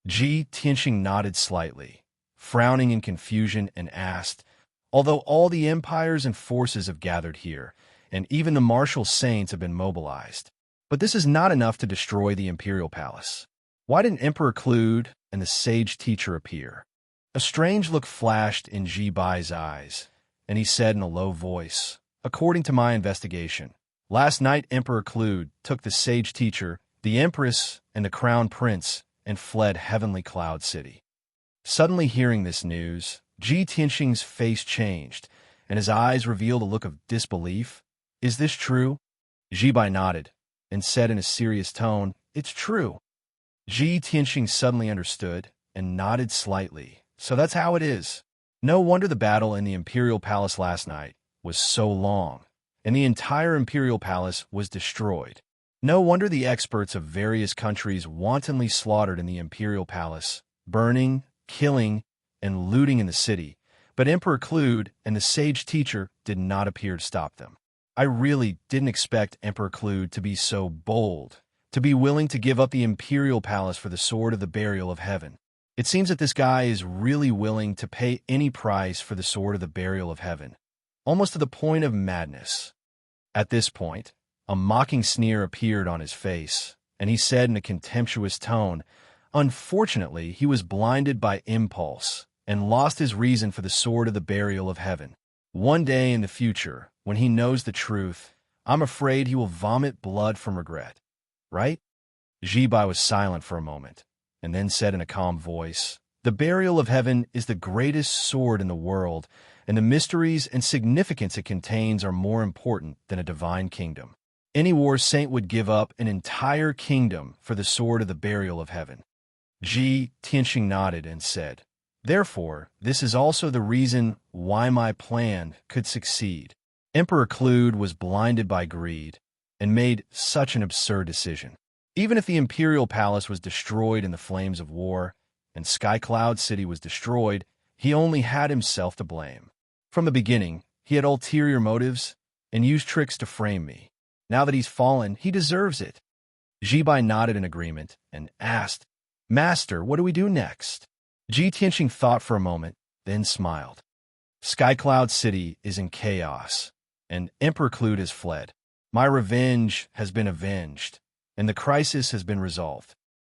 S1: Ji Tianxing nodded slightly, frowning in confusion, and asked, "Although all the empires and forces have gathered here, and even the martial saints have been mobilized, but this is not enough to destroy the imperial palace. Why didn't Emperor Clued and the sage teacher appear?" A strange look flashed in Ji Bai's eyes, and he said in a low voice, "According to my investigation, last night Emperor Clued took the sage teacher, the empress, and the crown prince and fled Heavenly Cloud City." Suddenly hearing this news, Ji Tianxing's face changed, and his eyes revealed a look of disbelief. "Is this true?" Ji Bai nodded and said in a serious tone, "It's true." Ji Tianxing suddenly understood and nodded slightly. "So that's how it is. No wonder the battle in the imperial palace last night was so long, and the entire imperial palace was destroyed. No wonder the experts of various countries wantonly slaughtered in the imperial palace, burning, killing, and looting in the city, but Emperor Clued and the sage teacher did not appear to stop them. I really didn't expect Emperor Clued to be so bold, to be willing to give up the imperial palace for the sword of the burial of heaven. It seems that this guy is really willing to pay any price for the sword of the burial of heaven, almost to the point of madness. At this point, a mocking sneer appeared on his face, and he said in a contemptuous tone, "Unfortunately, he was blinded by impulse and lost his reason for the sword of the burial of heaven. One day in the future, when he knows the truth, I'm afraid he will vomit blood from regret." Right? Jibai was silent for a moment, and then said in a calm voice, "The burial of heaven is the greatest sword in the world, and the mysteries and significance it contains are more important than a divine kingdom. Any war saint would give up an entire kingdom for the sword of the burial of heaven." Ji Tianxing nodded and said, "Therefore, this is also the reason why my plan could succeed." Emperor Clued was blinded by greed and made such an absurd decision. Even if the imperial palace was destroyed in the flames of war and Sky Cloud City was destroyed, he only had himself to blame. From the beginning, he had ulterior motives and used tricks to frame me. Now that he's fallen, he deserves it. Jibai nodded in agreement and asked, "Master, what do we do next?" Ji Tianxing thought for a moment, then smiled. "Sky Cloud City is in chaos, and Emperor Clued has fled. My revenge has been avenged, and the crisis has been resolved.